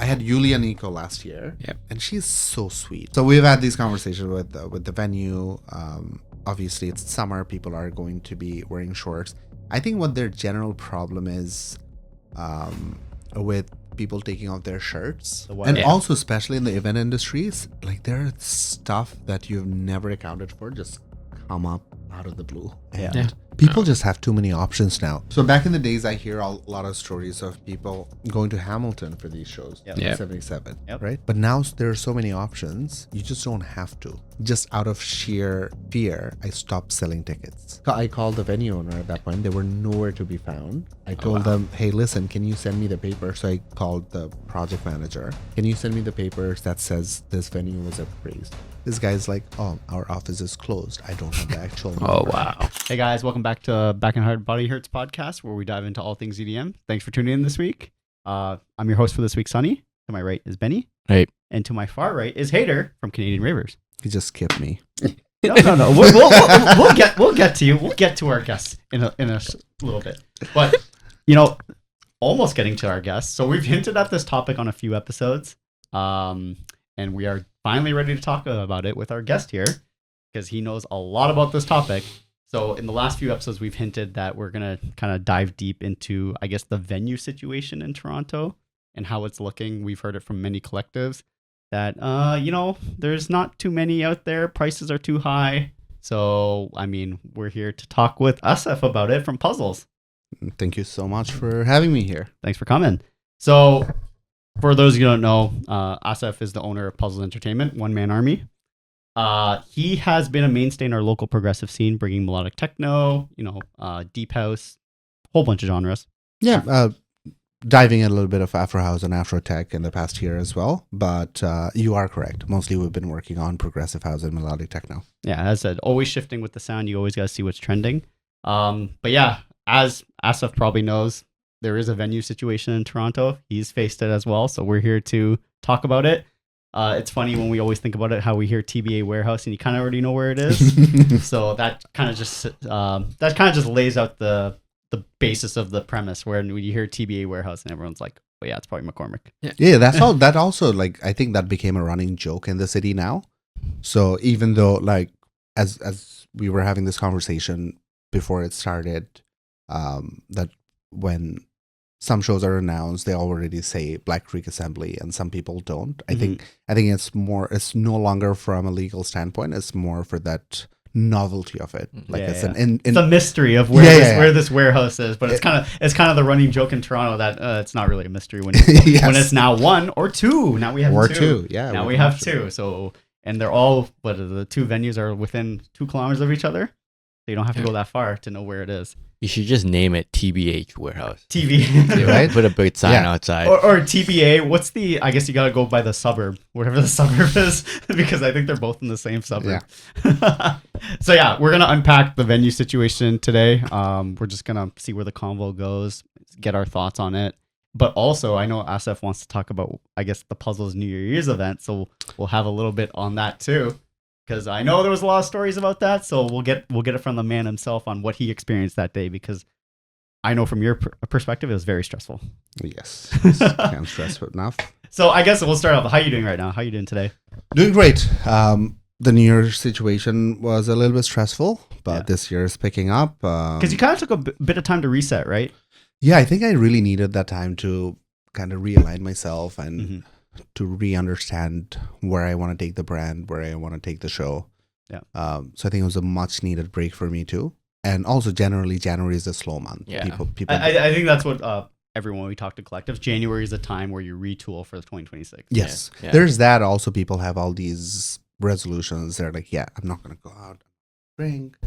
I had Yulia Nico last year, Yep. and she's so sweet. So we've had these conversations with the venue. Obviously, it's summer. People are going to be wearing shorts. I think what their general problem is with people taking off their shirts, and also especially in the event industries, like there are stuff that you've never accounted for just come up out of the blue. And people just have too many options now. So back in the days, I hear a lot of stories of people going to Hamilton for these shows, 77, right? But now there are so many options, you just don't have to. Just out of sheer fear, I stopped selling tickets. So I called the venue owner at that point. They were nowhere to be found. I told them, hey, listen, can you send me the paper? So I called the project manager. Can you send me the papers that says this venue was appraised? This guy's like, oh, our office is closed. I don't have the actual number. Oh, wow. Hey, guys. Welcome back to Back and Hard Body Hurts podcast, where we dive into all things EDM. Thanks for tuning in this week. I'm your host for this week, Sunny. To my right is Benny. Hey. And to my far right is Hader from Canadian Ravers. He just skipped me. No. We'll get to you. We'll get to our guests in a little bit. But, almost getting to our guests. So we've hinted at this topic on a few episodes. And we are finally ready to talk about it with our guest here, because he knows a lot about this topic. So in the last few episodes, we've hinted that we're going to kind of dive deep into, I guess, the venue situation in Toronto and how it's looking. We've heard it from many collectives that, there's not too many out there. Prices are too high. So, we're here to talk with Asif about it from Puzzles. Thank you so much for having me here. Thanks for coming. So, for those who don't know, Asif is the owner of Puzzles Entertainment, one-man army. He has been a mainstay in our local progressive scene, bringing melodic techno, deep house, a whole bunch of genres. Yeah, diving in a little bit of Afro house and Afro tech in the past year as well. But you are correct. Mostly we've been working on progressive house and melodic techno. Yeah, as I said, always shifting with the sound. You always got to see what's trending. But yeah, as Asif probably knows, there is a venue situation in Toronto. He's faced it as well. So we're here to talk about it. It's funny when we always think about it, how we hear TBA warehouse and you kind of already know where it is. So that kind of just lays out the basis of the premise, where when you hear TBA warehouse and everyone's like, oh yeah, it's probably McCormick. Yeah, that's all. That also, like, I think that became a running joke in the city now. So even though, like, as we were having this conversation before it started, that when some shows are announced, they already say Black Creek Assembly, and some people don't. I think it's no longer from a legal standpoint. It's more for that novelty of it. Like it's a mystery of where this warehouse is, but it's kind of the running joke in Toronto that it's not really a mystery when when it's now one or two. Now we have two. Yeah. Now we have two. So, and they're all, the two venues are within 2 kilometers of each other. So you don't have to go that far to know where it is. You should just name it TBH Warehouse. TV. Right? Put a big sign outside. Or TBA. What's I guess you got to go by the suburb, whatever the suburb is, because I think they're both in the same suburb. Yeah. So yeah, we're going to unpack the venue situation today. We're just going to see where the convo goes, get our thoughts on it. But also, I know Asif wants to talk about, I guess, the Puzzles New Year's event. So we'll have a little bit on that too. Because I know there was a lot of stories about that, so we'll get it from the man himself on what he experienced that day. Because I know from your perspective, it was very stressful. Yes, can't stress enough. So I guess we'll start off. How are you doing right now? How are you doing today? Doing great. The New Year's situation was a little bit stressful, but this year is picking up. Because you kind of took a bit of time to reset, right? Yeah, I think I really needed that time to kind of realign myself and to re-understand where I want to take the brand, where I want to take the show. Yeah. So I think it was a much needed break for me too. And also generally January is a slow month. Yeah. People I think that's what everyone we talk to collectives, January is a time where you retool for the 2026. Yes. Yeah. There's that. Also people have all these resolutions. They're like, I'm not going to go out. Drink.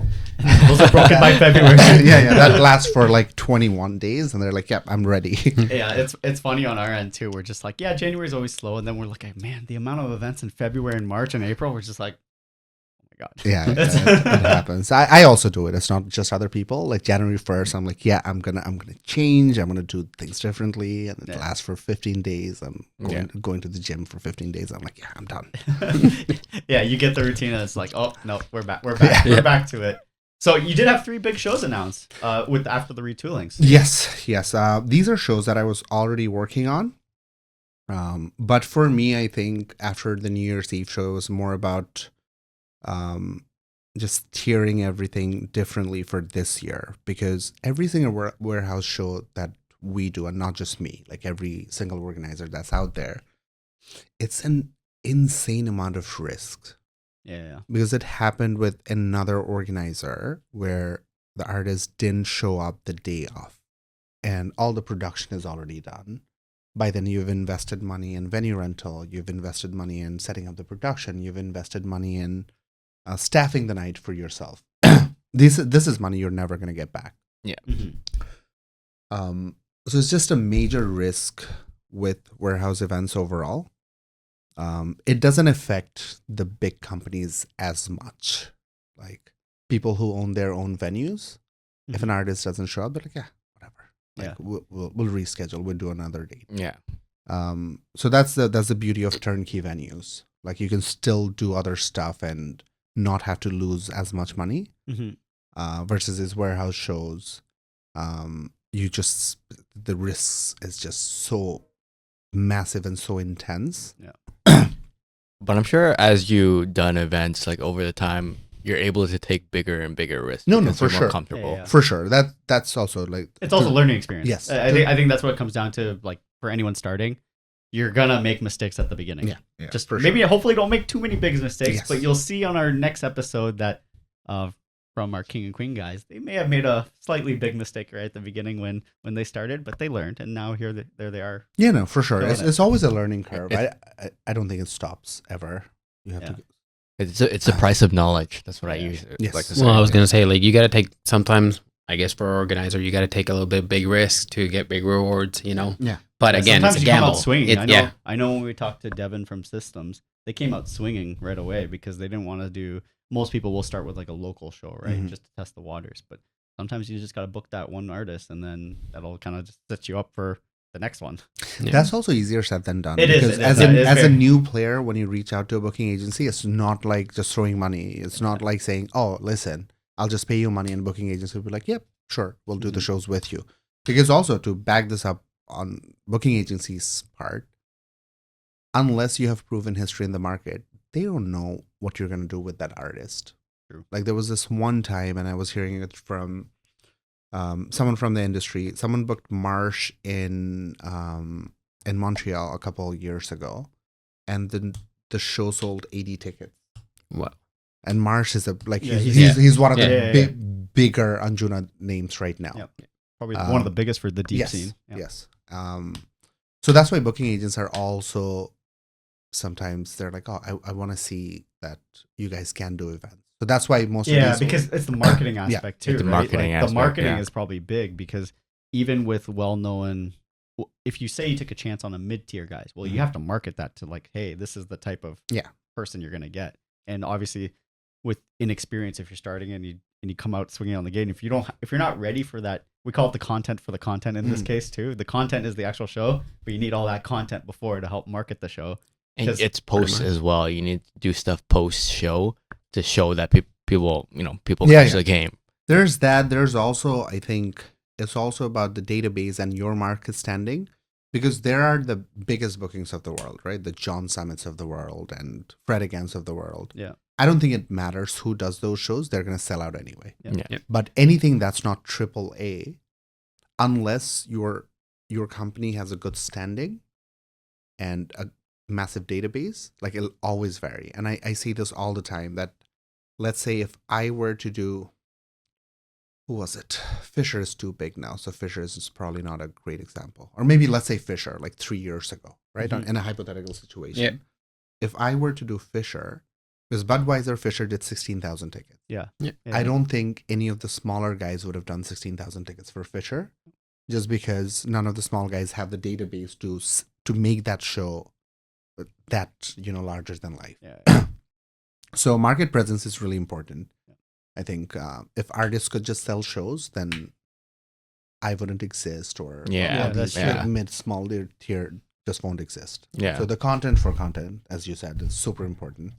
Those are broken by February. yeah, that lasts for like 21 days, and they're like, "Yep, I'm ready." Yeah, it's funny on our end too. We're just like, January's always slow, and then we're like, man, the amount of events in February and March and April, we're just like, oh my god. Yeah, it happens. I also do it. It's not just other people. Like January 1st, I'm like, I'm gonna change. I'm gonna do things differently, and it lasts for 15 days. I'm going to the gym for 15 days. I'm like, I'm done. Yeah, you get the routine, and it's like, oh no, we're back. We're back to it. So you did have 3 big shows announced after the retoolings. Yes. These are shows that I was already working on. But for me, I think after the New Year's Eve show, it was more about just tiering everything differently for this year, because every single warehouse show that we do, and not just me, like every single organizer that's out there, it's an insane amount of risk. Yeah. Because it happened with another organizer where the artist didn't show up the day of, and all the production is already done. By then, you've invested money in venue rental, you've invested money in setting up the production, you've invested money in staffing the night for yourself. This is money you're never going to get back. Yeah. Mm-hmm. So it's just a major risk with warehouse events overall. It doesn't affect the big companies as much. Like people who own their own venues, if an artist doesn't show up, they're like, yeah, whatever. Like we'll reschedule. We'll do another date. Yeah. So that's the beauty of turnkey venues. Like you can still do other stuff and not have to lose as much money. Versus these warehouse shows, the risks is just so massive and so intense. Yeah. But I'm sure as you done events like over the time, you're able to take bigger and bigger risks. No, because for you're more sure. comfortable. Yeah, yeah. For sure. That's also like It's also a learning experience. Yes. I think that's what it comes down to. Like for anyone starting, you're gonna make mistakes at the beginning. Yeah, Just for maybe sure. hopefully don't make too many big mistakes. Yes. But you'll see on our next episode that from our king and queen guys, they may have made a slightly big mistake right at the beginning when they started, but they learned, and now there they are. Yeah, no, for sure. Killing It's always a learning curve. I don't think it stops ever. You have to. It's the price of knowledge. That's what I usually Yes. like to say. Well, I was gonna say, like, you gotta take sometimes. I guess for an organizer, you gotta take a little bit big risks to get big rewards. You know. Yeah. But again, sometimes it's a you come gamble. out swinging. Yeah. I know when we talked to Devin from Systems, they came out swinging right away because they didn't want to do. Most people will start with like a local show, right, Mhm. just to test the waters. But sometimes you just got to book that one artist, and then that'll kind of just set you up for the next one. Yeah. That's also easier said than done. It is, because it as is. It is a very- new player, when you reach out to a booking agency, it's not like just throwing money. It's not like saying, "Oh, listen, I'll just pay you money," and booking agency will be like, "Yep, sure, we'll do the Mhm. shows with you." Because also to back this up on booking agencies' part, unless you have proven history in the market, they don't know what you're going to do with that artist. True. Like there was this one time, and I was hearing it from someone from the industry. Someone booked Marsh in Montreal a couple of years ago, and then the show sold 80 tickets. Wow. And Marsh is Yeah, he's one of the Yeah. bigger Anjuna names right now. Yep. Probably one of the biggest for the deep yes, scene. Yeah. Yes. So that's why booking agents are also sometimes they're like, "Oh, I want to see that you guys can do events." So that's why most of these because it's the marketing aspect too. It's the right? marketing The aspect, marketing yeah. is probably big because even with well-known, if you say you took a chance on a mid-tier guys, well, you have to market that to like, hey, this is the type of person you're gonna get. And obviously, with inexperience, if you're starting and you come out swinging on the gate, and if you're not ready for that, we call it the content for the content in this case too. The content is the actual show, but you need all that content before to help market the show. And 'Cause- it's post as well. You need to do stuff post show to show that people come to the game. There's that. There's also, I think, it's also about the database and your market standing, because there are the biggest bookings of the world, right? The John Summits of the world and Fred Against of the world. Yeah. I don't think it matters who does those shows. They're going to sell out anyway. Yeah. But anything that's not AAA, unless your company has a good standing and a massive database, like it'll always vary. And I see this all the time that, let's say if I were to do, who was it? Fisher is too big now. So Fisher is probably not a great example. Or maybe let's say Fisher like 3 years ago, right? Mhm. In a hypothetical situation. Yeah. If I were to do Fisher, because Budweiser Fisher did 16,000 tickets. Yeah. I don't think any of the smaller guys would have done 16,000 tickets for Fisher, just because none of the small guys have the database to make that show that larger than life. Yeah. So market presence is really important. I think if artists could just sell shows, then I wouldn't exist, or Yeah, all that's these true. mid small tier just won't exist. Yeah. So the content for content, as you said, is super important.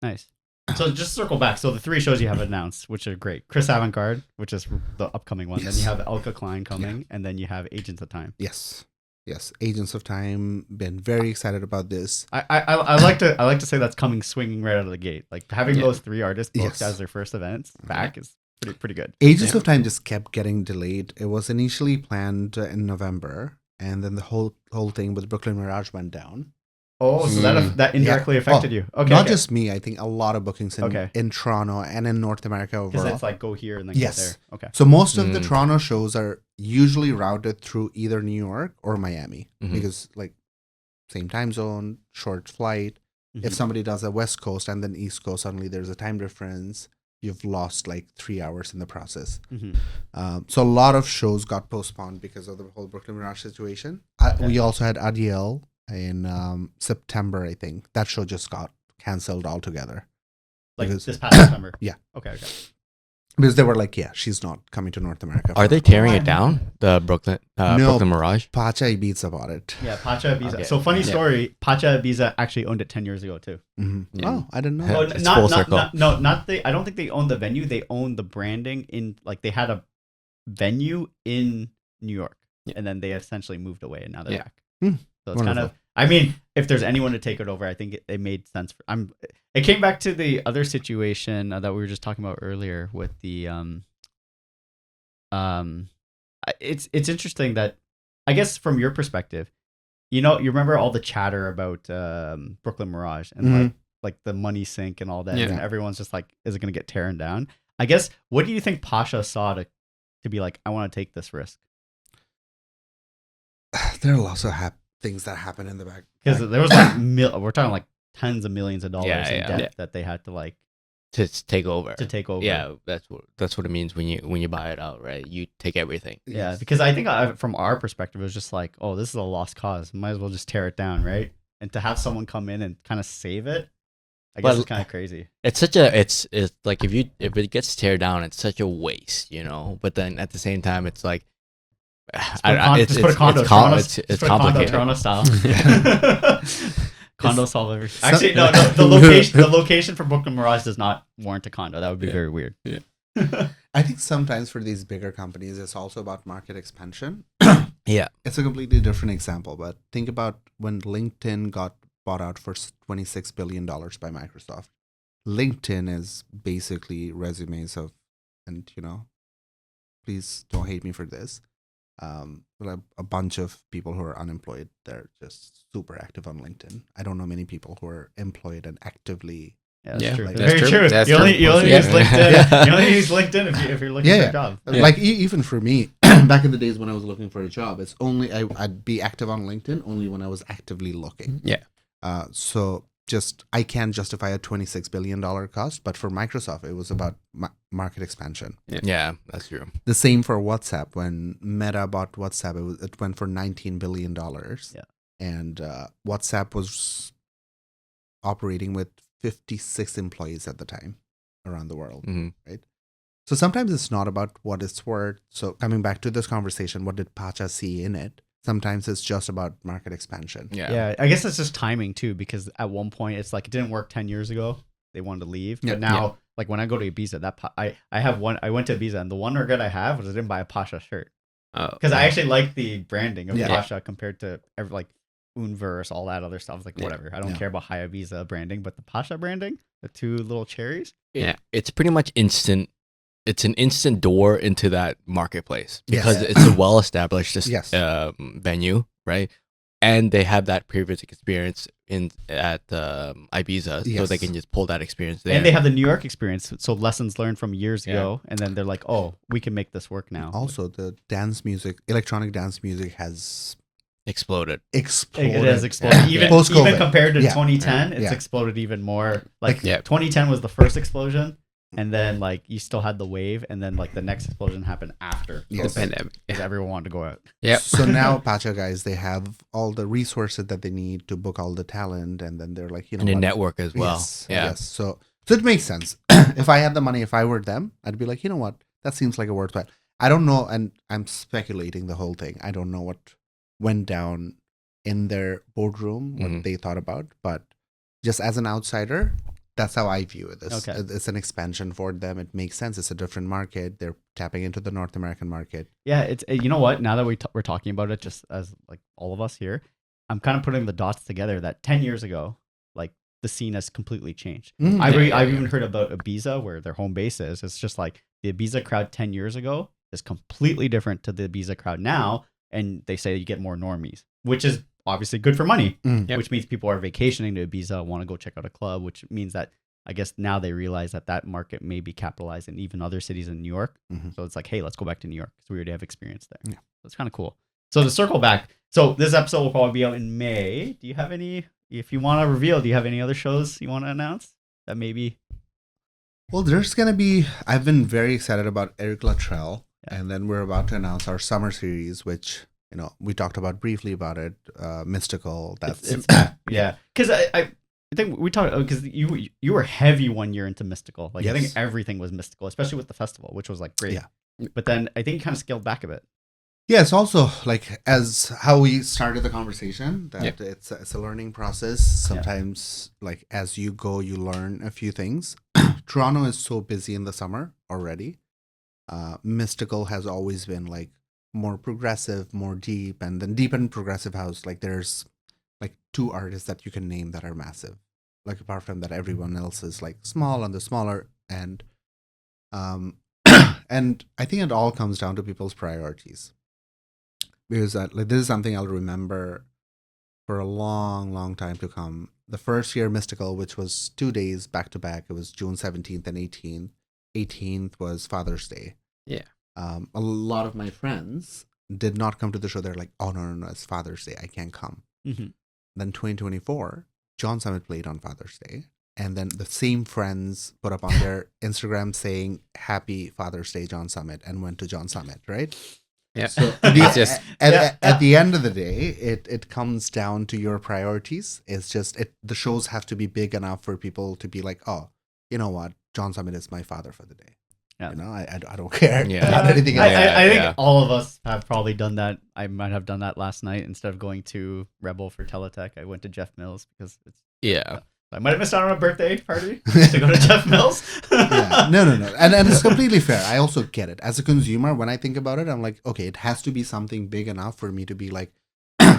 Nice. So just circle back. So the 3 shows you have announced, which are great. Chris Avantgarde, which is the upcoming one. Then Yes. you have Elka Klein coming, and then you have Agents of Time. Yes. Yes, Agents of Time, been very excited about this. I like to say that's coming swinging right out of the gate. Like having those 3 artists booked Yes. as their first events back is pretty good. Agents of Time just kept getting delayed. It was initially planned in November, and then the whole thing with Brooklyn Mirage went down. Oh, so that indirectly Yeah. affected Oh, you. Okay, Not okay. just me. I think a lot of bookings in Toronto and in North America because overall. it's like go here and then Yes. go there. Okay. So most of the Toronto shows are usually routed through either New York or Miami because like same time zone, short flight. If somebody does a West Coast and then East Coast, suddenly there's a time difference. You've lost like 3 hours in the process. So a lot of shows got postponed because of the whole Brooklyn Mirage situation. We also had Adiel in September, I think. That show just got cancelled altogether. Like Because- this past September. Yeah. Okay. Because they were like, yeah, she's not coming to North America. Are they tearing it down? The Brooklyn Mirage? Pacha Ibiza bought it. Yeah, Pacha Ibiza. Okay. So funny story, Pacha Ibiza actually owned it 10 years ago too. Oh, I didn't know. Yeah. that. It's full circle. Not I don't think they owned the venue. They owned the branding in like they had a venue in New York, and then they essentially moved away, and now they're back. So it's kind of. Wonderful. I mean, if there's anyone to take it over, I think it made sense. It came back to the other situation that we were just talking about earlier with the It's interesting that I guess from your perspective, you remember all the chatter about Brooklyn Mirage and like the money sink and all that, and everyone's just like, is it going to get tearing down? I guess what do you think Pasha saw to be like, I want to take this risk? There are lots of things that happen in the back. Because there was like we're talking like tens of millions of dollars in Yeah. debt that they had to like To take over. Yeah, that's what it means when you buy it out, right? You take everything. yeah. Yes. Because I think from our perspective, it was just like, oh, this is a lost cause. Might as well just tear it down, right? And to have someone come in and kind of save it, I guess But- it's kind of crazy. It's such it's like if it gets tear down, it's such a waste, But then at the same time, it's like Just put a condo, Toronto, it's just put a condo complicated. Toronto style. Condo solve everything. Actually, no. The location for Brooklyn Mirage does not warrant a condo. That would be very weird. Yeah. I think sometimes for these bigger companies, it's also about market expansion. Yeah. It's a completely different example, but think about when LinkedIn got bought out for $26 billion by Microsoft. LinkedIn is basically resumes of, and please don't hate me for this, but a bunch of people who are unemployed, they're just super active on LinkedIn. I don't know many people who are employed and actively. Yeah, that's Yeah, true. like- Very that's true. true. That's You only true. use LinkedIn. Yeah. You only use LinkedIn if you're looking for a job. Like even for me, back in the days when I was looking for a job, it's only I'd be active on LinkedIn only when I was actively looking. Yeah. So I can't justify a $26 billion cost, but for Microsoft, it was about market expansion. Yeah, that's true. The same for WhatsApp. When Meta bought WhatsApp, it went for $19 billion. Yeah. And WhatsApp was operating with 56 employees at the time around the world. Mhm. Right. So sometimes it's not about what it's worth. So coming back to this conversation, what did Pacha see in it? Sometimes it's just about market expansion. Yeah, I guess it's just timing too, because at one point it's like it didn't work 10 years ago. They wanted to leave, Yeah. but now like when I go to Ibiza, I went to Ibiza, and the one regret I have was I didn't buy a Pasha shirt because I actually like the branding of Yeah. Pasha compared to like Unverse, all that other stuff. Like whatever, I don't Yeah. care about High Ibiza branding, but the Pasha branding, the two little cherries. It's pretty much instant. It's an instant door into that marketplace because Yes. it's a well-established Yes. venue, right? And they have that previous experience at Ibiza, so Yes. they can just pull that experience there. And they have the New York experience, so lessons learned from years ago, and then they're like, oh, we can make this work now. Also, the electronic dance music has exploded. exploded. It has exploded. Yeah. Even compared to Yeah. 2010, it's Yeah. exploded even more. Like Yeah. 2010 was the first explosion, and then like you still had the wave, and then like the next explosion happened after. Yes. The pandemic. Because everyone wanted to go out. Yep. So now Pacha guys, they have all the resources that they need to book all the talent, and then they're like, And a what? network as well. Yes, Yeah. yes. So it makes sense. If I had the money, if I were them, I'd be like, you know what? That seems like a worthwhile. I don't know, and I'm speculating the whole thing. I don't know what went down in their boardroom, what Mhm. they thought about, but just as an outsider, That's how I view it. Okay. It's an expansion for them. It makes sense. It's a different market. They're tapping into the North American market. Yeah, it's you know what? Now that we're talking about it, just as like all of us here, I'm kind of putting the dots together that 10 years ago, like the scene has completely changed. I've even heard about Ibiza, where their home base is. It's just like the Ibiza crowd 10 years ago is completely different to the Ibiza crowd now, and they say you get more normies, which is obviously good for money, Yep. which means people are vacationing to Ibiza, want to go check out a club, which means that I guess now they realize that that market may be capitalized in even other cities in New York. Mhm. So it's like, hey, let's go back to New York because we already have experience there. Yeah. So it's kind of cool. So to circle back, so this episode will probably be out in May. Do you have any, if you want to reveal, do you have any other shows you want to announce that maybe? Well, there's going to be, I've been very excited about Eric Luttrell. Yeah. And then we're about to announce our summer series, which, we talked about briefly about it. Mystical. That's Yeah. Because I think we talked, because you were heavy one year into Mystical. Like, I think Yes. everything was Mystical, especially with the festival, which was like great. Yeah. But then I think you kind of scaled back a bit. Yeah, it's also like as how we started the conversation that Yep. it's a learning process. Sometimes like as you go, you learn a few things. Toronto is so busy in the summer already. Mystical has always been like more progressive, more deep, and then deep and progressive house. Like there's like 2 artists that you can name that are massive. Like apart from that, everyone else is like small on the smaller end. And I think it all comes down to people's priorities. Because like this is something I'll remember for a long, long time to come. The first year Mystical, which was 2 days back to back, it was June 17th and 18th. 18th was Father's Day. Yeah. A lot of my friends did not come to the show. They're like, oh, no, it's Father's Day. I can't come. Mm-hmm. Then 2024, John Summit played on Father's Day. And then the same friends put up on their Instagram saying, Happy Father's Day, John Summit, and went to John Summit, right? Yeah. So It's just at the end of the day, it comes down to your priorities. It's just the shows have to be big enough for people to be like, oh, you know what, John Summit is my father for the day. Yeah. I don't care Yeah. about anything else. I think Yeah. all of us have probably done that. I might have done that last night. Instead of going to Rebel for Teletech, I went to Jeff Mills because Yeah. I might have missed out on a birthday party to go to Jeff Mills. Yeah. No. And it's completely fair. I also get it. As a consumer, when I think about it, I'm like, okay, it has to be something big enough for me to be like,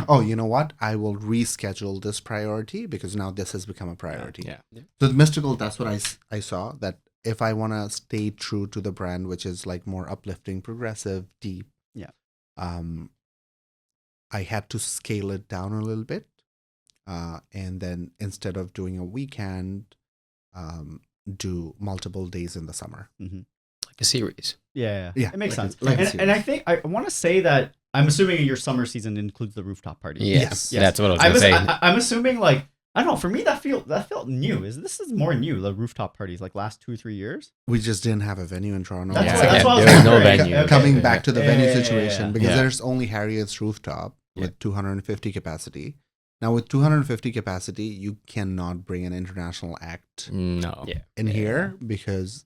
oh, you know what? I will reschedule this priority because now this has become a priority. Yeah. So the Mystical, that's what I saw, that if I want to stay true to the brand, which is like more uplifting, progressive, deep, I had to scale it down a little bit. And then instead of doing a weekend, do multiple days in the summer. Mm-hmm. like a series. Yeah, Yeah, it makes like a- sense. like a and I series. think I want to say that I'm assuming your summer season includes the rooftop party. Yes. Yes. That's what I was going to say. I'm assuming like I don't know. For me, that felt new. This is more new? The rooftop parties, like last 2-3 years. We just didn't have a venue in Toronto. That's Yeah. what- that's what I was There was no wondering. venue. Okay. Coming back to the venue Yeah. situation, because Yeah. there's only Harriet's rooftop with 250 capacity. Now with 250 capacity, you cannot bring an international act No. Yeah. in here because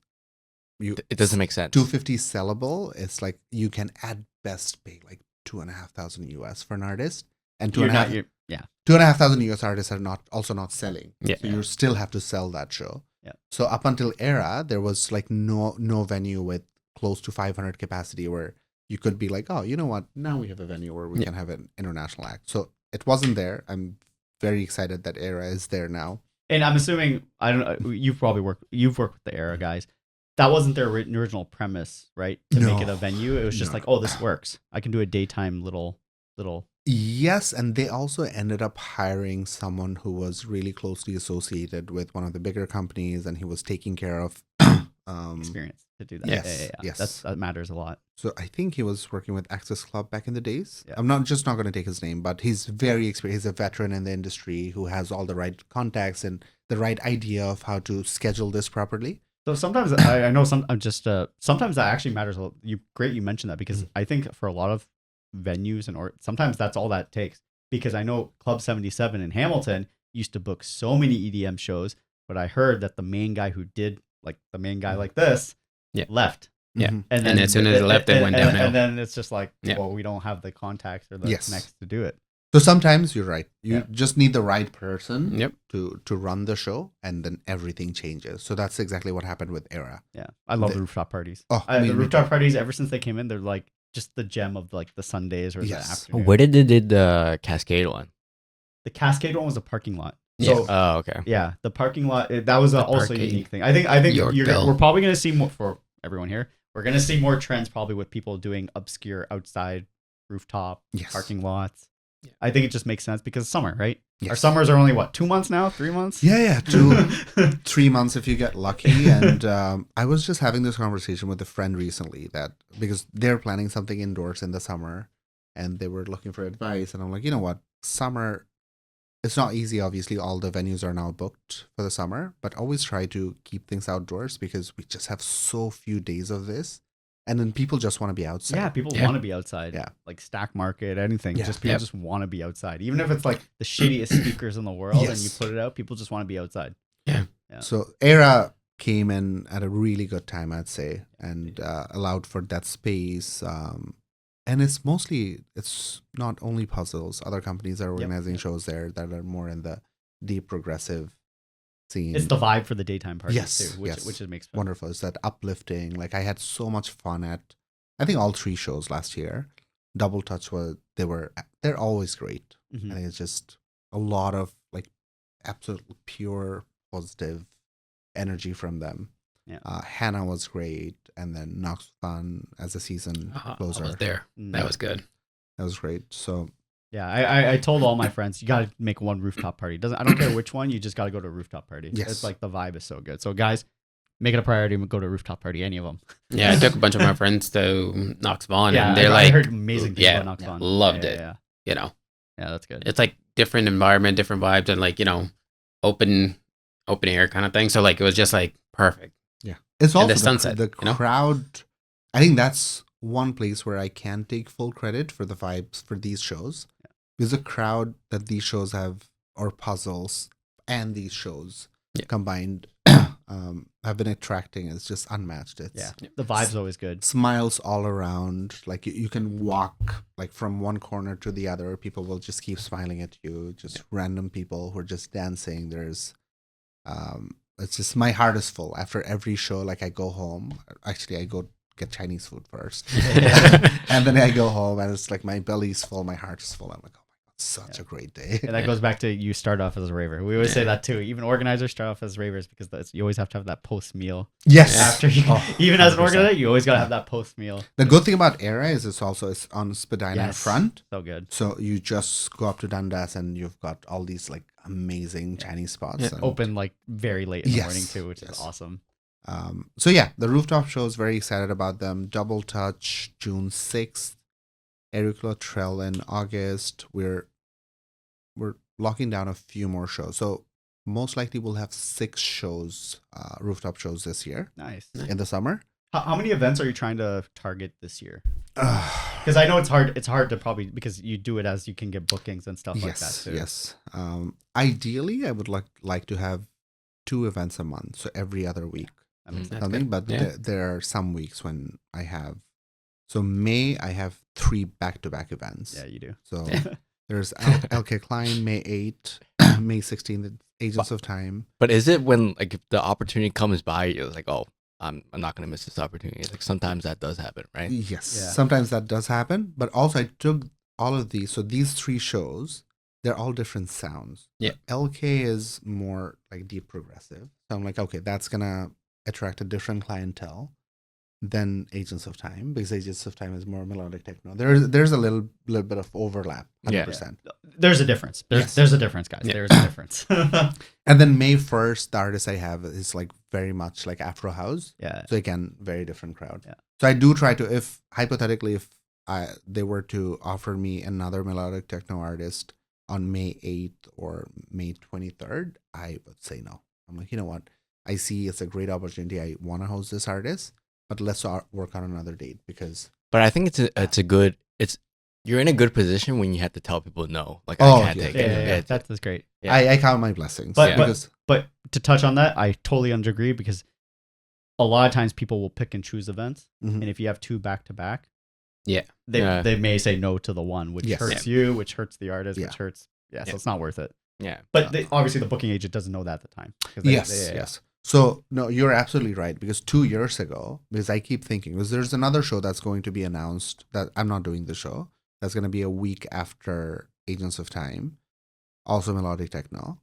It doesn't make sense. 250 sellable. It's like you can at best pay like $2,500 US for an artist, and You're not. You're, $2,500 US artists are not selling. Yeah. So you still have to sell that show. Yeah. So up until Era, there was like no venue with close to 500 capacity where you could be like, oh, you know what? Now we have a venue where we Yeah. can have an international act. So it wasn't there. I'm very excited that Era is there now. and I'm assuming I don't know. You've worked with the Era guys. That wasn't their original premise, right? To No. make it a venue, it was just No. like, oh, this works. I can do a daytime little. Yes, and they also ended up hiring someone who was really closely associated with one of the bigger companies, and he was taking care of Experience to do that. Yes, yes. That matters a lot. So I think he was working with Access Club back in the days. Yeah. I'm not going to take his name, but he's very experienced. He's a veteran in the industry who has all the right contacts and the right idea of how to schedule this properly. So sometimes I know sometimes that actually matters a lot. You mentioned that because I think for a lot of venues or sometimes that's all that takes, because I know Club 77 in Hamilton used to book so many EDM shows, but I heard that the main guy like this Yeah. left. Yeah. Mhm. And as soon as it left, it went downhill. And then it's just like, Yeah. well, we don't have the contacts or the Yes. connects to do it. So sometimes you're right. You Yeah. just need the right person Yep. to run the show, and then everything changes. So that's exactly what happened with Era. Yeah, I love The- the rooftop parties. Oh, The me rooftop too. parties, ever since they came in, they're like just the gem of like the Sundays or Yes. the afternoon. Where did they did the Cascade one? The Cascade one was a parking lot. Yeah. So Oh, okay. yeah, the parking lot that was The also a parking. unique thing. I think Yorkville. we're probably gonna see more for everyone here. We're gonna see more trends probably with people doing obscure outside rooftop Yes. parking lots. Yeah. I think it just makes sense because summer, right? Yes. Our summers are only what 2 months now, 3 months. Yeah, 3 months if you get lucky. And I was just having this conversation with a friend recently that because they're planning something indoors in the summer, and they were looking for advice. And I'm like, you know what, summer. It's not easy, obviously. All the venues are now booked for the summer, but always try to keep things outdoors because we just have so few days of this. And then people just want to be outside. Yeah, people Yeah. want to be outside. Yeah. Like Stack Market, anything. Yeah. Just people Yep. just want to be outside. Even if it's like the shittiest speakers in the world and you Yes. put it out, people just want to be outside. Yeah. Yeah. So Era came in at a really good time, I'd say, and allowed for that space. And it's not only puzzles. Other companies are organizing shows there that are more in the deep progressive scene. It's the vibe for the daytime parties Yes, too, which yes. which makes wonderful. It's that uplifting. Like I had so much fun at, I think all 3 shows last year. Double Touch they're always great. Mhm. I think it's just a lot of like absolutely pure positive energy from them. Yeah. Hannah was great, and then Nox Fun as a season I closer. was there. Mm. That was good. That was great. So Yeah, I told all my friends you got to make one rooftop party. I don't care which one, you just got to go to a rooftop party. Yes. It's like the vibe is so good. So guys, make it a priority and go to a rooftop party, any of them. Yeah, I took a bunch of my friends to Knox Vaughn, Yeah, and they're I like, heard amazing things yeah, about Knox Fun. loved Yeah, it. Yeah, you know, yeah, that's good. it's like different environment, different vibes, and like, you know, open air kind of thing. So like, it was just like perfect. yeah, it's And also the sunset, the you know? crowd. I think that's one place where I can take full credit for the vibes for these shows. Because the crowd that these shows have, or puzzles and these shows Yeah. combined, have been attracting is just unmatched. It's Yeah, the vibe's always good. smiles all around. Like you can walk like from one corner to the other. People will just keep smiling at you. Just random people who are just dancing. There's, it's just my heart is full after every show. Like I go home. Actually, I go get Chinese food first, and then I go home, and it's like my belly's full, my heart is full. I'm like, oh my god, such a great day. And that goes back to you start off as a raver. We always say that too. Even organizers start off as ravers because you always have to have that post meal. Yes. After you, Oh, even as an 100%. organizer, you always gotta have that post meal. The good thing about Era is it's on Spadina in front. So good. So you just go up to Dundas and you've got all these like amazing Chinese spots. Yeah. And, Open like very late in the Yes, morning too, which is yes. awesome. so yeah, the rooftop shows, very excited about them. Double Touch, June 6th. Eric Luttrell in August. We're locking down a few more shows. So most likely we'll have 6 shows, rooftop shows this year Nice. in the summer. How many events are you trying to target this year? Because I know it's hard. It's hard to probably because you do it as you can get bookings and stuff like that Yes, too. yes. Ideally, I would like to have 2 events a month, so every other week. That makes sense. That's Something, good. but Yeah. there are some weeks when I have. So May, I have 3 back-to-back events. Yeah, you do. So there's LK Klein, May 8th, May 16th, Agents of Time. But is it when like if the opportunity comes by, you're like, oh, I'm not gonna miss this opportunity. Like sometimes that does happen, right? Yes, Yeah. sometimes that does happen. But also, I took all of these. So these 3 shows, they're all different sounds. Yeah. LK is more like deep progressive. So I'm like, okay, that's gonna attract a different clientele than Agents of Time, because Agents of Time is more melodic techno. There's a little bit of overlap, 100%. There's a difference. Yes. There's a difference, guys. Yeah. There's a difference. And then May 1st, the artist I have is like very much like Afro House. Yeah. So again, very different crowd. Yeah. So I do try to, if hypothetically, if they were to offer me another melodic techno artist on May 8th or May 23rd, I would say no. I'm like, you know what? I see it's a great opportunity. I want to host this artist, but let's work on another date because. But I think you're in a good position when you have to tell people no. Like Oh, I can't yeah, take Yeah, it. yeah, Yeah, that's great. Yeah. I count my blessings. But- because But to touch on that, I totally agree because a lot of times people will pick and choose events, Mhm. and if you have 2 back to back, Yeah. they may say no to the one, which Yes. hurts you, which hurts the artist, Yeah. which hurts. Yeah, so Yeah. it's not worth it. Yeah. But obviously, the booking agent doesn't know that at the time. 'Cause Yes, yeah. yes. So no, you're absolutely right, because 2 years ago, because I keep thinking, because there's another show that's going to be announced that I'm not doing the show. That's going to be a week after Agents of Time, also melodic techno.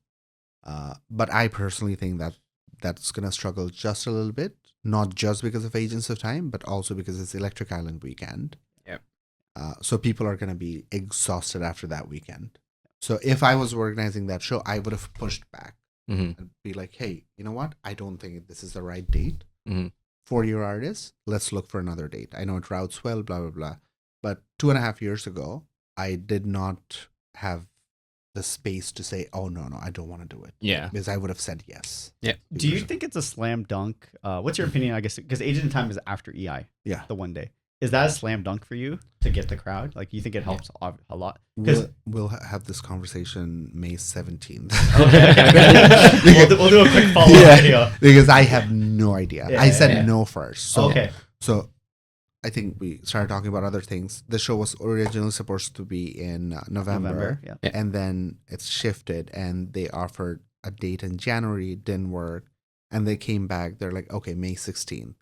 But I personally think that that's going to struggle just a little bit, not just because of Agents of Time, but also because it's Electric Island weekend. Yep. So people are going to be exhausted after that weekend. So if I was organizing that show, I would have pushed back and be like, hey, you know what? I don't think this is the right date for your artist. Let's look for another date. I know it routes well, blah, blah, blah. But 2.5 years ago, I did not have the space to say, oh, no, I don't want to do it. Yeah. Because I would have said yes. Yeah. Do you think it's a slam dunk? What's your opinion? I guess because Agent of Time is after EI. Yeah. The one day. Is that a slam dunk for you to get the crowd? Like, you think it helps a lot? Because We'll have this conversation May 17th. okay, we'll do a quick follow up video. Because I have no idea. Yeah, I said yeah. no first. So, Okay. So I think we started talking about other things. The show was originally supposed to be in November, Yeah. Yeah. and then it's shifted, and they offered a date in January. It didn't work, and they came back. They're like, okay, May 16th.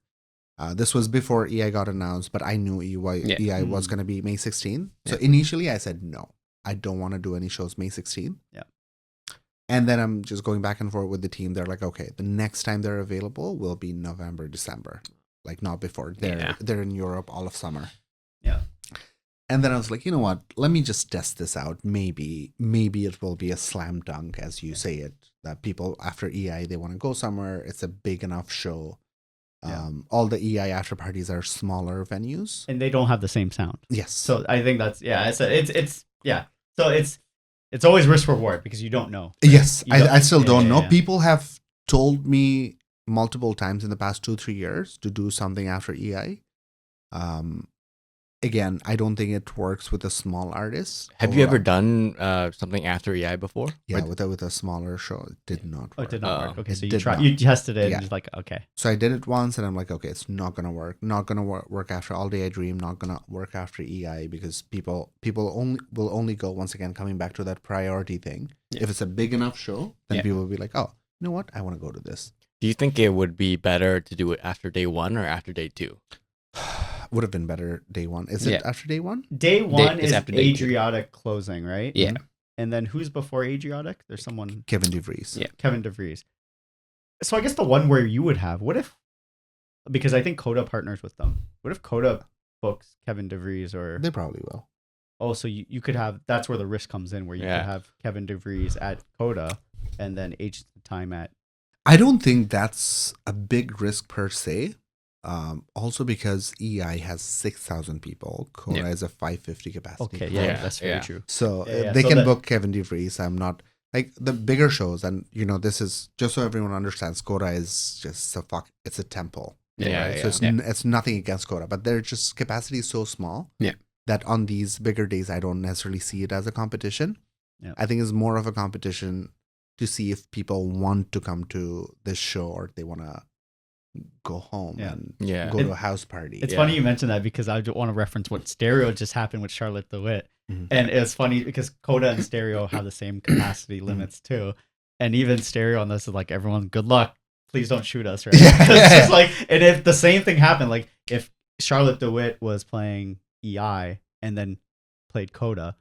This was before EI got announced, but I knew EI was going to be May 16th. So initially I said, no, I don't want to do any shows May 16th. Yeah. And then I'm just going back and forth with the team. They're like, okay, the next time they're available will be November, December. Like, not before. They're in Europe all of summer. Yeah. And then I was like, you know what? Let me just test this out. Maybe it will be a slam dunk, as you say it. That people after EI, they want to go somewhere. It's a big enough show. Yeah. All the EI after parties are smaller venues. And they don't have the same sound. Yes. So I think that's So it's always risk reward because you don't know. Yes, You don't- I still don't know. yeah. People have told me multiple times in the past 2-3 years to do something after EI. Again, I don't think it works with a small artist. Have you ever overall. done something after EI before? Yeah, Or- with a smaller show, it did not Oh, work. it did not work. Okay, it so you did tried, not. you tested it Yeah. and just like, okay. So I did it once, and I'm like, okay, it's not gonna work. Not gonna work after All Day I Dream. Not gonna work after EI, because people will only go, once again, coming back to that priority thing. Yeah. If it's a big enough show, then Yeah. people will be like, oh, you know what? I want to go to this. Do you think it would be better to do it after day 1 or after day 2? Would have been better day one. Is it Yeah. after day one? Day one is is after day two. Adriatic closing, right? Yeah. And then who's before Adriatic? There's someone, Kevin DeVries. Yeah. Kevin DeVries. So I guess the one where you would have, what if, because I think Coda partners with them. What if Coda books Kevin DeVries or, They probably will. oh, so you could have, that's where the risk comes in, where you Yeah. could have Kevin DeVries at Coda and then Agents of Time at, I don't think that's a big risk per se. Also because EI has 6,000 people. Coda Yeah. is a 550 capacity. okay, yeah, Yeah, that's very yeah. true. So Yeah, they so can that- book Kevin DeVries. I'm not like the bigger shows, and this is just so everyone understands. Coda is just it's a temple. Yeah, Right? So it's nothing against Coda, but their just capacity is so small. Yeah. That on these bigger days, I don't necessarily see it as a competition. Yeah. I think it's more of a competition to see if people want to come to this show or they want to go home Yeah. and Yeah. go to a house party. It's Yeah. funny you mentioned that because I want to reference what Stereo just happened with Charlotte DeWitt. Mhm. And it's funny because Coda and Stereo have the same capacity limits too. And even Stereo on this is like, everyone, good luck. Please don't shoot us, right? Yeah. It's just like, and if the same thing happened, like if Charlotte DeWitt was playing EI and then played Coda,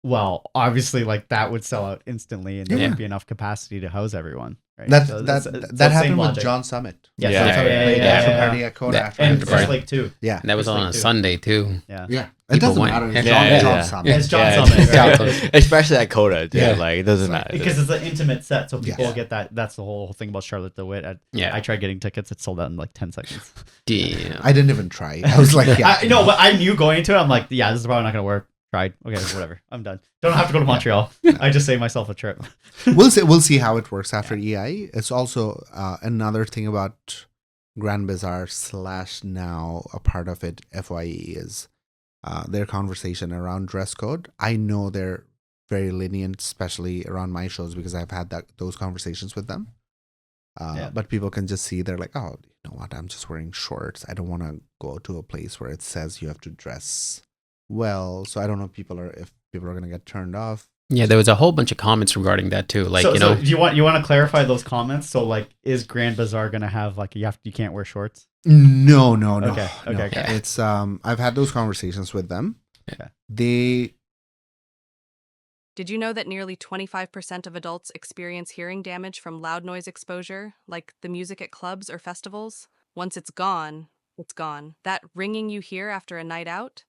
well, obviously, like that would sell out instantly, and there Yeah. wouldn't be enough capacity to house everyone. Right? That So that it's that the happened same with logic. John Summit. Yeah, Yeah, so- yeah, Played yeah, after yeah. party at Coda Yeah. after And after First party. Lake too. Yeah. And that was Just on like a two. Sunday too. Yeah. Yeah. It People doesn't went. matter. It's Yeah, John yeah. Summit. It's John Yeah, Summit, right? John Especially at Coda, dude. Yeah. Like, it doesn't So- matter. Because it's an intimate set, so people Yeah. get that. That's the whole thing about Charlotte DeWitt. Yeah. I tried getting tickets; it sold out in like 10 seconds. Damn. I didn't even try. I was like, yeah. No, but I knew going into it. I'm like, yeah, this is probably not gonna work. Tried. Okay, whatever. I'm done. Don't have to go to Montreal. I just saved myself a trip. We'll see how it works after EI. It's also another thing about Grand Bazaar / now a part of it, FYE, is their conversation around dress code. I know they're very lenient, especially around my shows, because I've had those conversations with them. But people can just see, they're like, oh, you know what, I'm just wearing shorts. I don't want to go to a place where it says you have to dress well. So I don't know if people are going to get turned off. Yeah, there was a whole bunch of comments regarding that too. Like, so, you know, so you want to clarify those comments? So like, is Grand Bazaar gonna have like you can't wear shorts? No. Okay. It's I've had those conversations with them. Yeah. Did you know that nearly 25% of adults experience hearing damage from loud noise exposure, like the music at clubs or festivals? Once it's gone, it's gone. That ringing you hear after a night out?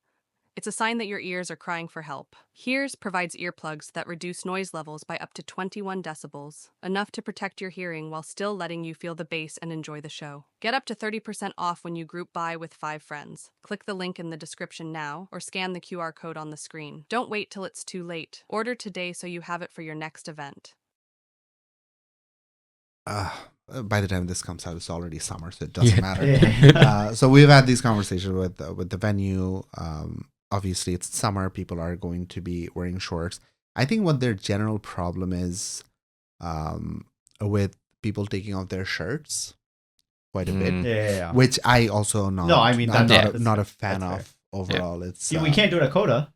It's a sign that your ears are crying for help. Hears provides earplugs that reduce noise levels by up to 21 decibels, enough to protect your hearing while still letting you feel the bass and enjoy the show. Get up to 30% off when you group buy with 5 friends. Click the link in the description now or scan the QR code on the screen. Don't wait till it's too late. Order today so you have it for your next event. By the time this comes out, it's already summer, so it doesn't matter. Yeah. So we've had these conversations with the venue. Obviously, it's summer. People are going to be wearing shorts. I think what their general problem is with people taking off their shirts quite a bit, Yeah. which I also not. No, I mean, I'm that's not a fan that's of overall. It's See, we can't do it at Coda.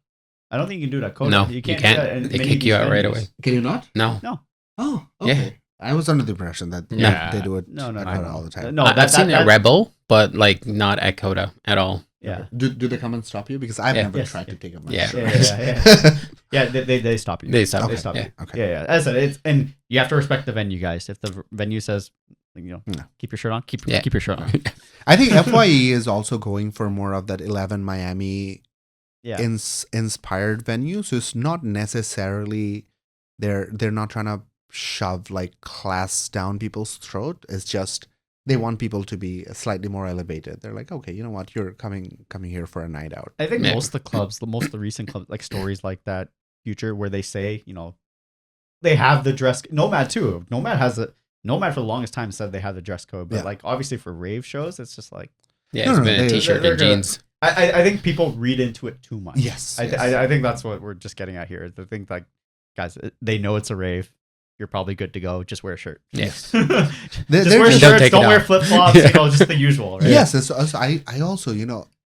I don't think you can do it at Coda. No, you you can't. can't. Do that in They many kick you of these out right venues. away. Can you not? No. Oh, Yeah. okay. I was under the impression that Yeah. they do it. No, at Coda all the time. No, I've seen it at Rebel, but like not at Coda at all. Yeah. Do they come and stop you? Because I've Yeah. never Yes, tried yeah. to take off my Yeah. shirt. Yeah, they stop you. They stop Okay. They stop yeah. you. Okay. Yeah. As I said, it's and you have to respect the venue, guys. If the venue says, No. keep your shirt on, keep Yeah. your shirt on. I think FYE is also going for more of that 11 Miami Yeah. inspired venue. So it's not necessarily they're not trying to shove like class down people's throat. It's just they want people to be slightly more elevated. They're like, okay, you know what, you're coming here for a night out. I think Yeah. most of the clubs, most of the recent clubs, like stories like that, Future, where they say, they have the dress. Nomad too. Nomad for the longest time said they have the dress code, but Yeah. like obviously for rave shows, it's just like Yeah, No, it's no, been a they- t-shirt they're and gonna- jeans. I think people read into it too much. Yes. I think that's what we're just getting at here. I think like guys, they know it's a rave. You're probably good to go. Just wear a shirt. Yes. They're just just- wear Don't shirts. take it Don't wear off. flip flops. Just the usual. Right? Yes, I also,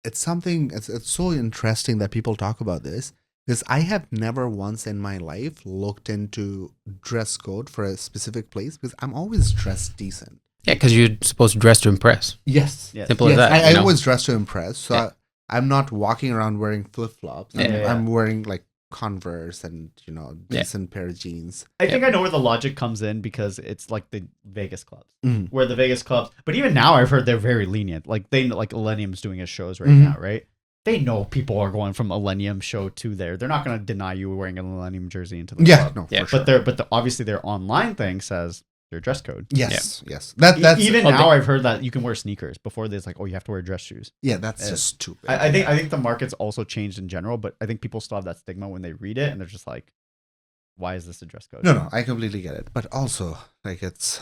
it's something, it's so interesting that people talk about this, because I have never once in my life looked into dress code for a specific place, because I'm always dressed decent. Yeah, because you're supposed to dress to impress. Yes. Yes. Simple as that. I you know? always dress to impress, so Yeah. I'm not walking around wearing flip-flops. Yeah. I'm wearing like Converse and, decent pair of jeans. I think I know where the logic comes in because it's like the Vegas clubs, Mhm. where the Vegas clubs. But even now, I've heard they're very lenient. Like Millennium's doing his shows right Mhm. now, right? They know people are going from Millennium show to there. They're not going to deny you wearing a Millennium jersey into the Yeah, club. no, Yeah, for sure. But obviously their online thing says their dress code. Yes. That's Even well, now, I've heard that you can wear sneakers. Before there's like, oh, you have to wear dress shoes. that's Yeah. just stupid. I think the market's also changed in general, but I think people still have that stigma when they read it and they're just like, why is this a dress code? No, I completely get it. But also, like, it's,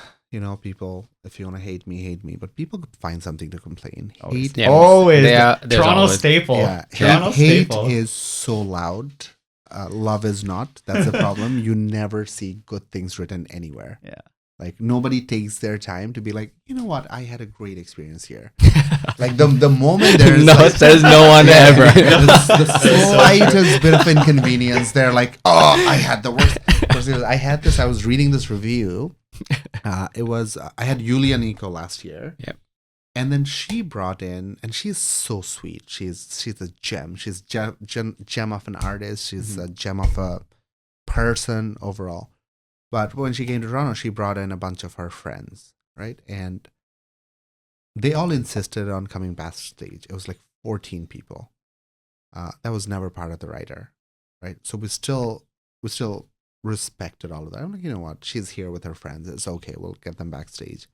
people, if you want to hate me, but people could find something to complain. Always. Hate, Yeah. Always. there's Toronto always- staple. yeah, Toronto hate staple. is so loud. Love is not. That's the problem. You never see good things written anywhere. Yeah. Like, nobody takes their time to be like, you know what, I had a great experience here. Like, the moment there's No, like, says no one ever. the slightest bit of inconvenience, they're like, oh, I had the worst. I had this. I was reading this review. It was I had Yulia and Nico last year. Yep. And then she brought in, and she's so sweet. She's a gem. She's gem of an artist. She's a gem of a person overall. But when she came to Toronto, she brought in a bunch of her friends, right? And they all insisted on coming backstage. It was like 14 people. That was never part of the writer, right? So we still respected all of that. I'm like, you know what? She's here with her friends. It's okay. We'll get them backstage.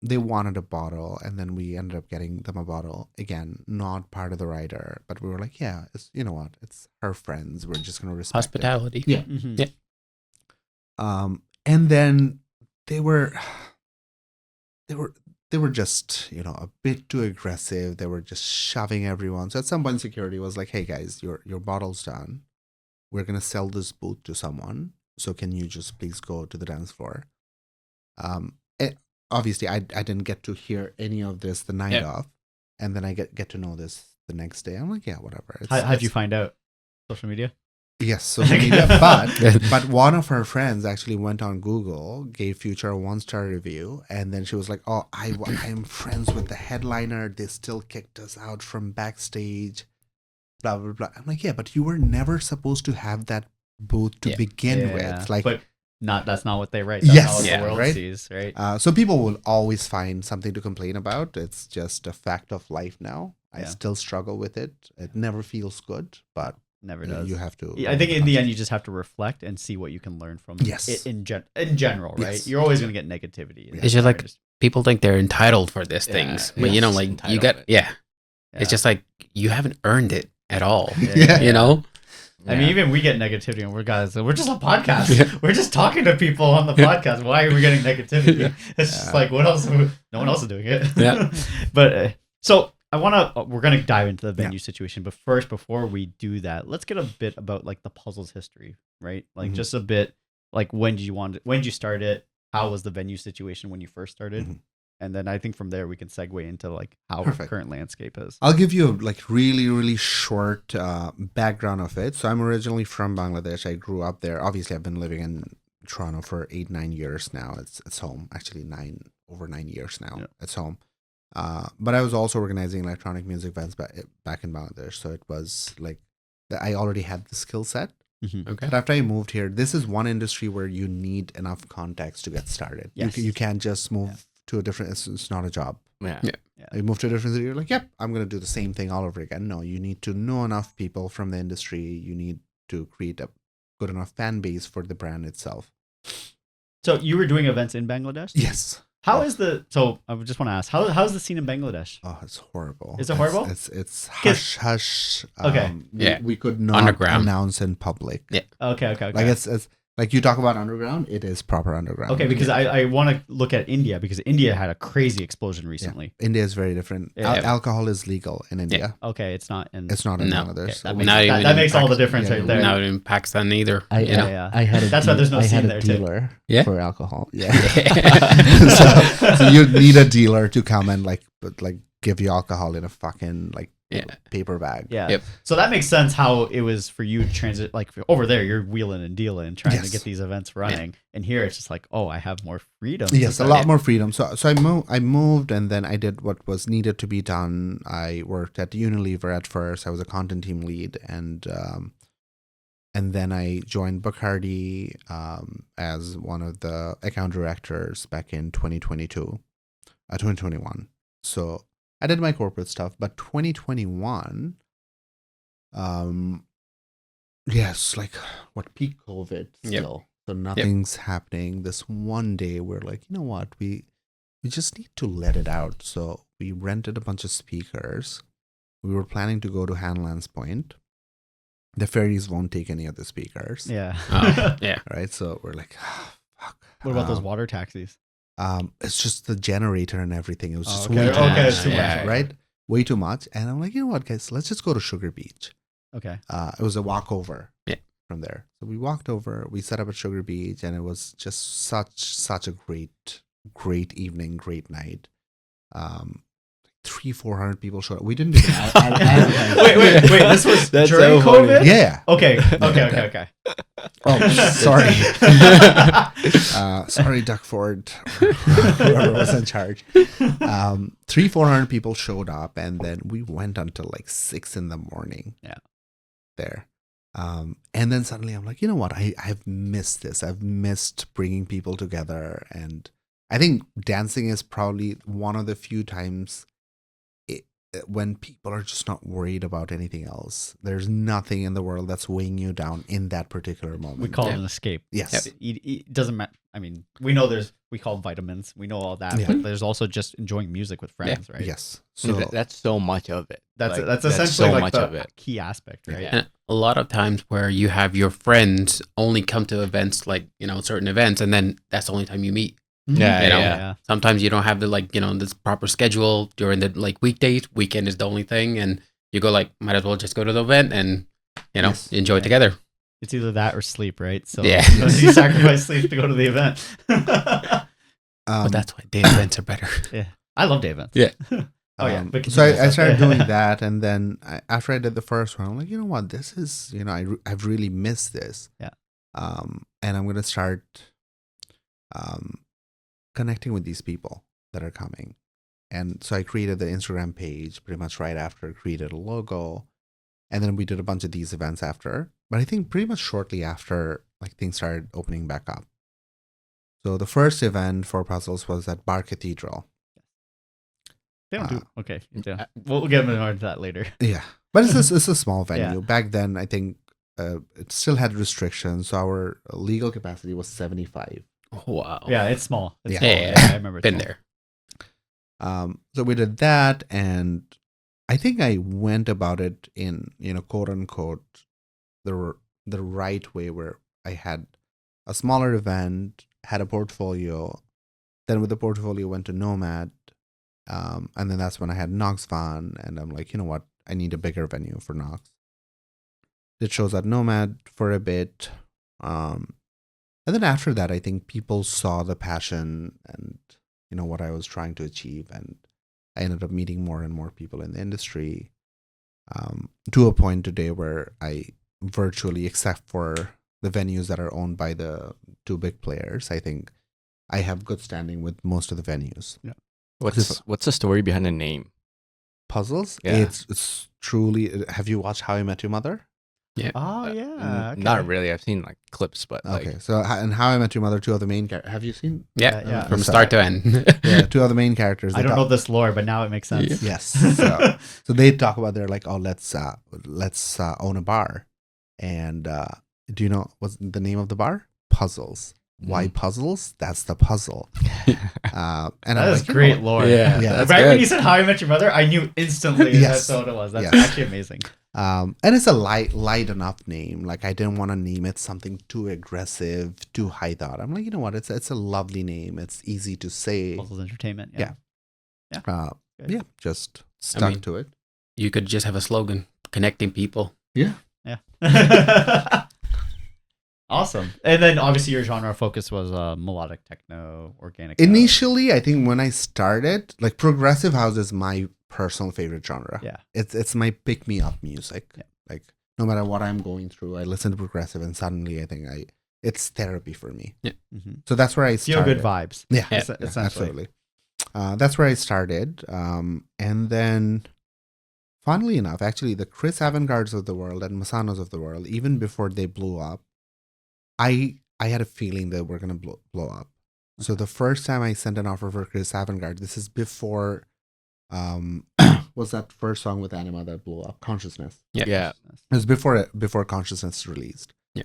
They wanted a bottle, and then we ended up getting them a bottle. Again, not part of the writer, but we were like, yeah, you know what? It's her friends. We're just gonna respect it. Hospitality. Yeah. Mhm. Yeah. And then they were just, a bit too aggressive. They were just shoving everyone. So at some point, security was like, hey guys, your bottle's done. We're gonna sell this booth to someone. So can you just please go to the dance floor? obviously I didn't get to hear any of this the night Yeah. of, and then I get to know this the next day. I'm like, yeah, whatever. How'd you find out? Social media? Yes, social media. But one of her friends actually went on Google, gave Future a 1-star review, and then she was like, "Oh, I'm friends with the headliner. They still kicked us out from backstage." Blah blah blah. I'm like, yeah, but you were never supposed to have that booth to begin with. Like, but that's not what they write. That's Yes, not what yeah, the world right? sees, right? so people will always find something to complain about. It's just a fact of life now. I Yeah. still struggle with it. It never feels good, but Never does. you have to. I think in the end, you just have to reflect and see what you can learn from Yes. it in general, right? Yes. You're always going to get negativity. in It's that just like- regard. People think they're entitled for this Yeah, things, yes. but you know, like you got, Entitlement. yeah. Yeah. It's just like you haven't earned it at all. Yeah. You know, I mean, even we get negativity, and we're just a podcast. We're just talking to people on the podcast. Why are we getting negativity? It's just like, what else? No one else is doing it. Yeah. But so we're gonna dive into the venue situation. But first, before we do that, let's get a bit about like the puzzle's history, right? Like Mhm. just a bit, like when did you start it? How was the venue situation when you first started? Mhm. And then I think from there we can segue into like how Perfect. current landscape is. I'll give you a like really, really short background of it. So I'm originally from Bangladesh. I grew up there. Obviously, I've been living in Toronto for 8-9 years now. It's home. Actually, over 9 years now. Yeah. It's home. But I was also organizing electronic music events back in Bangladesh. So it was like I already had the skill set. okay. But after I moved here, this is one industry where you need enough context to get started. Yes. You can't just move to a different. It's not a job. Yeah. You move to a different city, you're like, yep, I'm going to do the same thing all over again. No, you need to know enough people from the industry. You need to create a good enough fan base for the brand itself. So you were doing events in Bangladesh? Yes. How is so I would just want to ask, how's the scene in Bangladesh? Oh, it's horrible. Is it horrible? It's hush hush. Okay. We could not Underground. announce in public. Yeah. Okay. Like it's like you talk about underground, it is proper underground. Okay, because I want to look at India because India had a crazy explosion recently. India is very different. Yeah. Alcohol is legal in India. Okay, it's not in. It's not in No. Bangladesh. Okay, So that Not makes, even that in makes all the Pakistan. difference Yeah, right there. Not in Pakistan either. I, you know? Yeah. I had That's why there's no I scene had a there, too. dealer Yeah. for alcohol. Yeah. so you need a dealer to come and like give you alcohol in a fucking like Yeah. paper bag. Yeah. Yep. So that makes sense how it was for you to transit, like over there, you're wheeling and dealing, trying to Yes. get these events running. And here it's just like, oh, I have more freedom. Yes, a So- lot more freedom. So I moved and then I did what was needed to be done. I worked at Unilever at first. I was a content team lead and then I joined Bacardi as one of the account directors back in 2021. So I did my corporate stuff, but 2021, yes, like what peak COVID still. So nothing's happening. This one day we're like, you know what, we just need to let it out. So we rented a bunch of speakers. We were planning to go to Hanlan's Point. The ferries won't take any of the speakers. Yeah. Oh, yeah. Right. So we're like, fuck. What about those water taxis? It's just the generator and everything. It was just okay. way too Okay, much. it's too much. Right? Way too much. And I'm like, you know what, guys, let's just go to Sugar Beach. Okay. It was a walkover Yeah. from there. So we walked over, we set up at Sugar Beach, and it was just such a great evening, great night. 300-400 people showed up. We didn't even Wait. This was That's during so funny. COVID? Yeah. Okay. Oh, sorry. Sorry, Duckford, whoever was in charge. 300-400 people showed up, and then we went until like 6 a.m. Yeah. There. And then suddenly I'm like, you know what? I've missed this. I've missed bringing people together. And I think dancing is probably one of the few times when people are just not worried about anything else. There's nothing in the world that's weighing you down in that particular moment. We call it an escape. Yes. It doesn't matter. I mean, we know we call them vitamins. We know all that. Yeah. But there's also just enjoying music with friends, right? Yes. So So that's so much of it. That's Like, that's essentially so like much the of it. key aspect, right? Yeah. And a lot of times where you have your friends only come to events like, you know, certain events, and then that's the only time you meet. Yeah, You know? yeah. Sometimes you don't have the, like, you know, this proper schedule during the like weekdays. Weekend is the only thing. And you go like, might as well just go to the event and, you know, Yes. enjoy it Yeah. together. It's either that or sleep, right? So Yeah. you sacrifice sleep to go to the event. But that's why day events are better. Yeah, I love day events. Yeah. Oh yeah. But So I continue, started Asif. doing that, and then after I did the first one, I'm like, you know what, this is, I've really missed this. Yeah. And I'm gonna start connecting with these people that are coming, and so I created the Instagram page pretty much right after, created a logo, and then we did a bunch of these events after. But I think pretty much shortly after, like, things started opening back up. So the first event for puzzles was at Bar Cathedral. They don't do okay. Yeah. We'll get into that later. Yeah, but it's a small venue. Yeah. Back then, I think it still had restrictions. So our legal capacity was 75. Oh, wow. Yeah, it's small. It's Yeah. small. Yeah. I remember. It's Been small. there. So we did that, and I think I went about it in, quote unquote, the right way, where I had a smaller event, had a portfolio. Then with the portfolio, went to Nomad. And then that's when I had Knoxvan, and I'm like, you know what? I need a bigger venue for Knox. Did shows at Nomad for a bit. And then after that, I think people saw the passion and, what I was trying to achieve. And I ended up meeting more and more people in the industry, to a point today where I virtually, except for the venues that are owned by the two big players, I think I have good standing with most of the venues. Yeah. What's the story behind the name? Puzzles? Yeah. It's truly. Have you watched How I Met Your Mother? Oh yeah. Okay. Not really. I've seen like clips, but like, Okay, so in How I Met Your Mother, two of the main characters. Have you seen? Yeah. Yeah. From So- start to end. Yeah, two of the main characters. I they don't know talk- this lore, but now it makes sense. Yes. So they talk about, they're like, oh, let's own a bar, and do you know what's the name of the bar? Puzzles. Why puzzles? That's the puzzle. And That I'm is like, you know great what? lore. Yeah, Yeah. that's Right when good. you said How I Met Your Mother, I knew instantly Yes. that's what it was. That's Yes. actually amazing. And it's a light enough name. Like, I didn't want to name it something too aggressive, too high thought. I'm like, you know what? It's a lovely name. It's easy to say. Puzzles Entertainment. Yeah. Good. Yeah, just stuck mean- to it. You could just have a slogan, connecting people. Yeah. Awesome. And then obviously your genre focus was melodic techno, organic. Initially, I think when I started, like, progressive house is my personal favorite genre. Yeah. It's my pick me up music. Yeah. Like, no matter what I'm going through, I listen to progressive, and suddenly I think it's therapy for me. Mhm. So that's where I Feel started. good vibes. Yeah, Yeah, essentially. absolutely. That's where I started. And then, funnily enough, actually, the Chris Avangards of the world and Masanos of the world, even before they blew up, I had a feeling that we're going to blow up. So the first time I sent an offer for Chris Avangard, this is before, was that first song with Anima that blew up? Consciousness. yeah. It was before Consciousness released. Yeah.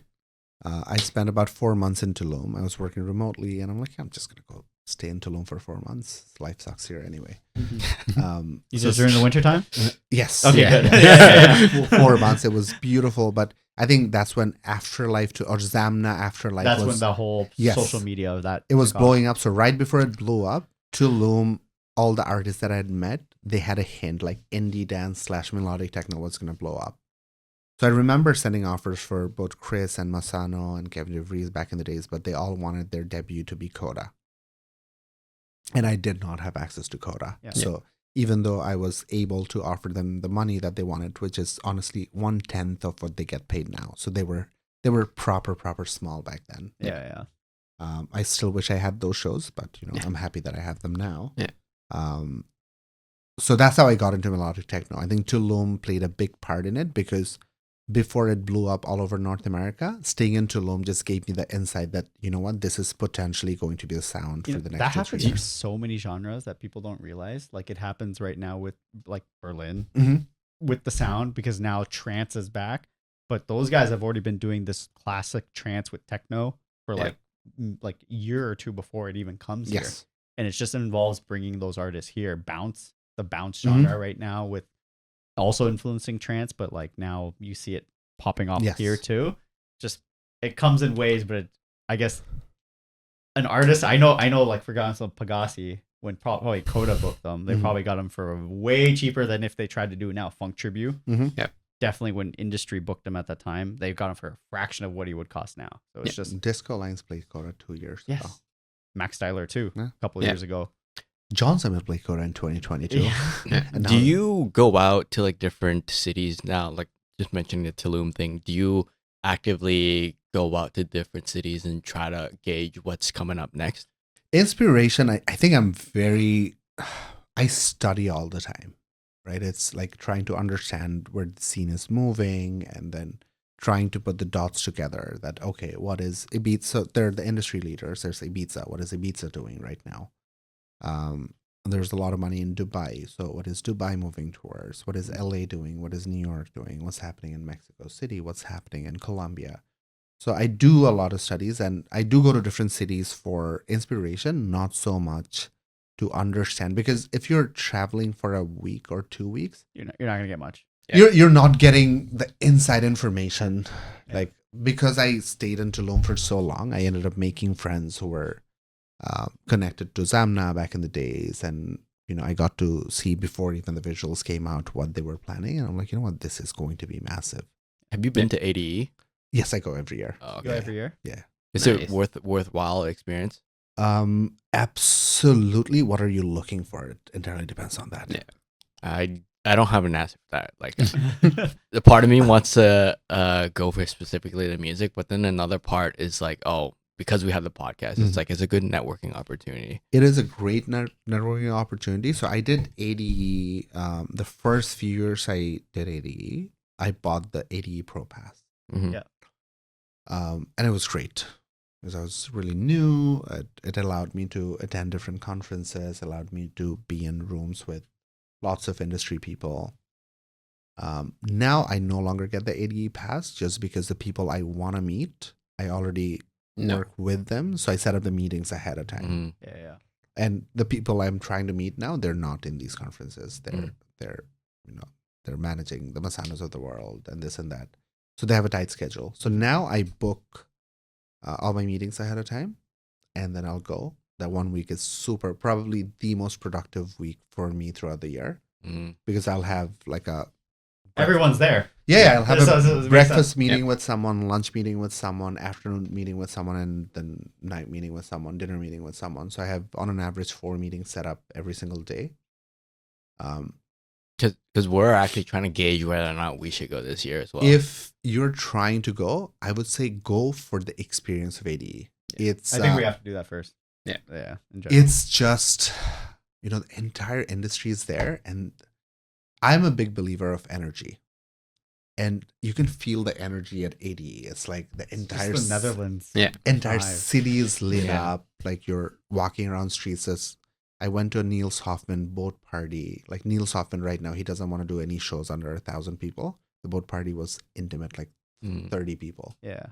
I spent about 4 months in Tulum. I was working remotely, and I'm like, I'm just going to go stay in Tulum for 4 months. Life sucks here anyway. You just during the winter time? Yes. Okay, Yeah. good. Yeah. 4 months. It was beautiful, but I think that's when Afterlife or Zamna Afterlife That's was, when the whole Yes. social media of that. it was took off. blowing up. So right before it blew up, Tulum, all the artists that I had met, they had a hint, like indie dance / melodic techno was going to blow up. So I remember sending offers for both Chris and Masano and Kevin DeVries back in the days, but they all wanted their debut to be Coda. And I did not have access to Coda. Yeah. So even though I was able to offer them the money that they wanted, which is honestly 1/10 of what they get paid now. So they were proper small back then. Yeah. I still wish I had those shows, but Yeah. I'm happy that I have them now. Yeah. So that's how I got into melodic techno. I think Tulum played a big part in it, because before it blew up all over North America, staying in Tulum just gave me the insight that, you know what, this is potentially going to be the sound You for know, the next that 2-3 happens for years. so many genres that people don't realize. Like it happens right now with like Berlin Mhm. with the sound, because now trance is back. But those guys have already been doing this classic trance with techno for Yeah. like a year or two before it even comes here. Yes. And it just involves bringing those artists here. The bounce Mhm. genre right now with also influencing trance, but like now you see it popping off Yes. here too. Just it comes in waves, but I guess an artist I know like for example Pagasi, when probably Coda booked them, they Mhm. probably got them for way cheaper than if they tried to do it now. Funk Tribute, Mhm. Yep. definitely when industry booked him at that time, they got him for a fraction of what he would cost now. So it's Yeah. just Disco Lines played Coda 2 years ago. yes, Max Styler too, Yeah. a couple of Yeah. years ago. John Summit played Coda in 2022. Yeah. And Do now- you go out to like different cities now? Like just mentioning the Tulum thing. Do you actively go out to different cities and try to gauge what's coming up next? Inspiration, I think I'm very, I study all the time, right? It's like trying to understand where the scene is moving and then trying to put the dots together that, okay, what is Ibiza? They're the industry leaders. There's Ibiza. What is Ibiza doing right now? There's a lot of money in Dubai. So what is Dubai moving towards? What is LA doing? What is New York doing? What's happening in Mexico City? What's happening in Colombia? So I do a lot of studies and I do go to different cities for inspiration, not so much to understand. Because if you're traveling for a week or 2 weeks, You're not gonna get much. Yeah. you're not getting the inside information. Yeah. Like because I stayed in Tulum for so long, I ended up making friends who were connected to Zamna back in the days, and I got to see before even the visuals came out what they were planning, and I'm like, you know what, this is going to be massive. Have you been to ADE? Yes, I go every year. Oh, You go okay. every year. Is Nice. it worthwhile experience? Absolutely. What are you looking for? It entirely depends on that. Yeah. I don't have an answer for that. Like the part of me wants to go for specifically the music, but then another part is like, oh, because we have the podcast, Mhm. it's like it's a good networking opportunity. It is a great networking opportunity. So I did ADE. The first few years I did ADE, I bought the ADE Pro Pass. Mhm. Yeah. And it was great because I was really new. It allowed me to attend different conferences, allowed me to be in rooms with lots of industry people. Now I no longer get the ADE pass just because the people I want to meet, I already No. work with them. So I set up the meetings ahead of time. Mhm. Yeah. And the people I'm trying to meet now, they're not in these conferences. They're they're managing the Masanos of the world and this and that. So they have a tight schedule. So now I book all my meetings ahead of time, and then I'll go. That 1 week is probably the most productive week for me throughout the year Mhm. because I'll have like a Everyone's there. I'll have This a makes sense. breakfast meeting with someone, lunch meeting with someone, afternoon meeting with someone, and then night meeting with someone, dinner meeting with someone. So I have on an average 4 meetings set up every single day. Because we're actually trying to gauge whether or not we should go this year as well. If you're trying to go, I would say go for the experience of ADE. It's I think we have to do that first. Yeah. Yeah. In general. it's just the entire industry is there, and I'm a big believer of energy, and you can feel the energy at ADE. It's like the entire Just the Netherlands. Yeah. entire vibe. city is lit Yeah. up. Like you're walking around streets. I went to a Niels Hoffman boat party. Like Niels Hoffman right now, he doesn't want to do any shows under 1,000 people. The boat party was intimate, like Mhm. 30 people. Yeah.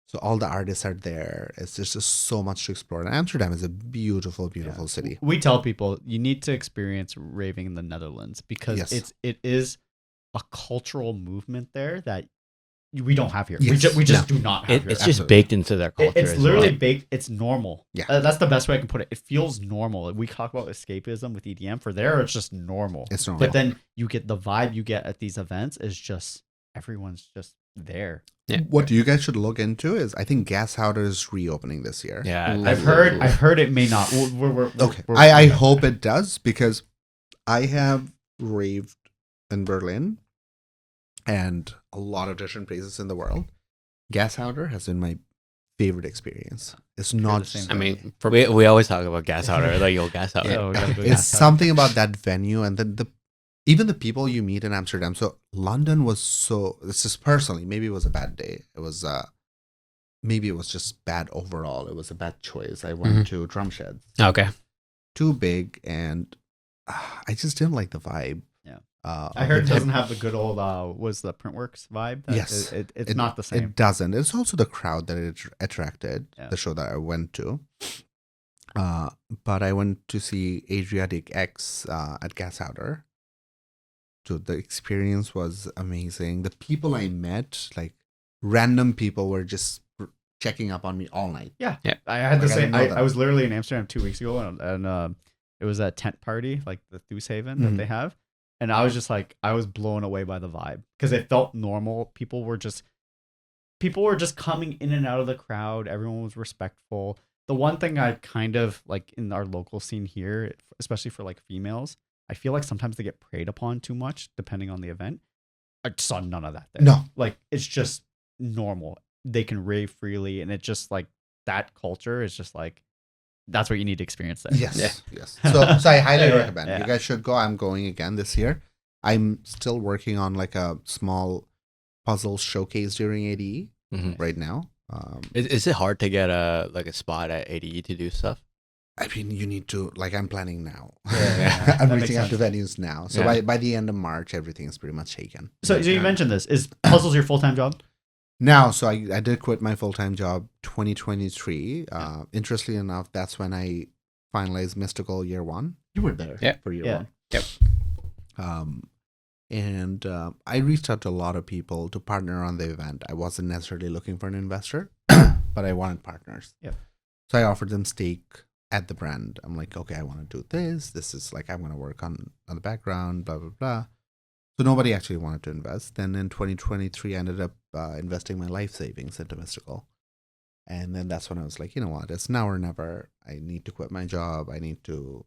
So all the artists are there. It's just so much to explore. And Amsterdam is a beautiful, beautiful Yeah. city. We tell people you need to experience raving in the Netherlands because Yes. it is a cultural movement there that we don't have here. Yes. We just do not have here. It's just Absolutely. baked into their culture. It's as literally well. baked. It's normal. Yeah. That's the best way I can put it. It feels normal. We talk about escapism with EDM. For there, it's just normal. It's normal. But then you get the vibe you get at these events is just everyone's just there. Yeah. What you guys should look into is I think Gas Howder is reopening this year. Yeah, Ooh. I've heard it may not. Okay. I hope it does because I have raved in Berlin and a lot of different places in the world. Gas Howder has been my favorite experience. It's not the same just, I mean, for we always talk about gas powder, like yo gas powder. Yeah, we gotta go it's Gas Howder. something about that venue and then even the people you meet in Amsterdam. So London was this is personally, maybe it was a bad day. It was maybe it was just bad overall. It was a bad choice. I went to Drum Sheds. okay. Too big, and I just didn't like the vibe. Yeah. of I heard it the doesn't have the good old was the Printworks vibe. Yes. It's not the same. It doesn't. It's also the crowd that it attracted. Yeah. The show that I went to. But I went to see Adriatic X at Gas Howder. So the experience was amazing. The people I met, like random people, were just checking up on me all night. I had the Like, I same. didn't know that. I was literally in Amsterdam 2 weeks ago, and it was a tent party, like the Thuishaven that Mhm. they have, and I was just like, I was blown away by the vibe because it felt normal. People were just coming in and out of the crowd. Everyone was respectful. The one thing I kind of like in our local scene here, especially for like females, I feel like sometimes they get preyed upon too much depending on the event. I saw none of that there. No. Like it's just normal. They can rave freely, and it's just like that culture is just like that's what you need to experience there. Yes. Yeah. Yes. So I highly Yeah, recommend. yeah. You guys should go. I'm going again this year. I'm still working on like a small puzzle showcase during ADE Mhm. right now. Is it hard to get a spot at ADE to do stuff? I mean, you need to like. I'm planning now. Yeah, I'm that reaching makes out to venues now. So Yeah. by the end of March, everything is pretty much taken. So you mentioned this. Is puzzles your full time job? Now, so I did quit my full time job 2023. Interestingly enough, that's when I finalized Mystical Year 1. You were there Yeah. for Year Yeah. 1. Yep. And I reached out to a lot of people to partner on the event. I wasn't necessarily looking for an investor, but I wanted partners. Yep. So I offered them stake at the brand. I'm like, okay, I want to do this. This is like, I'm going to work on the background, blah, blah, blah. So nobody actually wanted to invest. Then in 2023, I ended up investing my life savings into Mystical. And then that's when I was like, you know what, it's now or never. I need to quit my job. I need to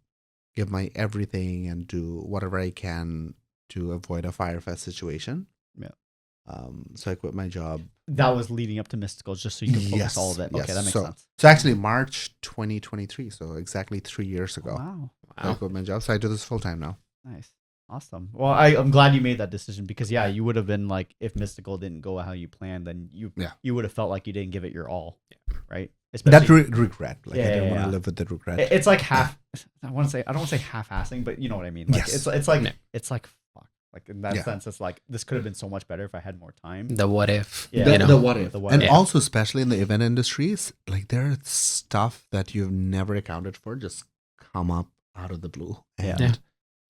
give my everything and do whatever I can to avoid a Firefest situation. Yeah. So I quit my job. That was leading up to Mystical, just so you can focus all of it. Okay, yes. that makes so, sense. So actually March 2023, so exactly 3 years ago, Wow, I quit my job. So I do this full time now. nice, awesome. Well, I'm glad you made that decision because yeah, you would have been like if Mystical didn't go how you planned, then you would have felt like you didn't give it your all, right? That regret, like Yeah, I didn't yeah, want to yeah. live with the regret. It's like half. I don't want to say half-assing, but you know what I mean. Like Yes. it's like Yeah. it's like fuck. Like in that Yeah. sense, it's like this could have been so much better if I had more time. The what if? Yeah. You know? The what if. The what And if. also, especially in the event industries, like there are stuff that you've never accounted for just come up out of the blue. And, Yeah.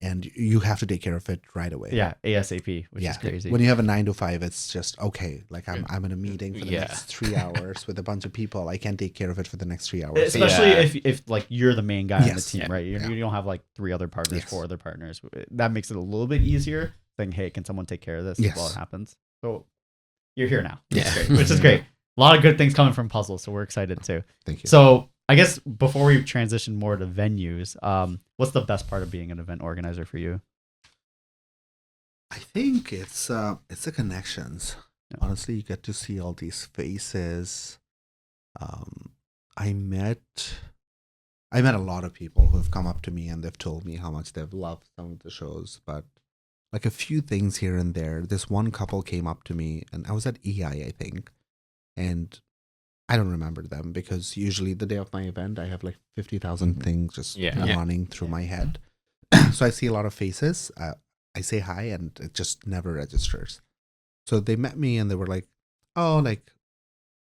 and you have to take care of it right away. Yeah, ASAP, which is crazy. When you have a 9 to 5, it's just okay. Like I'm in a meeting for the Yeah. next 3 hours with a bunch of people. I can't take care of it for the next 3 hours. Especially Yeah. if like you're the main guy on the Yes. team, Yeah. right? Yeah. You don't have like 3 other partners, Yes. 4 other partners. That makes it a little bit easier. Saying, hey, can someone take care of this Yes. while it happens? So you're here now, Yeah. which is great. A lot of good things coming from puzzles, so we're excited too. Thank you. So I guess before we transition more to venues, what's the best part of being an event organizer for you? I think it's the connections. Yeah. Honestly, you get to see all these faces. I met a lot of people who have come up to me and they've told me how much they've loved some of the shows, but like a few things here and there. This one couple came up to me, and I was at EI, I think, and I don't remember them because usually the day of my event, I have like 50,000 things just Yeah. running through my head. So I see a lot of faces. I say hi, and it just never registers. So they met me, and they were like, "Oh, like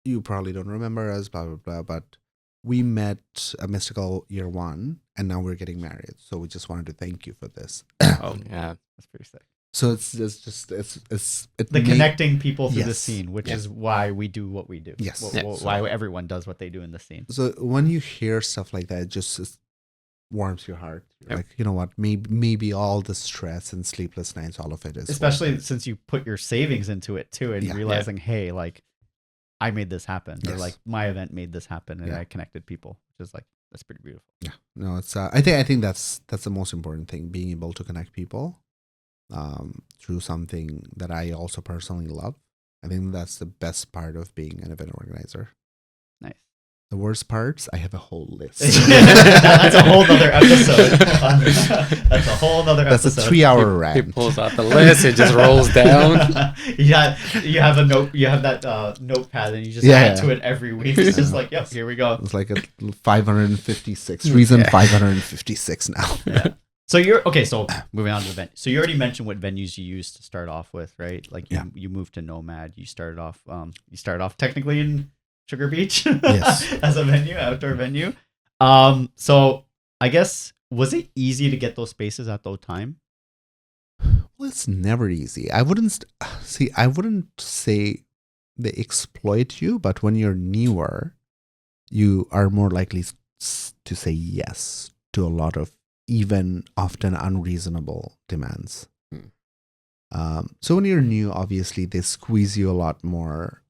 you probably don't remember us, blah blah blah, but we met a Mystical Year 1, and now we're getting married. So we just wanted to thank you for this." Oh yeah. That's pretty sick. So it's The connecting people through the Yes. scene, which Yeah. is why we do what we do. Yes. Wh- Yeah. wh- Why everyone does what they do in the scene. So when you hear stuff like that, it just warms your heart. You're Yep. like, you know what? Maybe all the stress and sleepless nights, all of it is worth Especially it. since you put your savings into it too, and Yeah. realizing, hey, like I made this happen, or Yes. like my event made this happen, and Yeah. I connected people, which is like that's pretty beautiful. Yeah, no, it's. I think that's the most important thing: being able to connect people through something that I also personally love. I think that's the best part of being an event organizer. Nice. The worst parts, I have a whole list. That's a whole nother episode. That's a whole nother That's episode. a 3-hour He rant. pulls out the list, it just rolls down. Yeah, you have a note. You have that notepad, and you just Yeah. add to it every week. It's just like, yep, here we go. It's like a 556. Reason Yeah. 556 now. Yeah. So you're okay. So moving on to the venue. So you already mentioned what venues you used to start off with, right? Like you moved to Nomad. You started off technically in Sugar Beach, Yes. as a venue, outdoor venue. So I guess was it easy to get those spaces at that time? Well, it's never easy. I wouldn't say they exploit you, but when you're newer, you are more likely to say yes to a lot of even often unreasonable demands. So when you're new, obviously they squeeze you a lot more.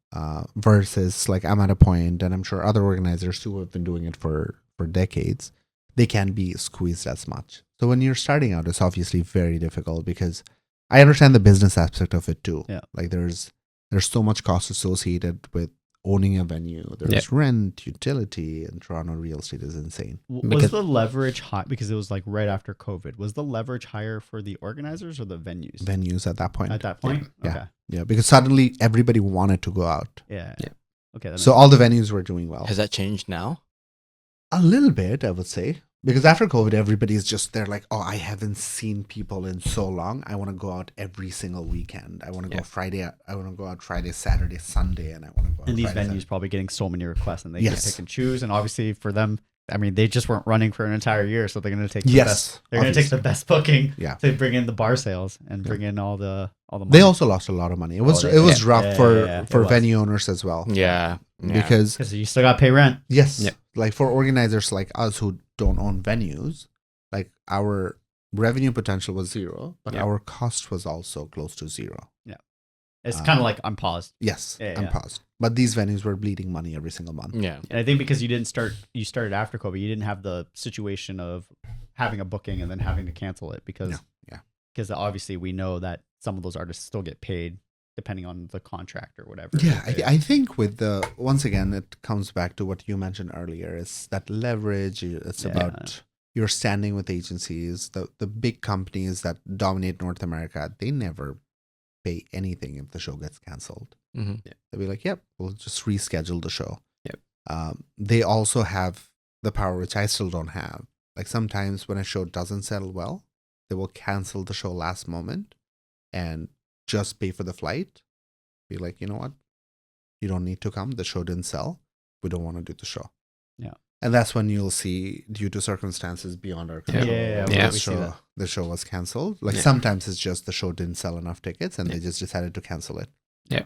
versus like I'm at a point, and I'm sure other organizers who have been doing it for decades, they can't be squeezed as much. So when you're starting out, it's obviously very difficult because I understand the business aspect of it too. Yeah. Like there's so much cost associated with owning a venue. There's rent, utility, and Toronto real estate is insane. Was the leverage high because it was like right after COVID? Was the leverage higher for the organizers or the venues? Venues at that point. At that point, Yeah. okay, Yeah, because suddenly everybody wanted to go out. yeah. Okay, that So makes all the venues were doing well. Has that changed now? A little bit, I would say. Because after COVID, everybody's just, they're like, oh, I haven't seen people in so long. I want to go out every single weekend. I want to go Friday. I want to go out Friday, Saturday, Sunday, and I want to go out and these Friday, venues Saturday. probably getting so many requests, and they Yes. can pick and choose. And obviously for them, I mean, they just weren't running for an entire year, so they're going to take the Yes, best. They're going to take the best booking Yeah. to bring in the bar sales and bring in all the money. They also lost a lot of money. It was they- rough yeah, for yeah, for it was. venue owners as well. Yeah. Because because you still got to pay rent. yes, Yeah. like for organizers like us who don't own venues, like our revenue potential was zero, but Yeah. our cost was also close to zero. It's kind of like I'm paused. Yes, Yeah, I'm yeah. paused. But these venues were bleeding money every single month. Yeah. And I think because you started after COVID, you didn't have the situation of having a booking and then having to cancel it because obviously we know that some of those artists still get paid depending on the contract or whatever. Yeah, I think with once again, it comes back to what you mentioned earlier. It's that leverage. It's about your standing with agencies. The big companies that dominate North America, they never pay anything if the show gets canceled. Mm-hmm. They'll be like, yep, we'll just reschedule the show. Yep. They also have the power, which I still don't have. Like sometimes when a show doesn't sell well, they will cancel the show last moment and just pay for the flight. Be like, you know what? You don't need to come. The show didn't sell. We don't want to do the show. Yeah. And that's when you'll see, due to circumstances beyond our control, Yeah, yeah, we see that. the show was canceled. Like sometimes it's just the show didn't sell enough tickets and they just decided to cancel it. Yeah.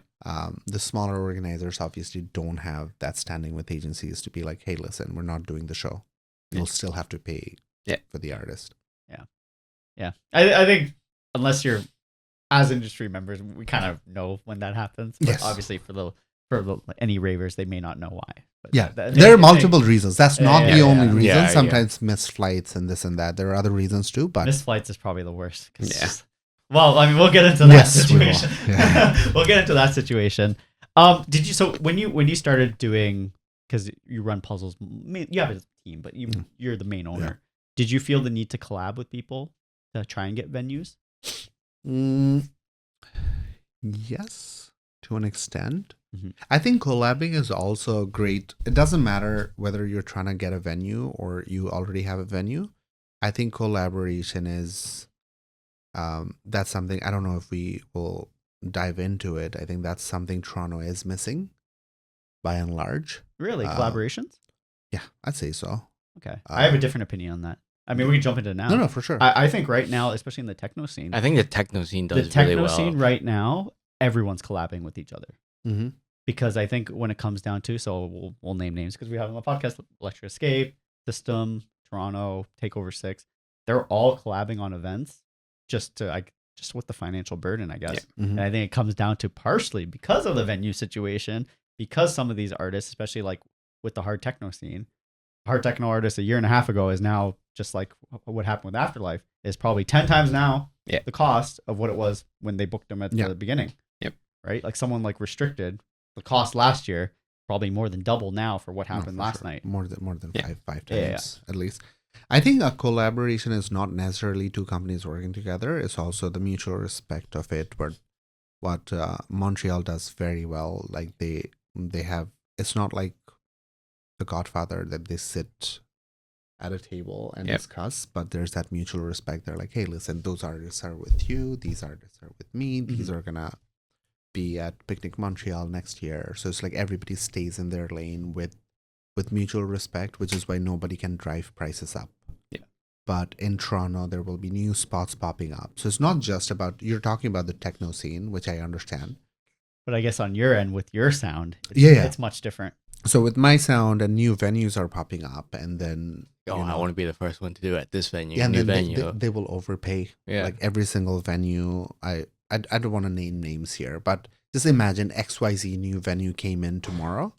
The smaller organizers obviously don't have that standing with agencies to be like, hey, listen, we're not doing the show. You'll still have to pay for the artist. Yeah. I think unless you're as industry members, we kind of know when that happens. But Yes. obviously for any ravers, they may not know why. But Yeah, that- there are they- multiple reasons. That's not Yeah, the yeah, only yeah. reason. Yeah, Sometimes missed flights and this and that. There are other reasons too, but Missed flights is probably the worst. 'Cause Yeah. just- well, I mean, we'll get into that Yes, we will. situation. Yeah. We'll get into that situation. Did you? So when you started doing, because you run puzzles, you have a team, but you're the main owner. Yeah. Did you feel the need to collab with people to try and get venues? yes, to an extent. Mhm. I think collabing is also great. It doesn't matter whether you're trying to get a venue or you already have a venue. I think collaboration is that's something, I don't know if we will dive into it. I think that's something Toronto is missing by and large. Really, collaborations? Yeah, I'd say so. Okay, I have a different opinion on that. I mean, we can jump into it now. No, for sure. I think right now, especially in the techno scene, I think the techno scene the does techno really well. scene right now, everyone's collabing with each other. Mm-hmm. Because I think when it comes down to, so we'll name names because we have on the podcast, Electric Escape, System, Toronto, Takeover 6, they're all collabing on events just with the financial burden, I guess. Mhm. And I think it comes down to partially because of the venue situation, because some of these artists, especially like with the hard techno scene, hard techno artist a year and a half ago is now just like what happened with Afterlife is probably 10 times now the cost of what it was when they booked them at the beginning. Yep. Right? Like someone like Restricted, the cost last year probably more than double now for what happened for last sure. night. More than five Yeah, times at least. I think a collaboration is not necessarily two companies working together. It's also the mutual respect of it. But what Montreal does very well, like they have. It's not like The Godfather that they sit at a table and discuss, but there's that mutual respect. They're like, hey, listen, those artists are with you. These artists are with me. These are gonna be at Picnic Montreal next year. So it's like everybody stays in their lane with mutual respect, which is why nobody can drive prices up. Yeah. But in Toronto, there will be new spots popping up. So it's not just about, you're talking about the techno scene, which I understand. But I guess on your end with your sound, it's much different. So with my sound and new venues are popping up, and then I want to be the first one to do it at this venue. yeah, and new then venue. they will overpay. Yeah. Like every single venue. I don't want to name names here, but just imagine XYZ new venue came in tomorrow,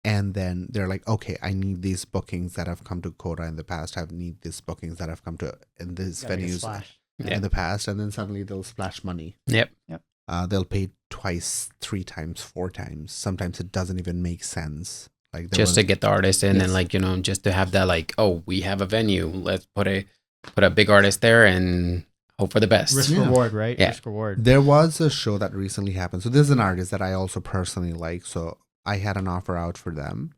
and then they're like, okay, I need these bookings that have come to Coda in the past. I need these bookings that have come to in these Gotta make a venues splash. in the past, and then suddenly they'll splash money. Yep. They'll pay twice, 3 times, 4 times. Sometimes it doesn't even make sense. Like Just to get the artist in, Yes. and like, you know, just to have that, like, oh, we have a venue. Let's put a big artist there and hope for the best. Risk Yeah. reward, right? Yeah. Risk reward. There was a show that recently happened. So this is an artist that I also personally like. So I had an offer out for them,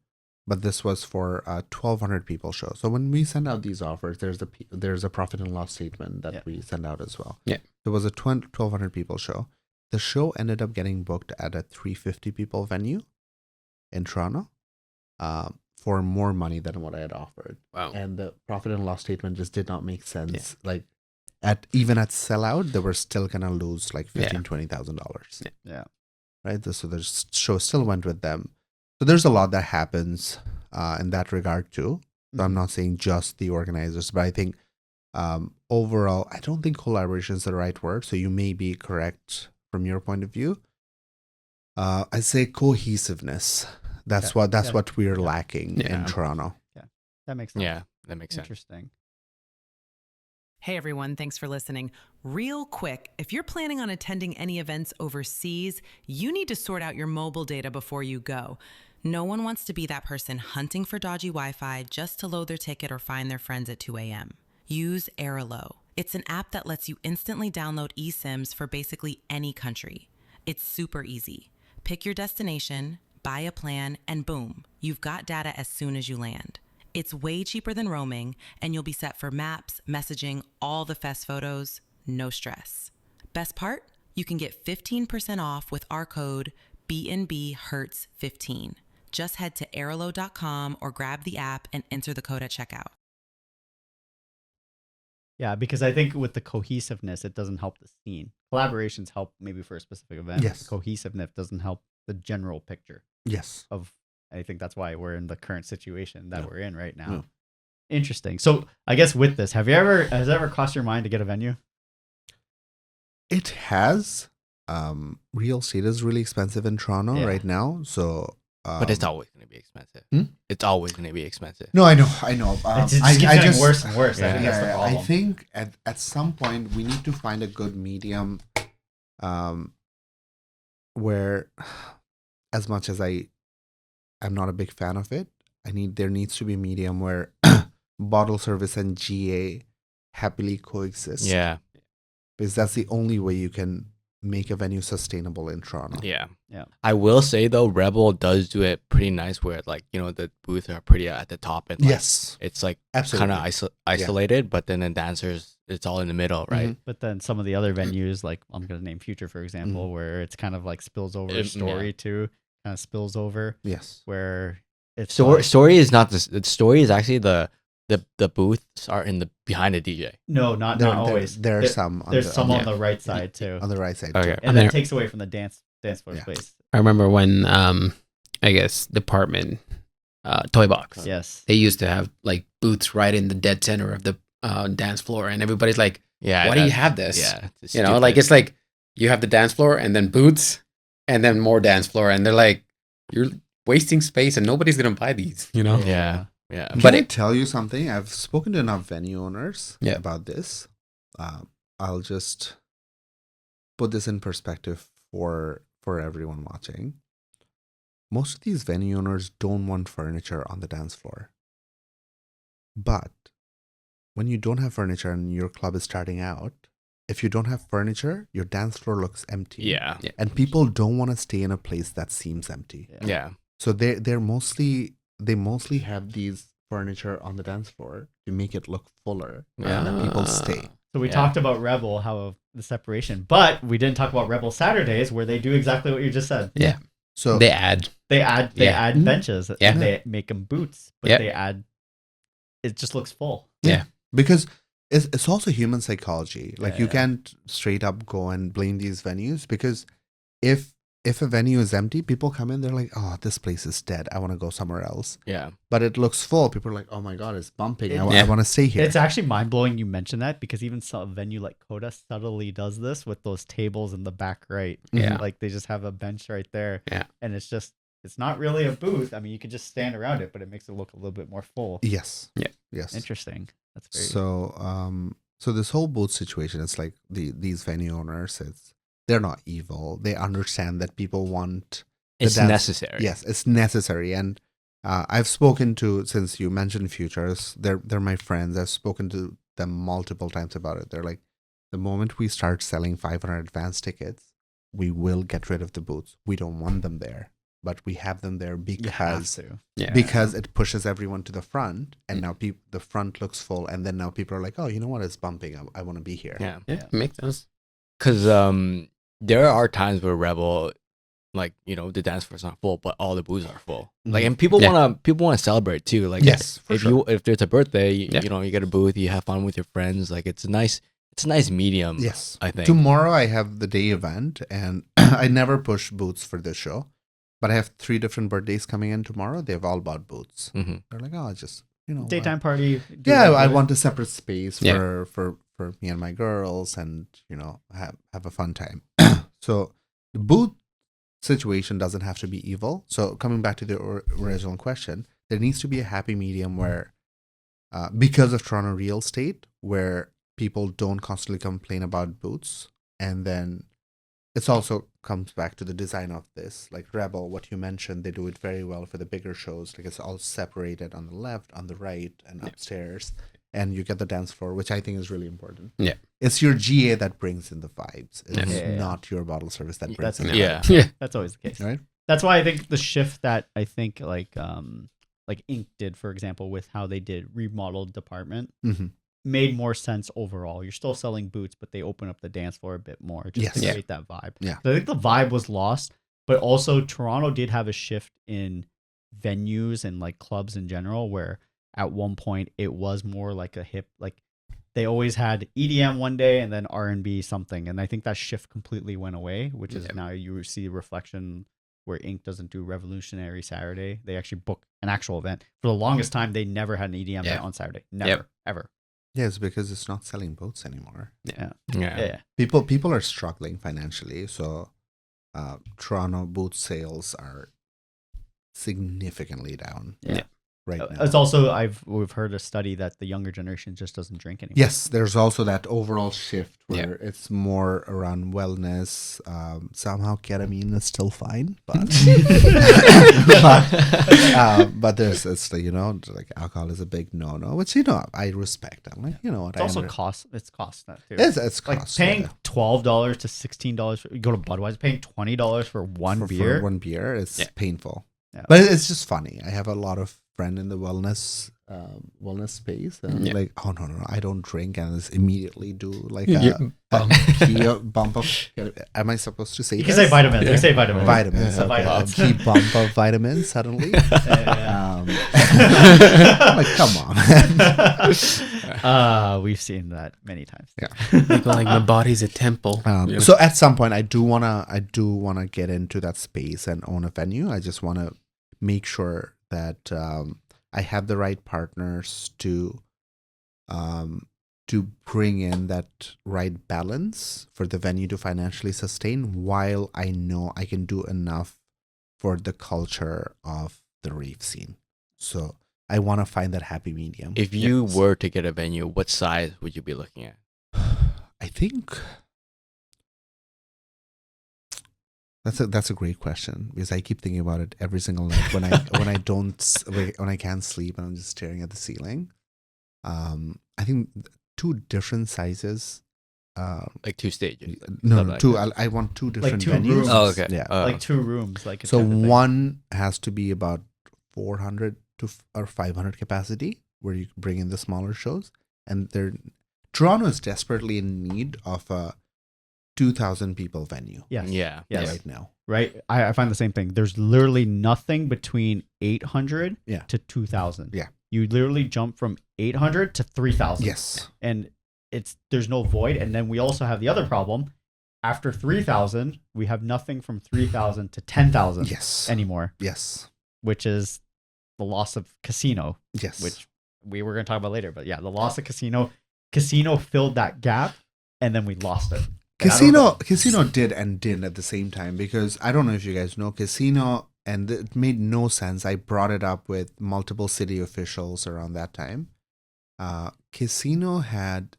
but this was for a 1,200 people show. So when we send out these offers, there's a profit and loss statement that we send out as well. Yeah. So it was a 1,200 people show. The show ended up getting booked at a 350 people venue in Toronto for more money than what I had offered. Wow. And the profit and loss statement just did not make sense. Like even at sellout, they were still gonna lose like $15,000-$20,000. Yeah. Right. So the show still went with them. So there's a lot that happens in that regard too. So I'm not saying just the organizers, but I think overall, I don't think collaboration is the right word. So you may be correct from your point of view. I say cohesiveness. That's what we're lacking in Toronto. That makes sense. Yeah, that makes sense. Interesting. Hey everyone, thanks for listening. Real quick, if you're planning on attending any events overseas, you need to sort out your mobile data before you go. No one wants to be that person hunting for dodgy Wi-Fi just to load their ticket or find their friends at 2 a.m. Use Airalo. It's an app that lets you instantly download eSIMs for basically any country. It's super easy. Pick your destination, buy a plan, and boom, you've got data as soon as you land. It's way cheaper than roaming, and you'll be set for maps, messaging, all the fest photos, no stress. Best part? You can get 15% off with our code BNBHertz15. Just head to airalo.com or grab the app and enter the code at checkout. Yeah, because I think with the cohesiveness, it doesn't help the scene. Collaborations help maybe for a specific event. Yes. Cohesiveness doesn't help the general picture Yes. of. I think that's why we're in the current situation that we're in right now. Yeah. Interesting. So I guess with this, has it ever crossed your mind to get a venue? It has. Real estate is really expensive in Toronto right now. So, But it's always going to be expensive. It's always going to be expensive. No, I know. It just keeps getting worse and worse. I think that's the problem. I think at some point we need to find a good medium, where, as much as I'm not a big fan of it, there needs to be a medium where bottle service and GA happily coexist. Yeah. Because that's the only way you can make a venue sustainable in Toronto. Yeah. Yeah. I will say though, Rebel does do it pretty nice where like, you know, the booths are pretty at the top and like, Yes. it's like Absolutely. kind of isolated, but then the dancers, it's all in the middle, right? But then some of the other venues, like I'm going to name Future, for example, where it's kind of like spills over Story too, kind of spills over Yes. where it's Story is not the story is actually the booths are in the behind the DJ. No, not always. There's some. There's some on the right side too. On the right side. Okay. Too. And then it takes away from the dance floor space. I remember when I guess department Toy Box. Yes. They used to have like booths right in the dead center of the dance floor, and everybody's like, Yeah. why do you have this? Yeah. You know, like it's like you have the dance floor and then booths and then more dance floor, and they're like, you're wasting space and nobody's gonna buy these, you know? Yeah. Yeah. Can But I tell you something? I've spoken to enough venue owners about this. I'll just put this in perspective for everyone watching. Most of these venue owners don't want furniture on the dance floor. But when you don't have furniture and your club is starting out, if you don't have furniture, your dance floor looks empty. Yeah. And people don't want to stay in a place that seems empty. Yeah. So they mostly have these furniture on the dance floor to make it look fuller and that people stay. So we talked about Rebel, how the separation, but we didn't talk about Rebel Saturdays where they do exactly what you just said. Yeah. So They add. They add benches. Yeah. They make them boots, but they add. It just looks full. Yeah. because it's also human psychology. Like you Yeah. can't straight up go and blame these venues because if if a venue is empty, people come in, they're like, oh, this place is dead. I want to go somewhere else. Yeah. But it looks full. People are like, oh my God, it's bumping. I Yeah. want to stay here. It's actually mind blowing you mentioned that, because even some venue like Coda subtly does this with those tables in the back right. Yeah. Like they just have a bench right there. Yeah. And it's not really a booth. I mean, you could just stand around it, but it makes it look a little bit more full. Yes. Yeah. Yes. Interesting. That's very So this whole booth situation, it's like these venue owners, they're not evil. They understand that people want It's dance. necessary. Yes, it's necessary. And I've spoken to, since you mentioned Futures, they're my friends. I've spoken to them multiple times about it. They're like, the moment we start selling 500 advance tickets, we will get rid of the booths. We don't want them there, but we have them there you have because to. Yeah. because it pushes everyone to the front, and now the front looks full, and then now people are like, oh, you know what, it's bumping. I want to be here. Yeah. Yeah, makes sense. Because there are times where Rebel, like, you know, the dance floor's not full, but all the booths are full. Like, and people Yeah. wanna celebrate too. Like, Yes, for if sure. if there's a birthday, Yeah. you know, you get a booth, you have fun with your friends. Like, it's a nice medium. Yes. I think. Tomorrow I have the day event, and I never push booths for this show, but I have 3 different birthdays coming in tomorrow. They've all bought booths. Mm-hmm. They're like, oh, just, you know, Daytime party. do yeah, that I with it. want a separate space Yeah. for me and my girls, and you know, have a fun time. So the booth situation doesn't have to be evil. So coming back to the original question, there needs to be a happy medium where, because of Toronto real estate, where people don't constantly complain about booths, and then it's also comes back to the design of this. Like Rebel, what you mentioned, they do it very well for the bigger shows. Like it's all separated on the left, on the right, and upstairs, and you get the dance floor, which I think is really important. Yeah. It's your GA that brings in the vibes. It's Yeah. not your bottle service that brings That's in the Yeah. vibes. Yeah. That's always the case. Right? That's why I think the shift that I think like Ink did, for example, with how they did remodeled department, Mm-hmm. made more sense overall. You're still selling boots, but they open up the dance floor a bit more just Yes. to Yeah. create that vibe. Yeah. So I think the vibe was lost, but also Toronto did have a shift in venues and like clubs in general, where at one point it was more like a hip, like they always had EDM one day and then R&B something. And I think that shift completely went away, which is Yeah. now you see a reflection where Ink doesn't do Revolutionary Saturday. They actually book an actual event. For the longest time, they never had an EDM Yeah. event on Saturday. Never, ever. Yes, because it's not selling boats anymore. Yeah. Yeah. Yeah. People are struggling financially, so Toronto boot sales are significantly down Yeah. right now. It's also we've heard a study that the younger generation just doesn't drink anymore. Yes, there's also that overall shift Yeah. where it's more around wellness. Somehow ketamine is still fine, but but there's it's the, you know, like alcohol is a big no, which you know I respect. I'm like, you know what, It's also under- cost. It's cost that too. it's like cost, paying yeah. $12 to $16. You go to Budweiser, paying $20 for one for beer. one beer is Yeah. painful. Yeah. But it's just funny. I have a lot of friends in the wellness space. And Yeah. like, oh no, I don't drink, and just immediately do like Yeah. a key bump of. Am I supposed to say? You can this? say vitamins. You say vitamins. Vitamins. Yeah, Okay. vitamins. Key bump of vitamins suddenly. Yeah. Like, come on. We've seen that many times. People like my body's a temple. Yeah. So at some point, I do wanna get into that space and own a venue. I just wanna make sure that I have the right partners to bring in that right balance for the venue to financially sustain, while I know I can do enough for the culture of the rave scene. So I want to find that happy medium. If you were to get a venue, what size would you be looking at? I think that's a great question, because I keep thinking about it every single night when I can't sleep and I'm just staring at the ceiling. I think 2 different sizes. Like 2 stages? No, Stuff like 2. that. I want 2 different 2 venues. rooms. Oh, okay. Yeah. Like 2 rooms. Like So type of thing. one has to be about 400 or 500 capacity, where you bring in the smaller shows, and Toronto is desperately in need of a 2,000 people venue Yes. Yeah. Yes. right now. Right. I find the same thing. There's literally nothing between 800 Yeah. to 2,000. Yeah. You literally jump from 800 to 3,000. Yes. And there's no void. And then we also have the other problem. after 3,000, we have nothing from 3,000 to 10,000 Yes. anymore, Yes. which is the loss of casino, Yes. which we were going to talk about later. But yeah, the loss of casino filled that gap, and then we lost it. And I don't know- Casino did and didn't at the same time, because I don't know if you guys know Casino, and it made no sense. I brought it up with multiple city officials around that time. Casino had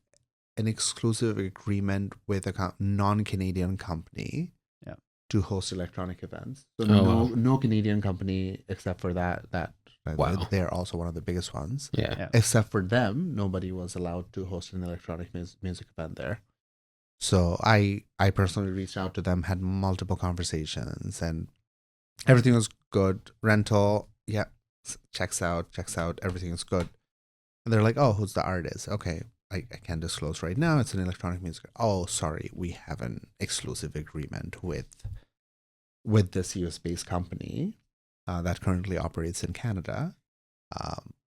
an exclusive agreement with a non-Canadian company Yeah. to host electronic events. So Oh, wow. no Canadian company except for that Wow. they're also one of the biggest ones. Yeah. Yeah. Except for them, nobody was allowed to host an electronic music event there. So I personally reached out to them, had multiple conversations, and everything was good. Rental, yeah, checks out, everything is good. And they're like, oh, who's the artist? Okay, I can't disclose right now. It's an electronic music. Oh, sorry, we have an exclusive agreement with this US-based company that currently operates in Canada.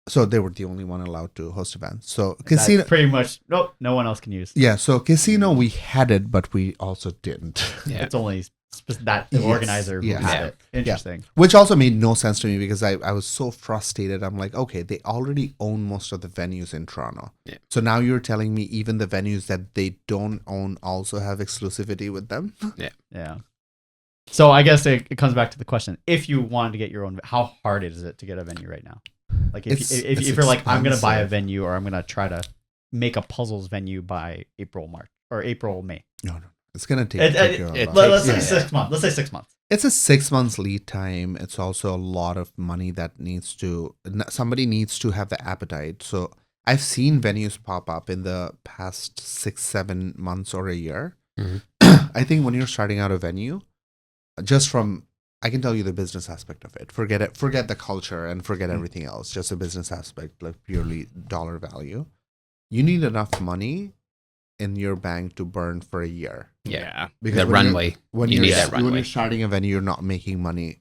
So they were the only one allowed to host events. So That's Casino, pretty much, nope, no one else can use. yeah. So Casino, we had it, but we also didn't. Yeah. It's only that the Yes, organizer who yes. had Yeah. it. Interesting. Which also made no sense to me, because I was so frustrated. I'm like, okay, they already own most of the venues in Toronto. Yeah. So now you're telling me even the venues that they don't own also have exclusivity with them? Yeah. So I guess it comes back to the question: if you wanted to get your own, how hard is it to get a venue right now? Like if It's you're like, I'm gonna buy a expensive. venue, or I'm gonna try to make a puzzles venue by April, May. No. It's going to take you a it lot. Let's say Yeah. 6 months. Let's say 6 months. It's a 6 months lead time. It's also a lot of money that somebody needs to have the appetite. So I've seen venues pop up in the past 6-7 months or a year. Mhm. I think when you're starting out a venue, I can tell you the business aspect of it. Forget the culture and forget everything else. Just a business aspect, like purely dollar value. You need enough money in your bank to burn for a year. Yeah. Because The runway. when You you're need that when runway. you're starting a venue, you're not making money.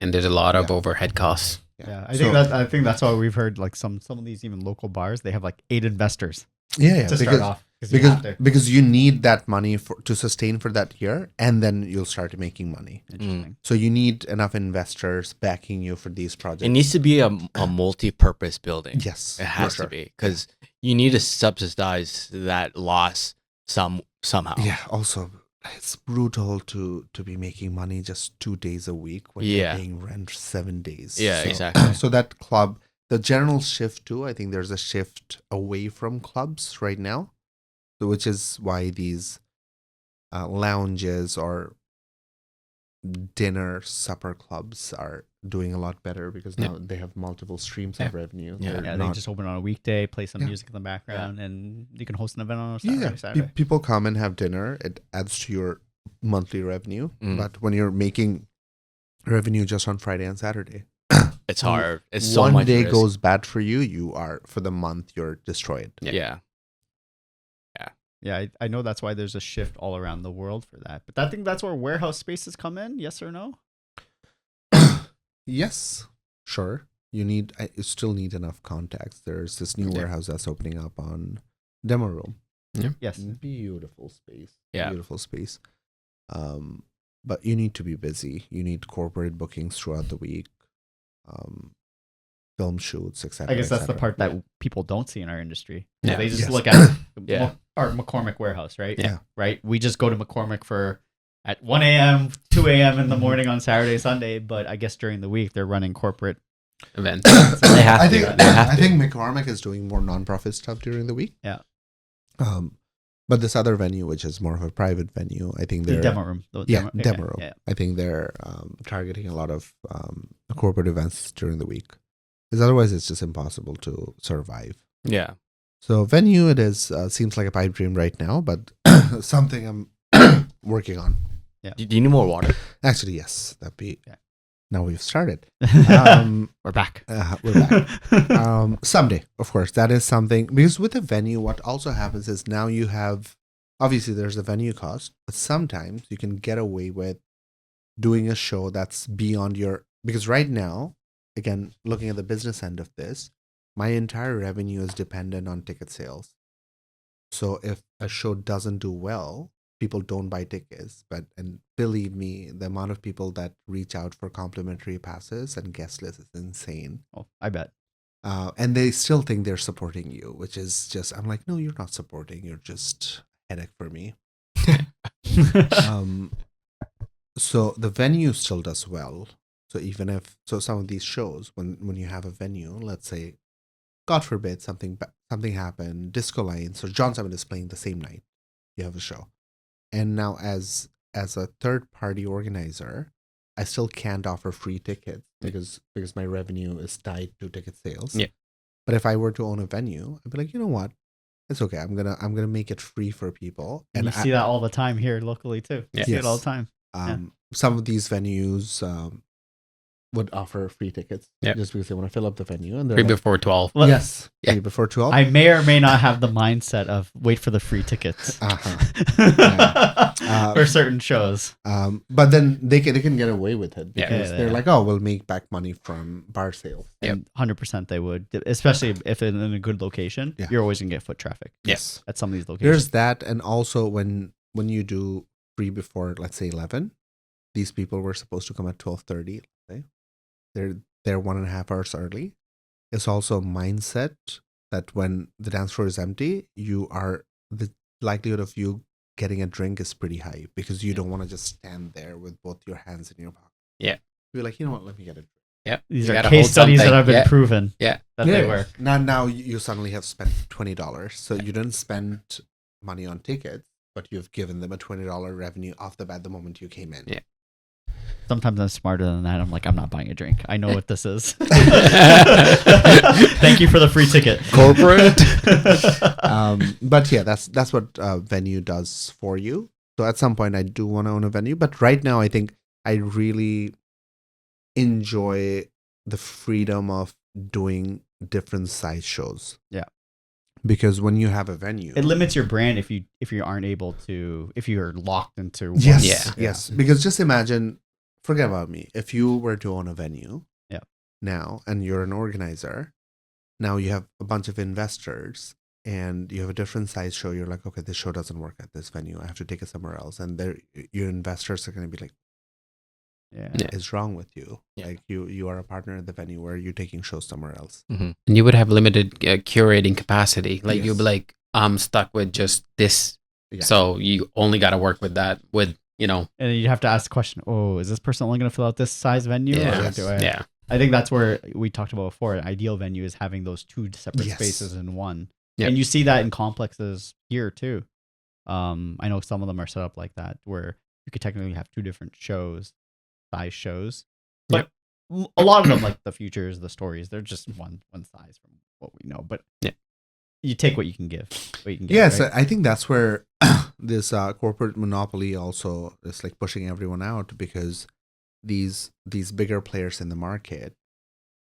And there's a lot of Yeah. overhead costs. Yeah, So- I think that's why we've heard like some of these even local bars, they have like 8 investors Yeah, to start off you have to. because you need that money to sustain for that year, and then you'll start making money. Interesting. So you need enough investors backing you for these projects. It needs to be a multi-purpose building. Yes, It for has sure. to be, because you need to subsidize that loss somehow. Yeah. Also, it's brutal to be making money just 2 days a week when Yeah. you're paying rent 7 days. Yeah, So- exactly. So that club, the general shift too, I think there's a shift away from clubs right now, which is why these lounges or dinner supper clubs are doing a lot better, because now they have multiple streams of revenue. Yeah. They're Yeah, they not- just open on a weekday, play some Yeah. music in the background, and you can host an event on a yeah, Saturday. people come and have dinner. It adds to your monthly revenue. Mm. But when you're making revenue just on Friday and Saturday, It's hard. It's so one much day risk. goes bad for you, you are, for the month, you're destroyed. Yeah. Yeah, I know that's why there's a shift all around the world for that. But I think that's where warehouse spaces come in. Yes or no? Yes, sure. You still need enough context. There's this new Yeah. warehouse that's opening up on Demo Room. Yes. Beautiful space. Yeah. Beautiful space. But you need to be busy. You need corporate bookings throughout the week, film shoots, etc. I guess that's the part that people don't see in our industry. Yeah. They just Yes. look at Yeah. our McCormick warehouse, right? Yeah. Right. We just go to McCormick for at 1 a.m., 2 a.m. in the Mhm. morning on Saturday, Sunday. But I guess during the week they're running corporate. Event. They have I to. think They have I to. think McCormick is doing more nonprofit stuff during the week. Yeah. But this other venue, which is more of a private venue, I think The they're demo room. demo room. Yeah. I think they're targeting a lot of corporate events during the week, because otherwise it's just impossible to survive. Yeah. So venue, it is seems like a pipe dream right now, but something I'm working on. Do you need more water? Actually, yes, that'd be. Yeah. Now we've started. We're back. We're back. Someday, of course, that is something, because with a venue, what also happens is now you have, obviously there's a venue cost, but sometimes you can get away with doing a show that's beyond because right now, again, looking at the business end of this, my entire revenue is dependent on ticket sales. So if a show doesn't do well, people don't buy tickets, and believe me, the amount of people that reach out for complimentary passes and guest lists is insane. Oh, I bet. And they still think they're supporting you, which is just, I'm like, no, you're not supporting. You're just a headache for me. So the venue still does well. So even if some of these shows, when you have a venue, let's say, God forbid something happened, Disco Lines or John Summit is playing the same night, you have a show, and now as a third party organizer, I still can't offer free tickets because my revenue is tied to ticket sales. Yeah. But if I were to own a venue, I'd be like, you know what? It's okay. I'm gonna make it free for people. And you see that all the time here locally too. You see it all the time. Some of these venues would offer free tickets just because they want to fill up the venue. And they're Free before 12. Well, yes, Yeah. free before 12. I may or may not have the mindset of wait for the free tickets for certain shows. But then they can get away with it because Yeah, they're yeah. like, oh, we'll make back money from bar sales. And 100% they would, especially if in a good location. Yeah. You're always gonna get foot traffic. Yes. At some of these locations. There's that, and also when you do free before, let's say 11, these people were supposed to come at 12:30. Let's say they're 1.5 hours early. It's also a mindset that when the dance floor is empty, the likelihood of you getting a drink is pretty high because you don't want to just stand there with both your hands in your pocket. Yeah. You're like, you know what? Let me get a drink. Yeah. These You are gotta case hold studies that something. have been Yeah. proven Yeah. that they work. Now you suddenly have spent $20, so you didn't spend money on tickets, but you've given them a $20 revenue off the bat the moment you came in. Yeah. Sometimes I'm smarter than that. I'm like, I'm not buying a drink. I know what this is. Thank you for the free ticket. Corporate. But yeah, that's what venue does for you. So at some point, I do want to own a venue, but right now, I think I really enjoy the freedom of doing different size shows. Yeah. Because when you have a venue, It limits your brand if you aren't able to, if you're locked into one. yes, Yeah. yes. Because just imagine, forget about me. If you were to own a venue, Yeah. now, and you're an organizer, now you have a bunch of investors, and you have a different size show. You're like, okay, this show doesn't work at this venue. I have to take it somewhere else. And your investors are going to be like, Yeah. what is wrong with you? Yeah. Like you are a partner at the venue. Where are you taking shows somewhere else? Mm-hmm. And you would have limited curating capacity. Like you'd be Yes. like, I'm stuck with just this. Yeah. So you only got to work with that with, And you'd have to ask the question, oh, is this person only going to fill out this size venue? Yeah. Or Yes. do I? yeah. I think that's where we talked about before. An ideal venue is having those two separate Yes. spaces in one. Yep. And you see that in complexes here too. I know some of them are set up like that where you could technically have two different size shows. But a lot of them, like the Futures, the Stories, they're just one size from what we know. But Yeah. you take what you can give. Yes, right? I think that's where this corporate monopoly also is like pushing everyone out, because these bigger players in the market,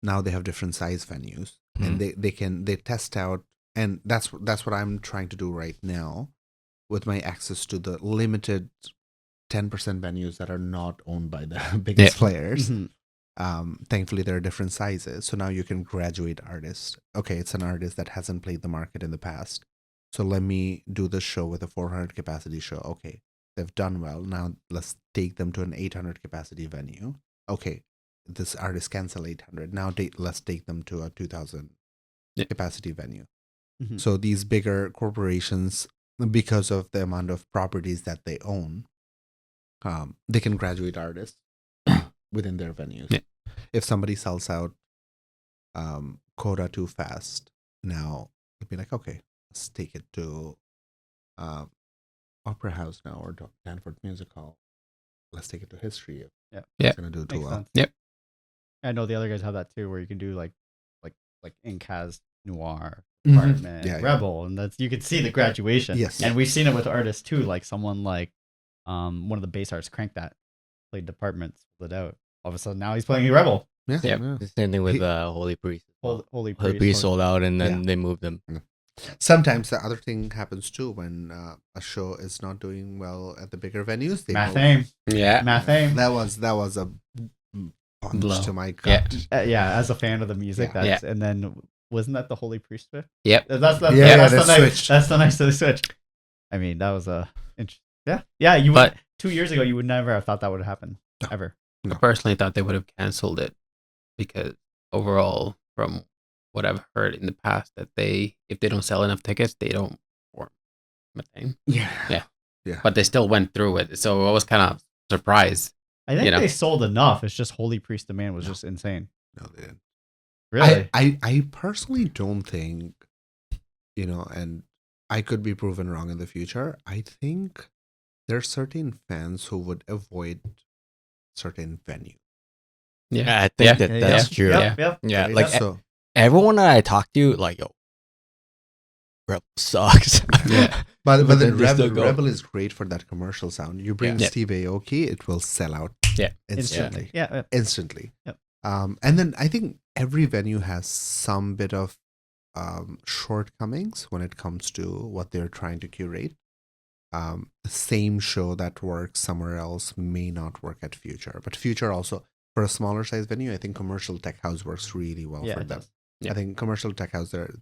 now they have different size venues, and they test out, and that's what I'm trying to do right now with my access to the limited 10% venues that are not owned by the biggest players. Mhm. Thankfully, there are different sizes. So now you can graduate artists. Okay, it's an artist that hasn't played the market in the past. So let me do this show with a 400 capacity show. Okay, they've done well. Now let's take them to an 800 capacity venue. Okay, this artist can sell 800. Now let's take them to a 2000 capacity venue. Mhm. So these bigger corporations, because of the amount of properties that they own, they can graduate artists within their venues. Yeah. If somebody sells out Coda too fast, now it'd be like, okay, let's take it to Opera House now, or Danforth Music Hall. Let's take it to History. Yeah. Yeah. It's gonna do too Makes well. sense. Yep. I know the other guys have that too, where you can do like Ink has Noir, Mhm. Department, Yeah, yeah. Rebel, and that's you can see the graduation. Yes. And we've seen it with artists too, like someone like one of the bass artists, Crank That, played Department, split out. All of a sudden now he's playing Rebel. Yeah. Yep. yeah. The same thing with He- Holy Priest. Holy Holy Priest. Priest sold out, and then they moved them. Sometimes the other thing happens too when a show is not doing well at the bigger venues. They Math move. Aim. Yeah. Math Aim. That was a punch Blow. to my Yeah. gut. Yeah, as a fan of the music, Yeah. that's and then wasn't that the Holy Priest bit? Yep. That's Yeah, that's they the nice switched. that's the nice they switched. I mean, that was a Yeah. You would, But 2 years ago, you would never have thought that would happen ever. No. I personally thought they would have canceled it because overall, from what I've heard in the past, that if they don't sell enough tickets, they don't perform. Yeah. But they still went through it, so I was kind of surprised. I think You know. they sold enough. It's just Holy Priest demand was just insane. No, they didn't. Really? I personally don't think, and I could be proven wrong in the future. I think there are certain fans who would avoid certain venues. Yeah, I think that's true. Yep, yep. Yeah, Right? like So everyone that I talk to, like, yo, Rebel sucks. Yeah. But But then then they still go. Rebel is great for that commercial sound. You bring Yeah. Steve Aoki, it will sell out Yeah. instantly. Yeah. Instantly. Yep. And then I think every venue has some bit of shortcomings when it comes to what they're trying to curate. The same show that works somewhere else may not work at Future. But Future also, for a smaller size venue, I think Commercial Tech House works really well Yeah, for it them. does. Yeah. I think Commercial Tech House, they're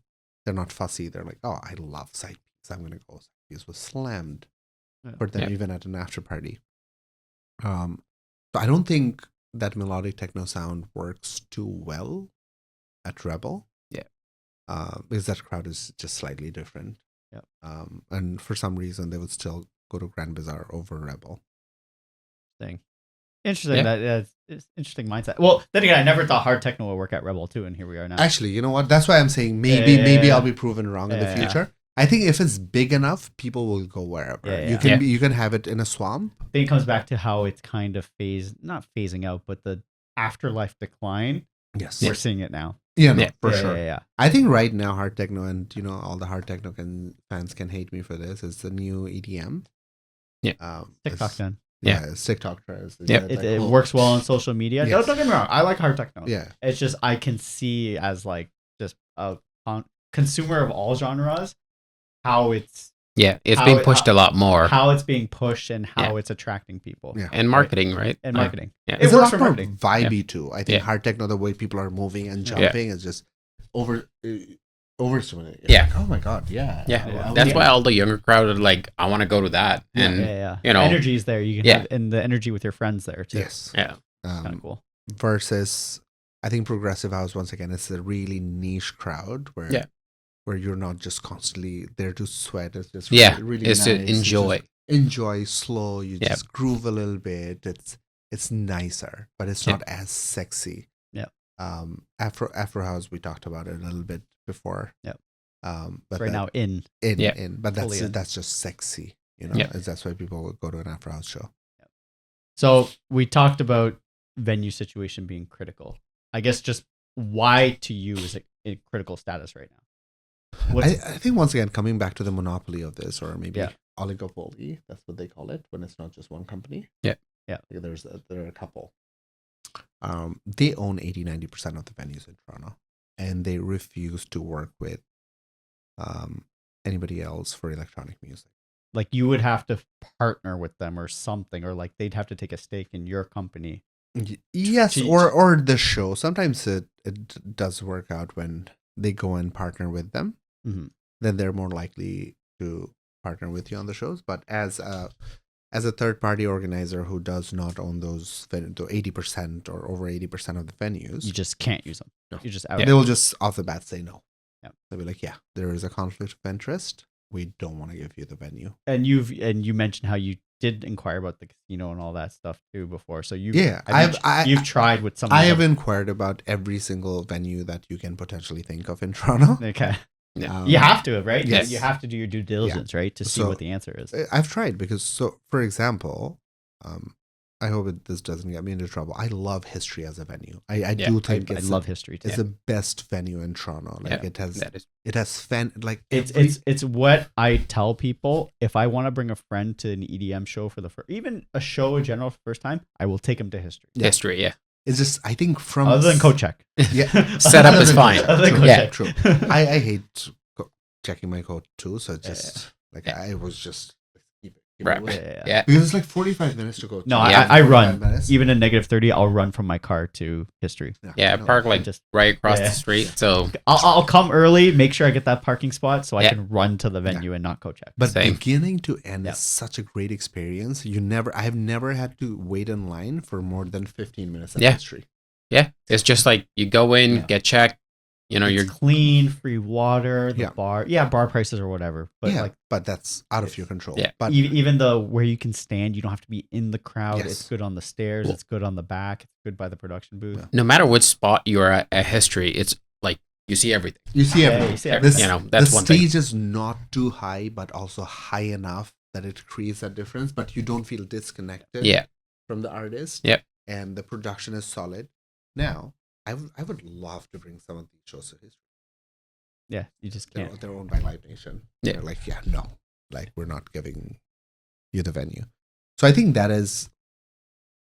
not fussy. They're like, oh, I love Side Piece. I'm going to go. Side Piece was slammed for them Yeah. even at an after party. So I don't think that melodic techno sound works too well at Rebel. Yeah. Because that crowd is just slightly different. Yep. And for some reason, they would still go to Grand Bazaar over Rebel. Thing. Interesting. Yeah. It's interesting mindset. Well, then again, I never thought hard techno would work at Rebel too, and here we are now. Actually, you know what? That's why I'm saying maybe I'll be proven wrong in the Yeah. future. I think if it's big enough, people will go wherever. Yeah, You yeah. can you can have it in a swamp. I think it comes back to how it's kind of not phasing out, but the afterlife decline. Yes. We're seeing it now. Yeah, no, Yeah. for Yeah, sure. Yeah. I think right now hard techno, and all the hard techno fans can hate me for this, is the new EDM. Yeah. TikTok it's- then. Yeah, it's TikTok trends. Yeah. It works well on social media. Yes. Don't get me wrong. I like hard techno. Yeah. It's just I can see as like just a consumer of all genres how it's Yeah, it's How being it- pushed a lot more. how it's being pushed and how it's attracting people. Yeah. And marketing, right? And marketing. Yeah. It It's a works lot for more marketing. vibey too. I think Yeah. hard techno, the way people are moving and Yeah. jumping, is just overstimulating. It's Yeah. like, oh my god, yeah. Yeah, Yeah. that's why all the younger crowd are like, I want to go to that. And Yeah. you know- energy is there. You can Yeah. have, and the energy with your friends there too. Yes. yeah, Kind of cool. Versus, I think progressive house, once again, it's a really niche crowd where Yeah. where you're not just constantly there to sweat. It's just yeah, really it's to nice. You enjoy. just enjoy slow. You Yeah. just groove a little bit. It's nicer, but it's Yeah. not as sexy. Yeah. Afro house, we talked about it a little bit before. Yep. But Right now in. but Fully in. that's just sexy. Yeah. That's why people would go to an Afro house show. So we talked about venue situation being critical. I guess just why to you is it in critical status right now? I think once again, coming back to the monopoly of this, or maybe Yeah. oligopoly, that's what they call it when it's not just one company. Yeah. Yeah. There are a couple. They own 80-90% of the venues in Toronto, and they refuse to work with anybody else for electronic music. like you would have to partner with them or something, or like they'd have to take a stake in your company. Yes, to- or the show. Sometimes it does work out when they go and partner with them. Mhm. Then they're more likely to partner with you on the shows. But as a third party organizer who does not own those 80% or over 80% of the venues, You just can't use them. No. You're just out. they will just off the bat say no. Yeah. They'll be like, yeah, there is a conflict of interest. We don't want to give you the venue. And you mentioned how you did inquire about the casino and all that stuff too before. So you Yeah, you've tried with some. I of have them. inquired about every single venue that you can potentially think of in Toronto. Okay. Yeah. You have to, right? yes. You have to do your due diligence, right, to see So- what the answer is. I've tried because, so for example, I hope this doesn't get me into trouble. I love History as a venue. I do think I it's love history too. it's the best venue in Toronto. Like Yeah, it has that is It's what I tell people. If I want to bring a friend to an EDM show for the first, even a show in general for the first time, I will take them to history. Yeah. history. Yeah, it's just, I think from Other than code check. Yeah. Setup is fine. Other than True. code Yeah, check. true. I hate checking my code too. So it's just like Yeah. I was just keep it Right. Yeah. Yeah. Because it's like 45 minutes to go. No, Yeah. I 45 run. minutes. Even in -30, I'll run from my car to history. Yeah, no. park like Just- right across yeah. the street. So I'll come early, make sure I get that parking spot so I Yeah. can run to the venue and not go check. But Same. beginning to end Yeah. is such a great experience. I've never had to wait in line for more than 15 minutes at Yeah. history. yeah, it's just like you go in, Yeah. get checked. You know, It's you're clean, free water, the Yeah. bar prices or whatever. But yeah, like but that's out of your control. Yeah. But even the where you can stand, you don't have to be in the crowd. Yes. It's good on the stairs. Cool. It's good on the back. It's good by the production booth. Yeah. no matter which spot you're at history, it's like you see everything. you see Yeah, everything. you see This- You know, that's the one thing. stage is not too high, but also high enough that it creates that difference, but you don't feel disconnected Yeah. from the artist. Yep. And the production is solid. Now, I would love to bring some of these shows to history. Yeah, you just They're, can't. they're owned by Live Nation. Yeah. They're like, yeah, no, like we're not giving you the venue. So I think that is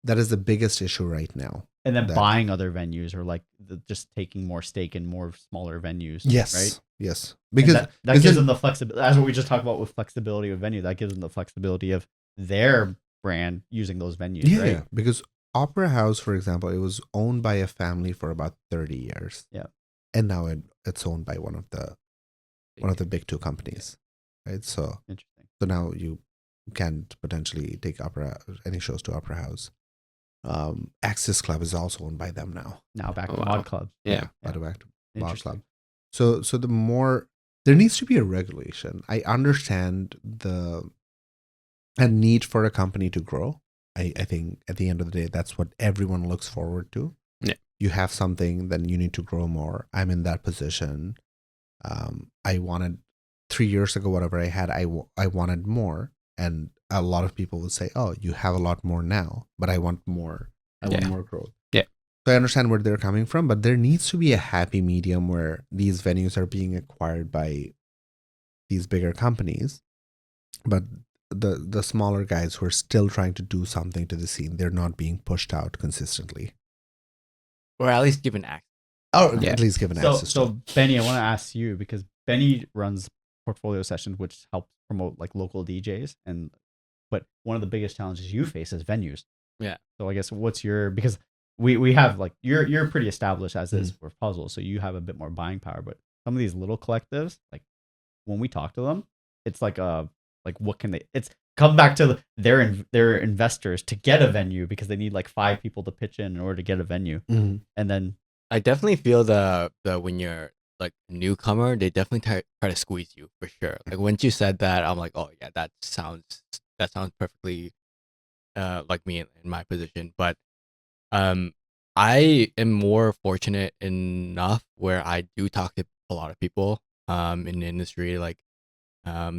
the biggest issue right now. And then that- buying other venues or like just taking more stake in more smaller venues. Yes. Right. Yes. And Because that because gives it- them the flexibility. That's what we just talked about with flexibility of venue. That gives them the flexibility of their brand using those venues. yeah, Right. because Opera House, for example, it was owned by a family for about 30 years. Yeah. And now it's owned by one of the big two companies. Right. So Interesting. now you can't potentially take any shows to Opera House. Access Club is also owned by them now. Now back to Oh, wow. Mod Club. Yeah. By the way, back to Mod Interesting. Club. So the more there needs to be a regulation. I understand the need for a company to grow. I think at the end of the day, that's what everyone looks forward to. Yeah. You have something, then you need to grow more. I'm in that position. I wanted 3 years ago, whatever I had, I wanted more. And a lot of people would say, oh, you have a lot more now, but I want more. I want Yeah. more growth. Yeah. So I understand where they're coming from, but there needs to be a happy medium where these venues are being acquired by these bigger companies, but the smaller guys who are still trying to do something to the scene, they're not being pushed out consistently. Or at least given access. Or Yeah. at least given So, access to. so Benny, I want to ask you because Benny runs portfolio sessions, which helps promote like local DJs. But one of the biggest challenges you face is venues. Yeah. So I guess what's your, because we have like you're pretty established as is for puzzles, so you have a bit more buying power. But some of these little collectives, like when we talk to them, it's like what can they? It's come back to their investors to get a venue because they need like 5 people to pitch in order to get a venue, Mhm. and then I definitely feel the when you're like a newcomer, they definitely try to squeeze you for sure. Like once you said that, I'm like, oh yeah, that sounds perfectly like me in my position. But I am more fortunate enough where I do talk to a lot of people in the industry, like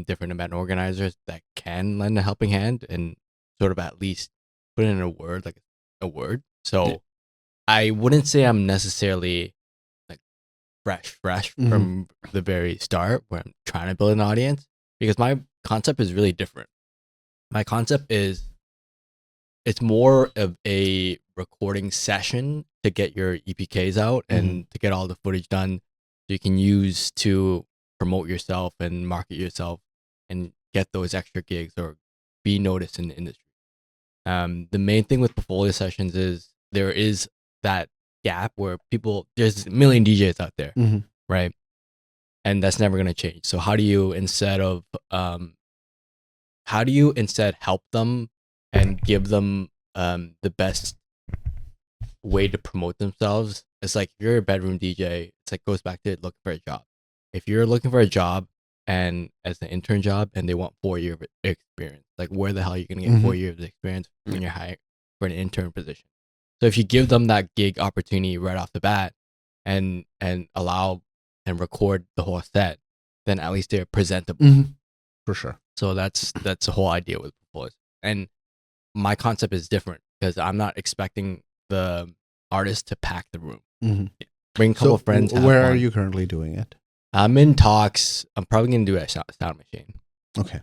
different event organizers that can lend a helping hand and sort of at least put in a word, like a word. So Yeah. I wouldn't say I'm necessarily like fresh Mhm. from the very start where I'm trying to build an audience, because my concept is really different. My concept is it's more of a recording session to get your EPKs out and to get all the footage done so you can use to promote yourself and market yourself and get those extra gigs or be noticed in the industry. The main thing with portfolio sessions is there is that gap where there's a million DJs out there, Mhm. right? And that's never going to change. So how do you instead help them and give them the best way to promote themselves? It's like if you're a bedroom DJ, it's like goes back to looking for a job. If you're looking for a job and as an intern job and they want 4 years of experience, like where the hell are you going to get 4 years of experience when you're hiring for an intern position? So if you give them that gig opportunity right off the bat and allow and record the whole set, then at least they're presentable. Mhm. For sure. So that's the whole idea with portfolios. And my concept is different because I'm not expecting the artist to pack the room. Mhm. Bring a couple So of friends. have where are fun. you currently doing it? I'm in talks. I'm probably gonna do a sound machine. Okay.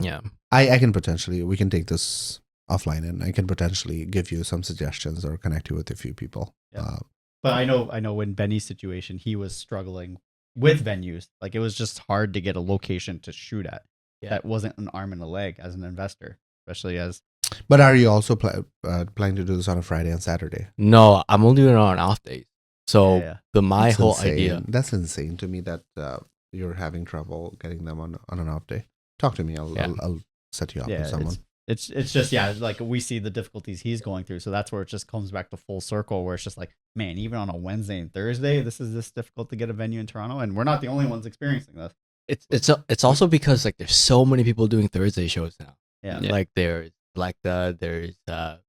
Yeah. I can potentially, we can take this offline and I can potentially give you some suggestions or connect you with a few people. Yeah. But I know in Benny's situation, he was struggling with venues. Like it was just hard to get a location to shoot at. that wasn't an arm and a leg as an investor, especially as But are you also planning to do this on a Friday and Saturday? No, I'm only doing it on off days. So my That's whole insane. idea. That's insane to me that you're having trouble getting them on an off day. Talk to me. I'll set you up with someone. It's just like we see the difficulties he's going through, so that's where it just comes back to full circle, where it's just like, man, even on a Wednesday and Thursday, this is this difficult to get a venue in Toronto, and we're not the only ones experiencing this. It's also because like there's so many people doing Thursday shows now. Yeah. Like there's there's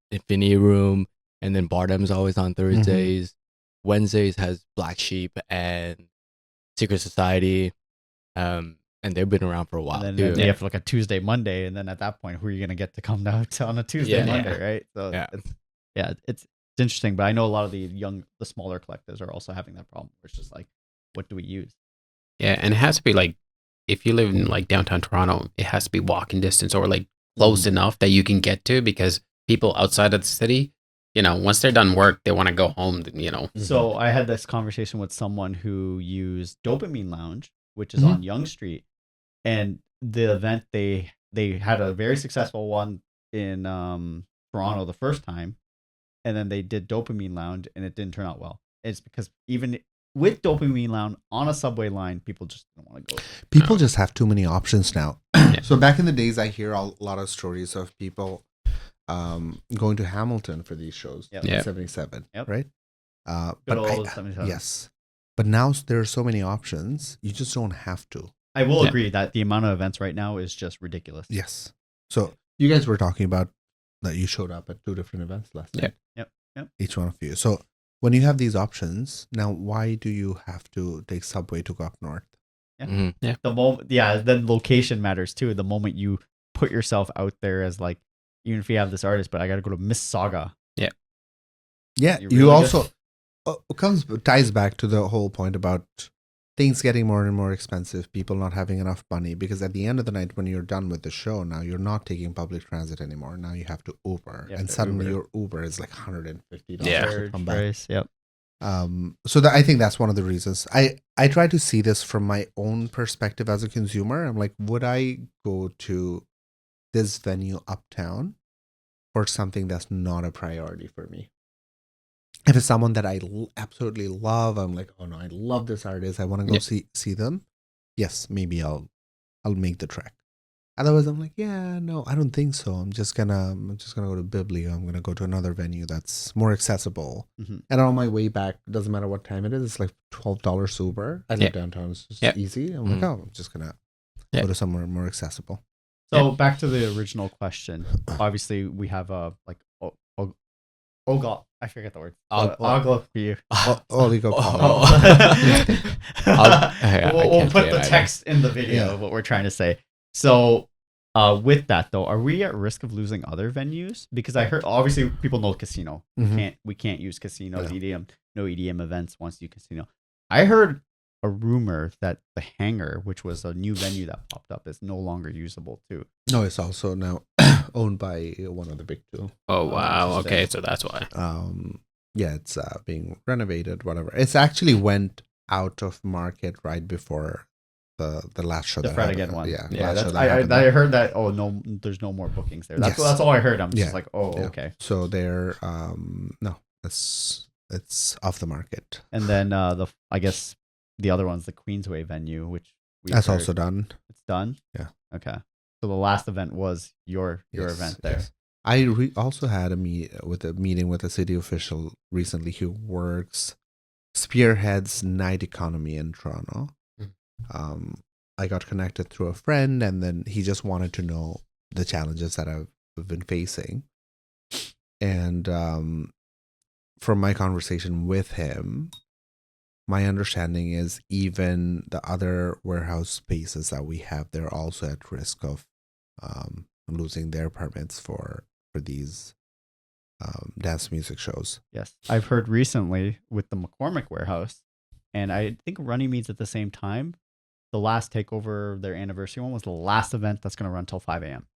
Infinity Room, and then Bardem's always on Thursdays. Wednesdays has Black Sheep and Secret Society. And they've been around for a while. And then they have like a Tuesday, Monday, and then at that point, who are you gonna get to come down to on a Tuesday, Monday, right? So it's interesting. But I know a lot of the smaller collectives are also having that problem. Where it's just like, what do we use? Yeah, and it has to be like, if you live in like downtown Toronto, it has to be walking distance or like close enough that you can get to, because people outside of the city, once they're done work, they want to go home. So I had this conversation with someone who used Dopamine Lounge, which is on Yonge Street, and the event they had a very successful one in Toronto the first time, and then they did Dopamine Lounge, and it didn't turn out well. It's because even with Dopamine Lounge on a subway line, people just don't want to go. People just have too many options now. So back in the days, I hear a lot of stories of people going to Hamilton for these shows. 77, right? But 77. Yes. But now there are so many options, you just don't have to. I will agree that the amount of events right now is just ridiculous. Yes. So you guys were talking about that you showed up at 2 different events last night. Yep. Each one of you. So when you have these options, now why do you have to take subway to go up north? The location matters too. The moment you put yourself out there as like, even if you have this artist, but I got to go to Mississauga. Yeah. You also ties back to the whole point about things getting more and more expensive, people not having enough money, because at the end of the night, when you're done with the show, now you're not taking public transit anymore. Now you have to Uber, and suddenly your Uber is like $150 to come back. Yep. So I think that's one of the reasons. I try to see this from my own perspective as a consumer. I'm like, would I go to this venue uptown for something that's not a priority for me? If it's someone that I absolutely love, I'm like, oh no, I love this artist, I want to go see them. Yes, maybe I'll make the trek. Otherwise, I'm like, yeah, no, I don't think so. I'm just gonna go to Biblio. I'm gonna go to another venue that's more accessible. And on my way back, it doesn't matter what time it is. It's like $12 Uber. I live downtown. It's just easy. I'm like, oh, I'm just gonna go to somewhere more accessible. So back to the original question. Obviously, we have I forget the word. We'll put the text in the video of what we're trying to say. So with that though, are we at risk of losing other venues? Because I heard, obviously people know casino. We can't use casinos, EDM, no EDM events once you casino. I heard a rumor that the Hangar, which was a new venue that popped up, is no longer usable too. No, it's also now owned by one of the big two. Oh wow! Okay, so that's why. It's being renovated. Whatever. It's actually went out of market right before the last show. The Fred again one. I heard that. Oh no, there's no more bookings there. That's all I heard. I'm just like, okay. So they're no, it's off the market. And then I guess the other one's the Queensway venue, which that's also done. It's done. Yeah. Okay. So the last event was your event there. Yes. I also had a meeting with a city official recently who spearheads night economy in Toronto. I got connected through a friend, and then he just wanted to know the challenges that I've been facing. And from my conversation with him, my understanding is even the other warehouse spaces that we have, they're also at risk of losing their permits for these dance music shows. Yes. I've heard recently with the McCormick warehouse, and I think Runnymede at the same time, the last takeover, their anniversary one was the last event that's going to run till 5 a.m.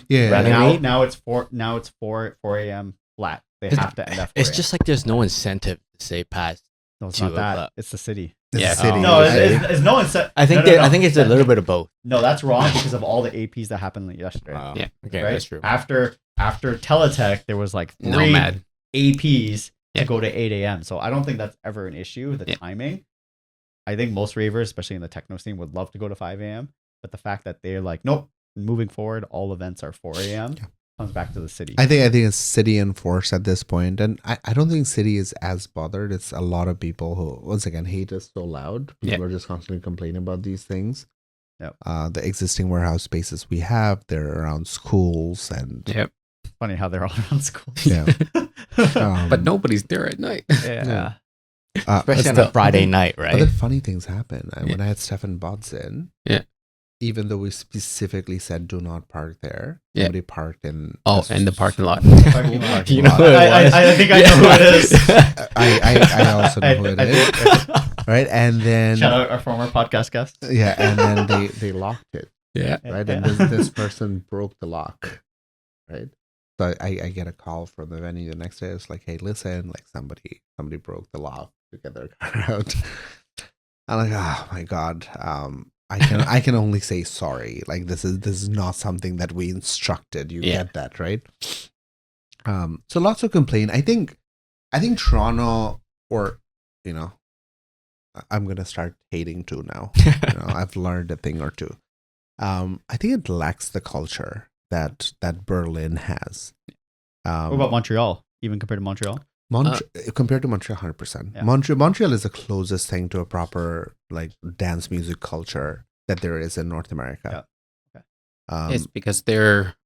Yeah. Now it's 4 a.m. flat. They have to end at 4 It's just like there's no incentive to say past. No, it's not that. It's the city. It's Yeah. a city. No, right? it's no incentive. I think I think it's a little bit of both. No, that's wrong because of all the APs that happened yesterday. Yeah. Okay, right? that's true. After Teletech, there was like 3 Nomad. APs Yeah. to go to 8 a.m. So I don't think that's ever an issue. The Yeah. timing. I think most ravers, especially in the techno scene, would love to go to 5 a.m. But the fact that they're like, nope, moving forward, all events are 4 a.m. comes back to the city. I think it's city enforced at this point, and I don't think city is as bothered. It's a lot of people who, once again, hate is so loud. People are just constantly complaining about these things. Yep. The existing warehouse spaces we have, they're around schools and Yep. Funny how they're all around school. yeah. But nobody's there at night. Yeah. Especially on still- a Friday night, But then right? funny things happen. Yeah. When I had Stefan Bods in, Yeah. even though we specifically said do not park there, Yeah. somebody parked in. Oh, and the parking lot. Parking lot. You know who it was. I think I know who it is. I also know who it is, right? And then Shout out our former podcast guest. yeah, and then they locked it, Yeah. right? And this person broke the lock, right? So I get a call from the venue the next day. It's like, hey, listen, like somebody broke the lock to get their car out. I'm like, oh my god. I can only say sorry. Like this is not something that we instructed. You Yeah. get that, right? So lots of complaint. I think Toronto, or you know, I'm gonna start hating too now. I've learned a thing or two. I think it lacks the culture that Berlin has. What about Montreal? Even compared to Montreal? Compared to Montreal, 100%. Yeah. Montreal is the closest thing to a proper like dance music culture that there is in North America. Yeah. Okay. It's because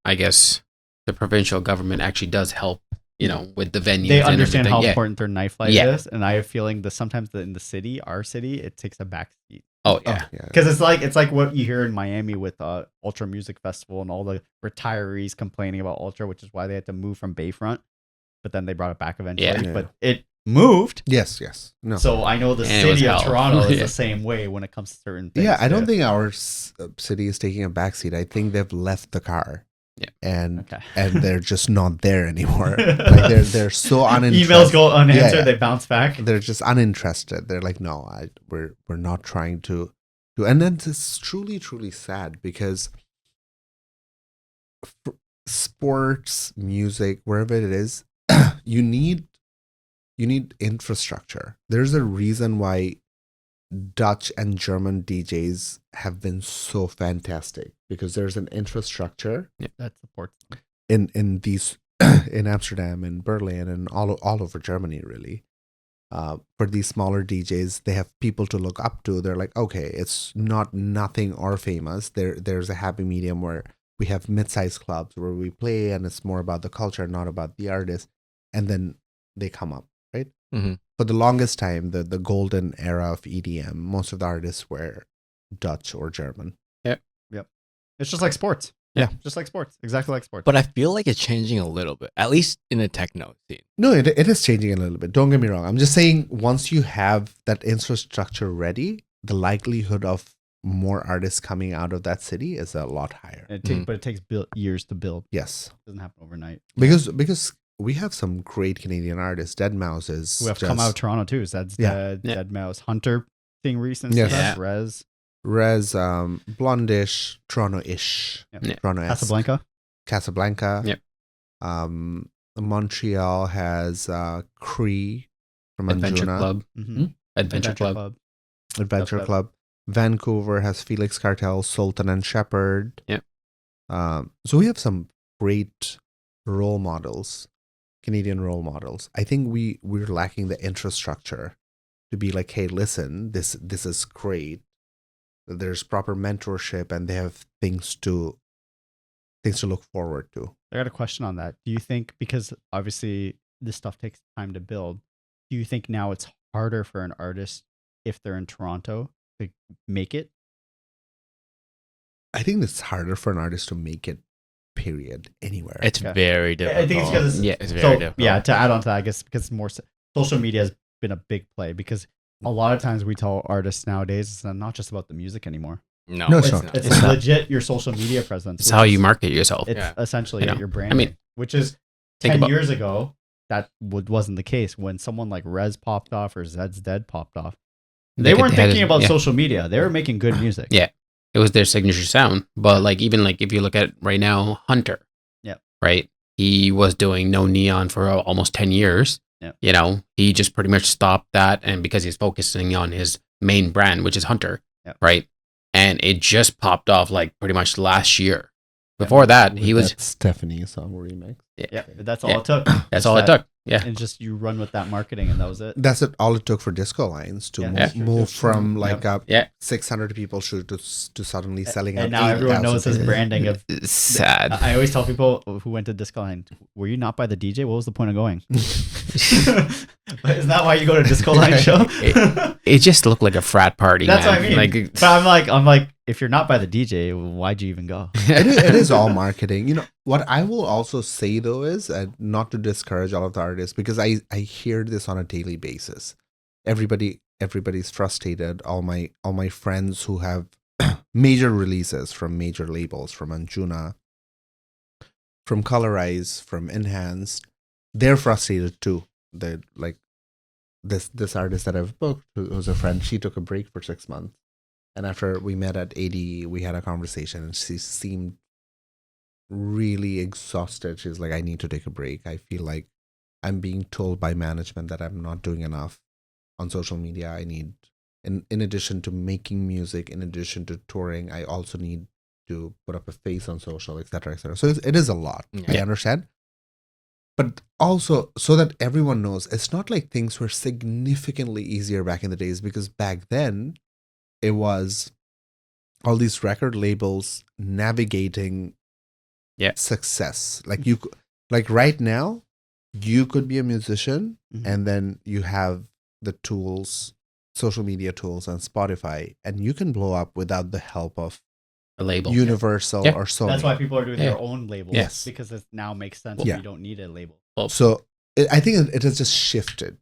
I guess, the provincial government actually does help, with the venues. They and understand how everything. Yeah. important their nightlife Yeah. is, and I have a feeling that sometimes in the city, our city, it takes a back seat. Oh, yeah. Yeah. Because it's like what you hear in Miami with Ultra Music Festival and all the retirees complaining about Ultra, which is why they had to move from Bayfront, but then they brought it back eventually. Yeah. But it moved. Yes. No. So I know the And it was city of hell. Toronto is Yeah. the same way when it comes to certain things. Yeah, I don't too. think our city is taking a backseat. I think they've left the car. Yeah. And Okay. and they're just not there anymore. Like they're so uninterested. Emails go unanswered, Yeah. they bounce back. They're just uninterested. They're like, no, we're not trying to do. And then it's truly sad because sports, music, wherever it is, you need infrastructure. There's a reason why Dutch and German DJs have been so fantastic, because there's an infrastructure That supports. in these in Amsterdam and Berlin and all over Germany, really. For these smaller DJs, they have people to look up to. They're like, okay, it's not nothing or famous. There's a happy medium where we have mid-sized clubs where we play, and it's more about the culture, not about the artist. And then they come up, right? Mhm. For the longest time, the golden era of EDM, most of the artists were Dutch or German. It's just like sports. Yeah. Just like sports. Exactly like sports. But I feel like it's changing a little bit, at least in the techno scene. No, it is changing a little bit. Don't get me wrong. I'm just saying, once you have that infrastructure ready, the likelihood of more artists coming out of that city is a lot higher. But it takes years to build. Yes, It doesn't happen overnight. because we have some great Canadian artists. Dead Mouse is Who have come out of Toronto too. Zed's Yeah. Dead Mouse, Hunter thing recent. Yes. Stuff, Rez, Rez, Blondish, Toronto-ish, Yeah. Toronto-esque. Casablanca. Casablanca. Yep. Montreal has Cree from Adventure Anjuna. Club. Mm-hmm. Adventure Club. Adventure Yep. Club. Vancouver has Felix Cartel, Sultan and Shepherd. Yep. So we have some great role models, Canadian role models. I think we're lacking the infrastructure to be like, hey, listen, this is great. There's proper mentorship, and they have things to look forward to. I got a question on that. Do you think, because obviously this stuff takes time to build, do you think now it's harder for an artist if they're in Toronto to make it? I think it's harder for an artist to make it, period, anywhere. It's Okay. very difficult. I think it's because Yeah. it's very so difficult. yeah. To add on to that, I guess because more social media has been a big play, because a lot of times we tell artists nowadays it's not just about the music anymore. No, No, it's It's, not. it's It's not. legit your social media presence. It's which how is- you market yourself. It's Yeah. essentially You know, your brand. I mean, which is think 10 about- years ago, that wasn't the case. When someone like Rez popped off or Zed's Dead popped off, They weren't thinking about yeah. social media. They were making good music. Yeah. It was their signature sound. But like even like if you look at right now, Hunter. Yep. Right. He was doing no neon for almost 10 years. Yep. You know, he just pretty much stopped that, and because he's focusing on his main brand, which is Hunter. Yep. Right. And it just popped off like pretty much last year. Before that, he was That Stephanie song remix. Yeah, that's all Yeah. it took. That's all it took. Yeah. And just you run with that marketing, and that was it. That's it. All it took for Disco Lines to Yeah, move, that's true, move too. from like Yeah. 600 people to suddenly selling out. And now everyone 8,000 knows his tickets. branding of. Sad. I always tell people who went to Disco Line, were you not by the DJ? What was the point of going? But isn't that why you go to Disco Line show? It just looked like a frat party. That's man. what I mean. Like, But I'm like, if you're not by the DJ, why'd you even go? It is all marketing. You know what I will also say though is not to discourage all of the artists, because I hear this on a daily basis. Everybody's frustrated. All my friends who have major releases from major labels, from Anjuna, from Colorize, from Enhanced, they're frustrated too. They're like this artist that I've booked, who's a friend. She took a break for 6 months. And after we met at 80, we had a conversation, and she seemed really exhausted. She's like, I need to take a break. I feel like I'm being told by management that I'm not doing enough on social media. I need, in addition to making music, in addition to touring, I also need to put up a face on social, etc., etc. So it is a lot. Yeah. I understand. But also, so that everyone knows, it's not like things were significantly easier back in the days, because back then, it was all these record labels navigating success. Like like right now, you could be a musician, and then you have the tools, social media tools, and Spotify, and you can blow up without the help of a label. Universal or Sony. That's why people are doing their own labels. Yes. Because it now makes sense. Yeah. You don't need a label. So I think it has just shifted.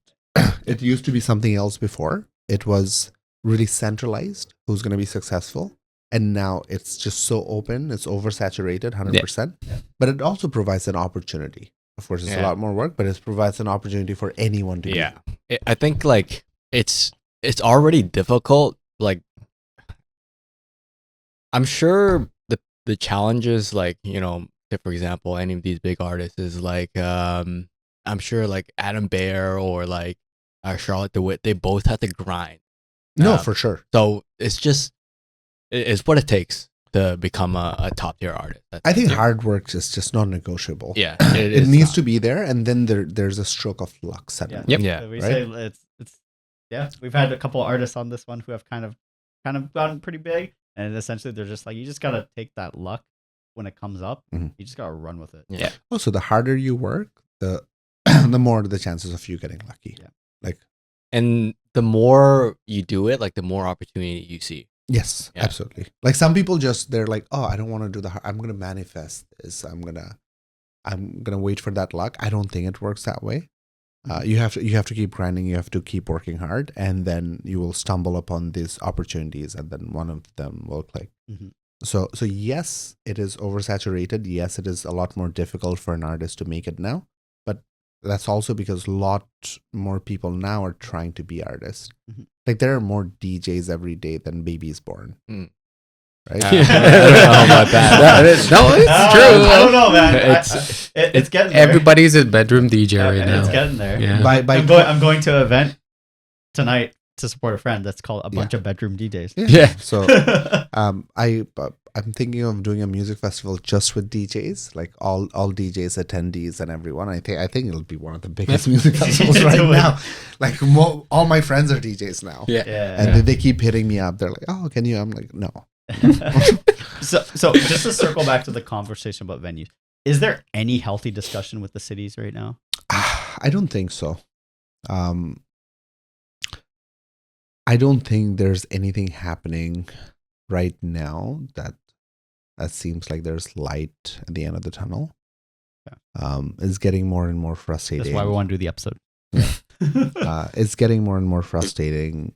It used to be something else before. It was really centralized, who's going to be successful. And now it's just so open. It's oversaturated, 100%. Yeah. But it also provides an opportunity. Of course, it's a lot more work, but it provides an opportunity for anyone to do. I think like it's already difficult. Like, I'm sure the challenges, like, you know, say for example, any of these big artists is like, I'm sure like Adam Bear or like Charlotte DeWitt, they both have to grind. No, for sure. So it's what it takes to become a top tier artist. I think hard work is just not negotiable. Yeah, it needs to be there, and then there's a stroke of luck suddenly. Yeah. Yeah. So we Right? say it's we've had a couple artists on this one who have kind of gotten pretty big, and essentially they're just like, you just gotta take that luck when it comes up. Mhm. You just gotta run with it. Yeah. Also, the harder you work, the more the chances of you getting lucky. Yeah. Like, And the more you do it, like the more opportunity you see. yes, Yeah. absolutely. Like some people they're like, oh, I don't want to do I'm gonna manifest this. I'm gonna wait for that luck. I don't think it works that way. You have to keep grinding. You have to keep working hard, and then you will stumble upon these opportunities, and then one of them will click. Mhm. So yes, it is oversaturated. Yes, it is a lot more difficult for an artist to make it now, but that's also because a lot more people now are trying to be artists. Mhm. Like there are more DJs every day than babies born. Mm. Right? I don't know about that. No, it's true. I don't know, man. It's- It's getting there. Everybody's a bedroom DJ right now. It's getting there. Yeah. By I'm going to an event tonight to support a friend that's called a bunch of bedroom DJs. Yeah. So I'm thinking of doing a music festival just with DJs, like all DJs, attendees, and everyone. I think it'll be one of the biggest music festivals right now. Like all my friends are DJs now. Yeah. And they keep hitting me up. They're like, "Oh, can you?" I'm like, "No." So just to circle back to the conversation about venues, is there any healthy discussion with the cities right now? I don't think so. I don't think there's anything happening right now that seems like there's light at the end of the tunnel. It's getting more and more frustrating. That's why we want to do the episode. It's getting more and more frustrating.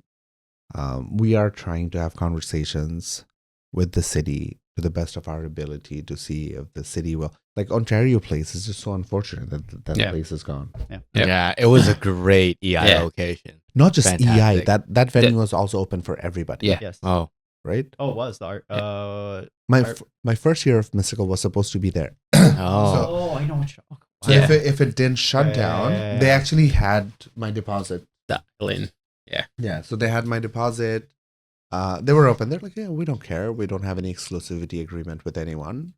We are trying to have conversations with the city to the best of our ability to see if the city will. Like Ontario Place is just so unfortunate that Yeah. place is gone. Yeah, it was a great EI Yeah. location. Not just EI, Fantastic. that venue was also open for everybody. Yeah. Yes. Oh, Right? Oh, it was the art. My first year of Mystical was supposed to be there. oh, I know what you're. Oh, So Yeah. if it didn't shut down, they actually had my deposit. That Lynn. Yeah, so they had my deposit. They were open. They're like, yeah, we don't care. We don't have any exclusivity agreement with anyone.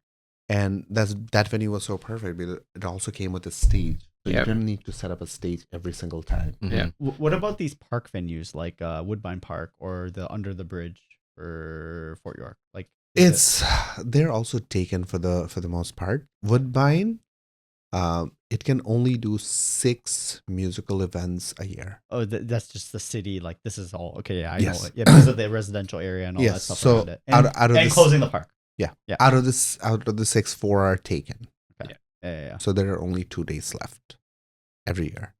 And that venue was so perfect because it also came with a stage. So you Yep. didn't need to set up a stage every single time. mhm. Yeah. What about these park venues like Woodbine Park or the Under the Bridge for Fort York? Like They're also taken for the most part. Woodbine, it can only do 6 musical events a year. that's just the city. Like this is all okay. Yeah, I Yes. know it. Yeah, because of the residential area and all that Yes, stuff so around it. out of And this- closing the park. Yeah. Yeah. Out of the 6, 4 are taken. Yeah. So there are only 2 days left every year.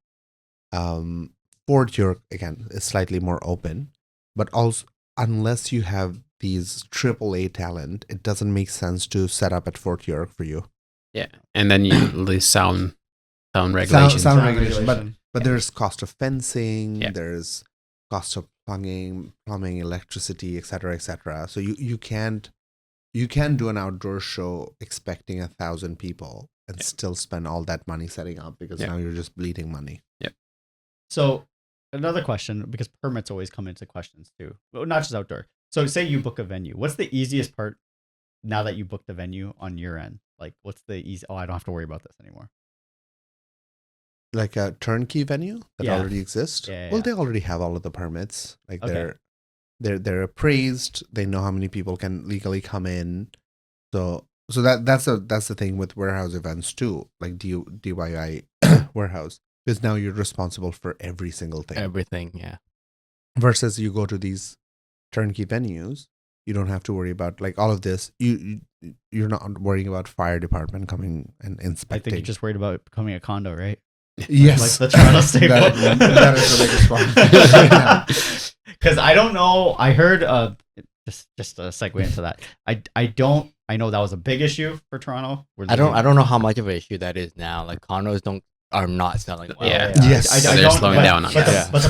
Fort York again is slightly more open, but also unless you have these AAA talent, it doesn't make sense to set up at Fort York for you. Yeah. And then you list sound regulations. Sound regulation, regulation. but there's cost of fencing, Yeah. there's cost of plumbing, electricity, etc., etc. So you can't do an outdoor show expecting 1,000 people and Yeah. still spend all that money setting up because Yeah. now you're just bleeding money. So another question, because permits always come into questions too. Well, not just outdoor. So say you book a venue. What's the easiest part now that you booked the venue on your end? Like what's the easy? Oh, I don't have to worry about this anymore. Like a turnkey venue that Yeah. already exists. Yeah, Well, yeah. they already have all of the permits. Like Okay. they're appraised. They know how many people can legally come in. So that's the thing with warehouse events too. Like DIY warehouse, because now you're responsible for every single thing. Everything, yeah. Versus you go to these turnkey venues, you don't have to worry about like all of this. You're not worrying about fire department coming and I inspecting. think you're just worried about becoming a condo, right? yes, Like the Toronto staple. that is the biggest problem. Because I don't know. I heard just a segue into that. I know that was a big issue for Toronto. I don't know how much of an issue that is now. Like condos are not selling well. Yeah. Yes. So they're don't- slowing but- down on but that. the, but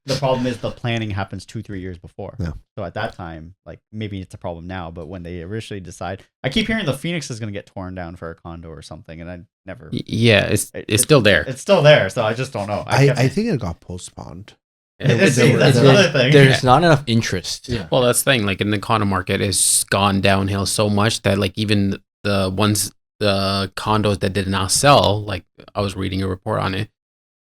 the problem is the planning happens 2-3 years before. Yeah. So at that time, like maybe it's a problem now, but when they originally decide, I keep hearing the Phoenix is going to get torn down for a condo or something, and I never. Yeah, it's still there. It's still there, so I just don't know. I think it got postponed. That's there were- another thing. There's not enough interest. Yeah. Well, that's the thing. Like in the condo market, it's gone downhill so much that like even the condos that did not sell, like I was reading a report on it,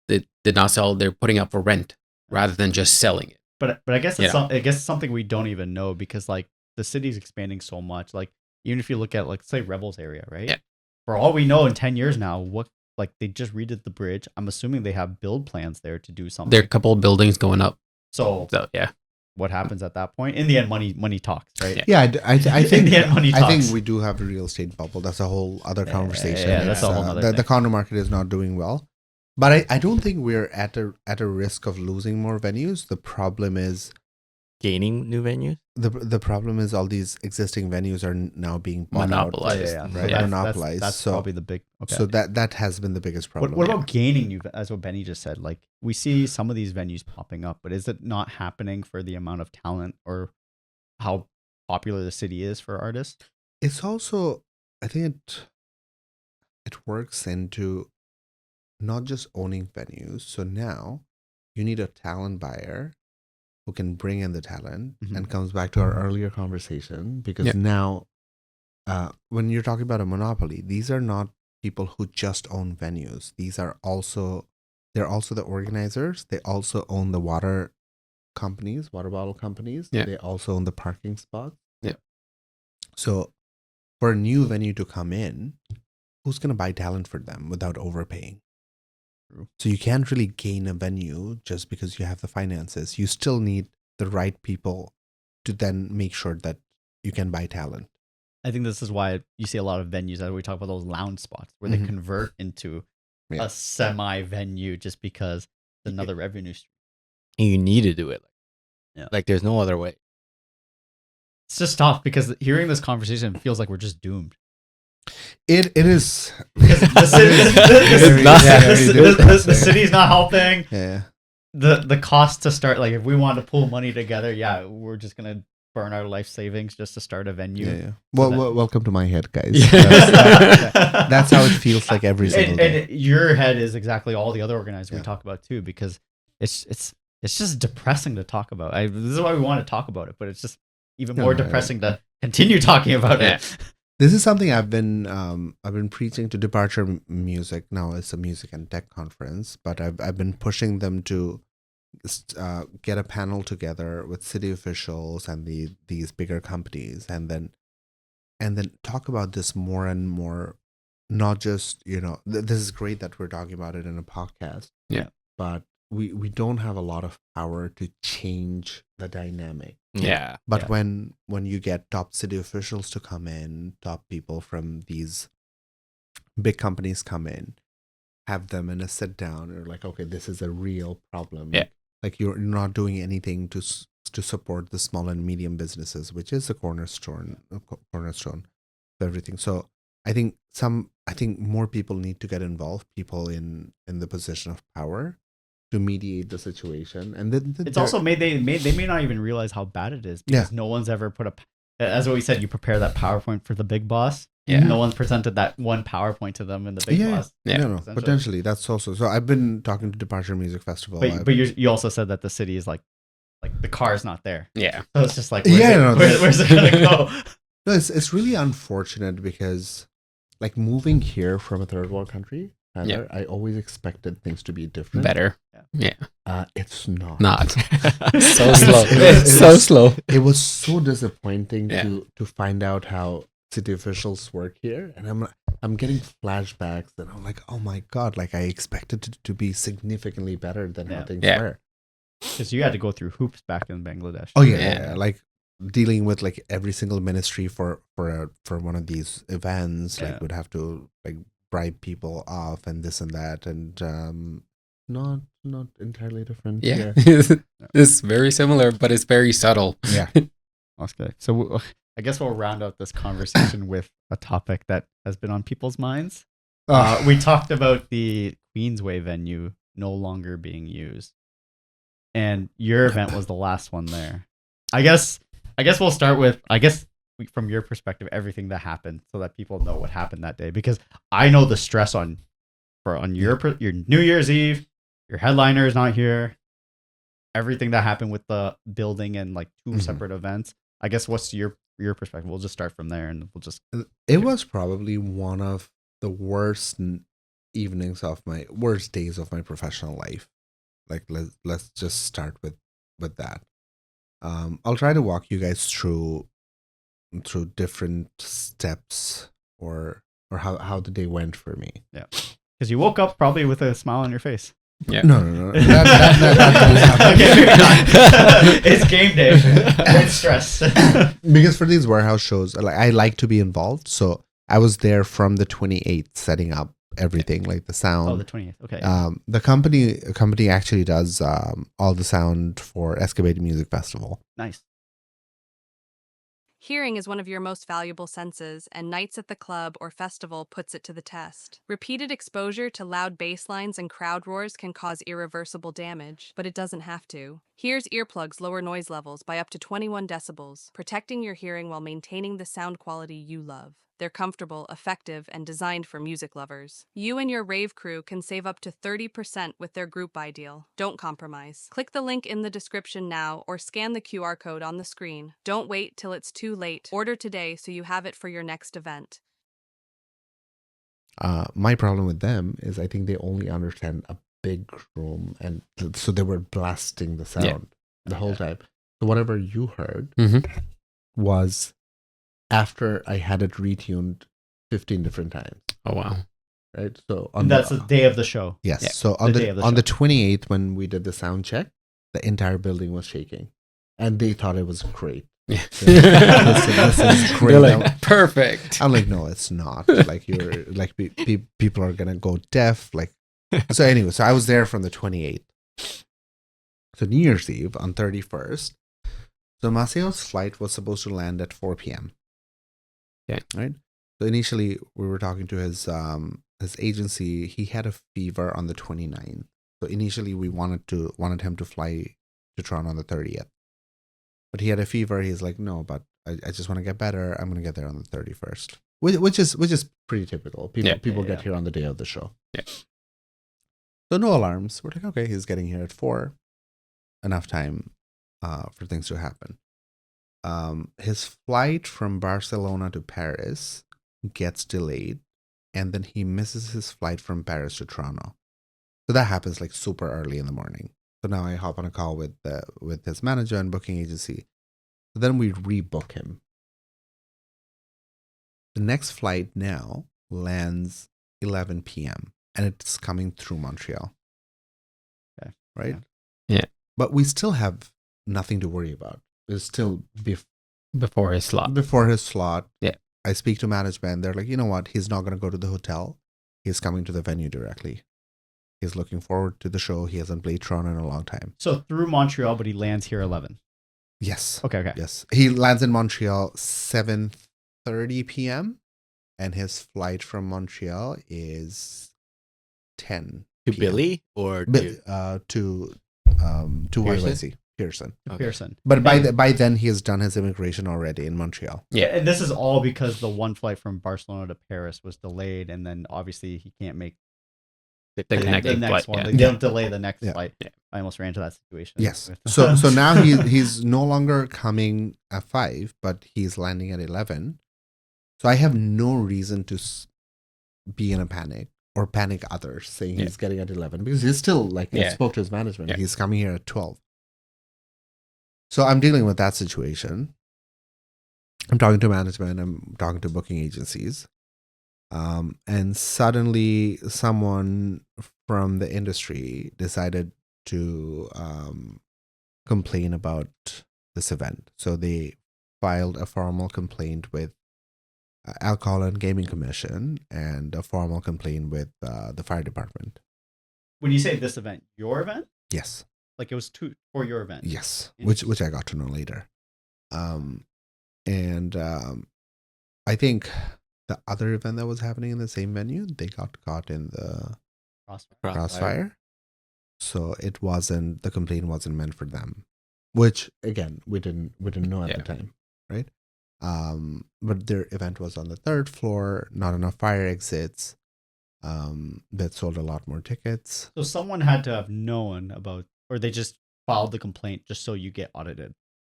that did not sell. They're putting up for rent rather than just selling it. But I guess You it's know. I guess it's something we don't even know because like the city's expanding so much. Like even if you look at like say Rebels area, right? Yeah. For all we know, in 10 years now, what like they just redid the bridge. I'm assuming they have build plans there to do something. There are a couple of buildings going up. So So yeah, what happens at that point? In the end, money talks, right? Yeah. Yeah, I think Yeah, money I think talks. we do have a real estate bubble. That's a whole other Yeah, conversation. yeah, that's a whole It's, other the thing. condo market is not doing well, but I don't think we're at a risk of losing more venues. The problem is Gaining new venues. the problem is all these existing venues are now being bought Monopolized. out. So Right, monopolized. That's So- probably the big. Okay. So that has been the biggest problem. What about gaining new? As what Benny just said, like we see some of these venues popping up, but is it not happening for the amount of talent or how popular the city is for artists? It's also, I think it works into not just owning venues. So now you need a talent buyer who can bring in the talent, Mhm. and comes back to our earlier conversation because Yeah. now when you're talking about a monopoly, these are not people who just own venues. They're also the organizers. They also own the water bottle companies. Yeah. They also own the parking spots. Yeah. So for a new venue to come in, who's going to buy talent for them without overpaying? True. So you can't really gain a venue just because you have the finances. You still need the right people to then make sure that you can buy talent. I think this is why you see a lot of venues that we talk about those lounge spots where they Mhm. convert into Yeah. a semi venue just because it's another revenue stream. And you need to do it. Yeah. Like there's no other way. It's just tough because hearing this conversation feels like we're just doomed. It is. Because the city's not helping. Yeah. The cost to start, like if we want to pull money together, we're just gonna burn our life savings just to start a venue. Yeah. Well, welcome to my head, guys. Yeah. That's how it feels like every single day. And your head is exactly all the other organizers we talk about too, because it's just depressing to talk about. This is why we want to talk about it, but it's just even more depressing to continue talking about it. This is something I've been preaching to Departure Music. Now it's a music and tech conference, but I've been pushing them to get a panel together with city officials and these bigger companies, and then talk about this more and more. Not just this is great that we're talking about it in a podcast. Yeah, but we don't have a lot of power to change the dynamic. Yeah. But when you get top city officials to come in, top people from these big companies come in, have them in a sit down, you're like, okay, this is a real problem. Yeah. Like you're not doing anything to support the small and medium businesses, which is the cornerstone of everything. So I think more people need to get involved, people in the position of power, to mediate the situation. And it's also they may not even realize how bad it is, because no one's ever put as what we said, you prepare that PowerPoint for the big boss. Yeah. No one's presented that one PowerPoint to them in the big boss. Yeah. No, potentially that's also. So I've been talking to Departure Music Festival. But you also said that the city is like the car's not there. Yeah. So it's just like, where's it gonna go? No, it's really unfortunate because like moving here from a third world country, I always expected things to be different. Better. Yeah. It's not. So slow. So slow. It was so disappointing to find out how city officials work here, and I'm getting flashbacks, and I'm like, oh my god, like I expected it to be significantly better than how things were. Because you had to go through hoops back in Bangladesh. Oh yeah. Like dealing with like every single ministry for one of these events, like would have to like bribe people off and this and that, and not entirely different. Yeah. It's very similar, but it's very subtle. Yeah. Okay. So I guess we'll round out this conversation with a topic that has been on people's minds. We talked about the Queensway venue no longer being used, and your event was the last one there. I guess we'll start with from your perspective, everything that happened, so that people know what happened that day. Because I know the stress on your New Year's Eve, your headliner is not here, everything that happened with the building and like two separate events. I guess what's your perspective? We'll just start from there, and we'll just. It was probably one of the worst days of my professional life. Like let's just start with that. I'll try to walk you guys through different steps or how the day went for me. Yeah, because you woke up probably with a smile on your face. Yeah. No. It's game day. It's stress. Because for these warehouse shows, like I like to be involved, so I was there from the 28th, setting up everything, like the sound. Oh, the 20th. Okay. The company actually does all the sound for Escapade Music Festival. Nice. Hearing is one of your most valuable senses, and nights at the club or festival puts it to the test. Repeated exposure to loud bass lines and crowd roars can cause irreversible damage, but it doesn't have to. Here's earplugs lower noise levels by up to 21 decibels, protecting your hearing while maintaining the sound quality you love. They're comfortable, effective, and designed for music lovers. You and your rave crew can save up to 30% with their group buy deal. Don't compromise. Click the link in the description now or scan the QR code on the screen. Don't wait till it's too late. Order today so you have it for your next event. My problem with them is I think they only understand a big room, and so they were blasting the sound the whole time. So whatever you heard was after I had it retuned 15 different times. Oh wow! Right, so that's the day of the show. Yes. Yeah. So on the 28th, when we did the sound check, the entire building was shaking, and they thought it was great. Yeah. This is great. They're like, perfect. I'm like, no, it's not. Like you're like people are gonna go deaf. Like so. Anyway, so I was there from the 28th. So New Year's Eve on 31st, So Maceo's flight was supposed to land at 4 p.m. Okay. Right. So initially, we were talking to his agency. He had a fever on the 29th. So initially, we wanted him to fly to Toronto on the 30th. But he had a fever. He's like, no, but I just want to get better. I'm going to get there on the 31st, which is pretty typical. People get here on the day of the show. Yeah. So no alarms. We're like, okay, he's getting here at 4. Enough time for things to happen. His flight from Barcelona to Paris gets delayed, and then he misses his flight from Paris to Toronto. So that happens like super early in the morning. So now I hop on a call with his manager and booking agency. So then we rebook him. The next flight now lands 11 p.m. and it's coming through Montreal. Okay. Right? Yeah. But we still have nothing to worry about. It's still before his slot. Before his slot. Yeah. I speak to management. They're like, you know what? He's not going to go to the hotel. He's coming to the venue directly. He's looking forward to the show. He hasn't played Toronto in a long time. So through Montreal, but he lands here 11. Yes. Okay. Yes. He lands in Montreal 7:30 p.m. and his flight from Montreal is 10 To p.m. Billy or to YYC Pearson. Okay. Pearson. But by then he has done his immigration already in Montreal. Yeah, and this is all because the one flight from Barcelona to Paris was delayed, and then obviously he can't make the the connecting next flight. one. Yeah. They don't delay the next Yeah. flight. Yeah. I almost ran into that situation. Yes. with- So now he's no longer coming at 5, but he's landing at 11. So I have no reason to be in a panic or panic others saying he's getting at 11 because he's still I spoke to his management. Yeah. He's coming here at 12. So I'm dealing with that situation. I'm talking to management. I'm talking to booking agencies. And suddenly someone from the industry decided to complain about this event. So they filed a formal complaint with Alcohol and Gaming Commission and a formal complaint with the fire department. When you say this event, your event, Yes. like it was for your event. Yes, which I got to know later. I think the other event that was happening in the same venue, they got caught in the crossfire. So it wasn't, the complaint wasn't meant for them, which again we didn't know at the time, right? But their event was on the 3rd floor, not enough fire exits. That sold a lot more tickets. So someone had to have known about, or they just filed the complaint just so you get audited.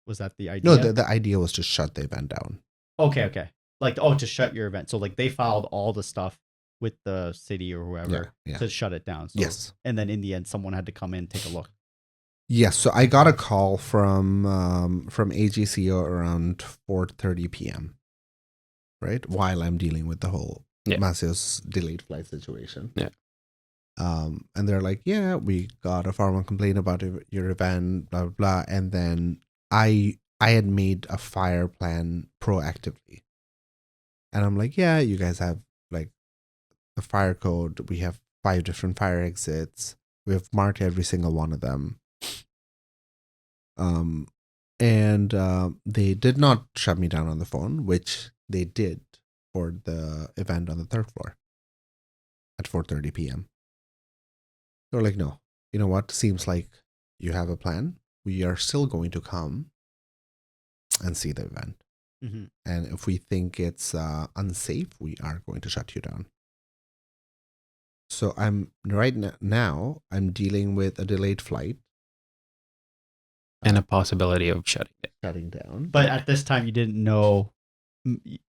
Was that the idea? No, the idea was to shut the event down. Okay. Like, to shut your event. So like they filed all the stuff with the city or whoever Yeah. to shut it down. So, Yes. And then in the end, someone had to come in, take a look. Yes, so I got a call from AGCO around 4:30 p.m. Right, while I'm dealing with the whole Maceo's delayed flight situation. Yeah. And they're like, yeah, we got a formal complaint about your event, blah blah blah. And then I had made a fire plan proactively, and I'm like, yeah, you guys have like a fire code. We have 5 different fire exits. We have marked every single one of them. They did not shut me down on the phone, which they did for the event on the 3rd floor at 4:30 p.m. They were like, no, you know what? Seems like you have a plan. We are still going to come and see the event. Mm-hmm. And if we think it's unsafe, we are going to shut you down. So I'm now I'm dealing with a delayed flight. And a possibility of shutting down. But at this time, you didn't know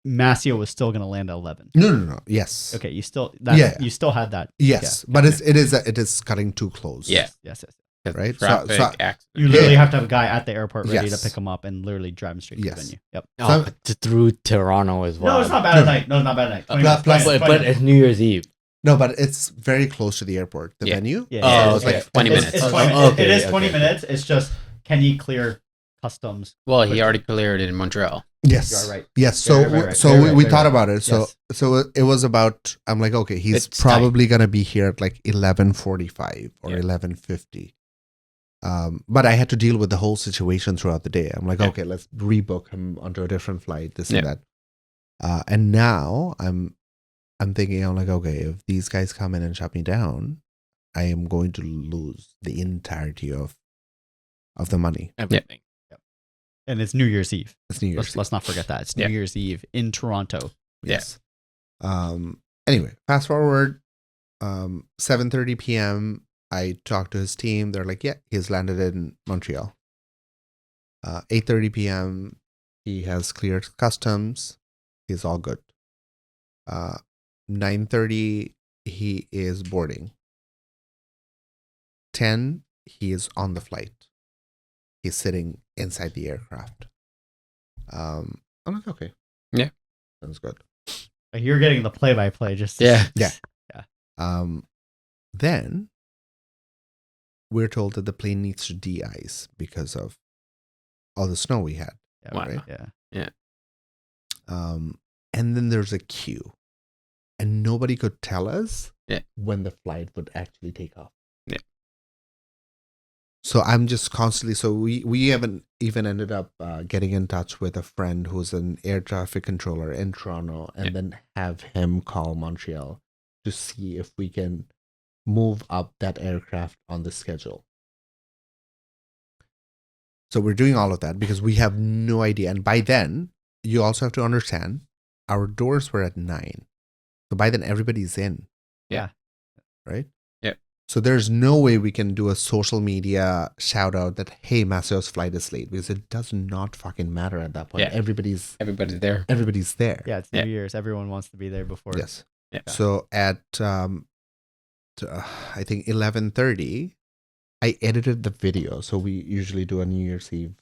Maceo was still going to land at 11. No. Yes. Okay, you still you still had that. Yes, Yeah. but it is cutting too close. Yeah. Yes. Right? Traffic, accident. You literally have to have a guy at the airport ready Yes. to pick him up and literally drive him straight to the Yes. venue. Yep. Oh, through Toronto as well. No, it's not bad at night. No, it's not bad at night. 20 minutes, 20 minutes, 20 But minutes. it's New Year's Eve. No, but it's very close to the airport. The Yeah. venue. Yeah. Oh, it's okay. like 20 It's minutes. 20 Oh, okay, It is okay, 20 okay. minutes. It's just, can he clear customs? Well, he already cleared it in Montreal. Yes. You're right. Yes. So Right. so Very we, right, we very thought right. about it. Yes. So it was about. I'm like, okay, he's It's probably gonna be here at like 11:45 or Yeah. 11:50. But I had to deal with the whole situation throughout the day. I'm like, Yeah. okay, let's rebook him onto a different flight, this Yeah. and that. And now I'm thinking, I'm like, okay, if these guys come in and shut me down, I am going to lose the entirety of the money. Everything. And it's New Year's Eve. It's New Year's. Let's not forget that. It's New Yeah. Year's Eve in Toronto. Yes. Anyway, fast forward, 7:30 p.m. I talked to his team. They're like, yeah, he's landed in Montreal. 8:30 p.m. he has cleared customs. He's all good. 9:30 he is boarding. 10 he is on the flight. He's sitting inside the aircraft. I'm like, okay. Yeah. Sounds good. Like, you're getting the play-by-play. Just Yeah. Then we're told that the plane needs to de-ice because of all the snow we had. Yeah, Wow. right? Yeah. And then there's a queue, and nobody could tell us Yeah. when the flight would actually take off. Yeah. So I'm just constantly. So we haven't even ended up getting in touch with a friend who's an air traffic controller in Toronto, and Yeah. then have him call Montreal to see if we can move up that aircraft on the schedule. So we're doing all of that because we have no idea. And by then, you also have to understand, our doors were at 9. So by then, everybody's in. Yeah. Right? Yeah. So there's no way we can do a social media shout out that, hey, Maceo's flight is late, because it does not fucking matter at that point. Yeah. Everybody's Everybody's there. there. Yeah, it's New Yeah. Year's. Everyone wants to be there before. Yes. Yeah. So at I think 11:30, I edited the video. So we usually do a New Year's Eve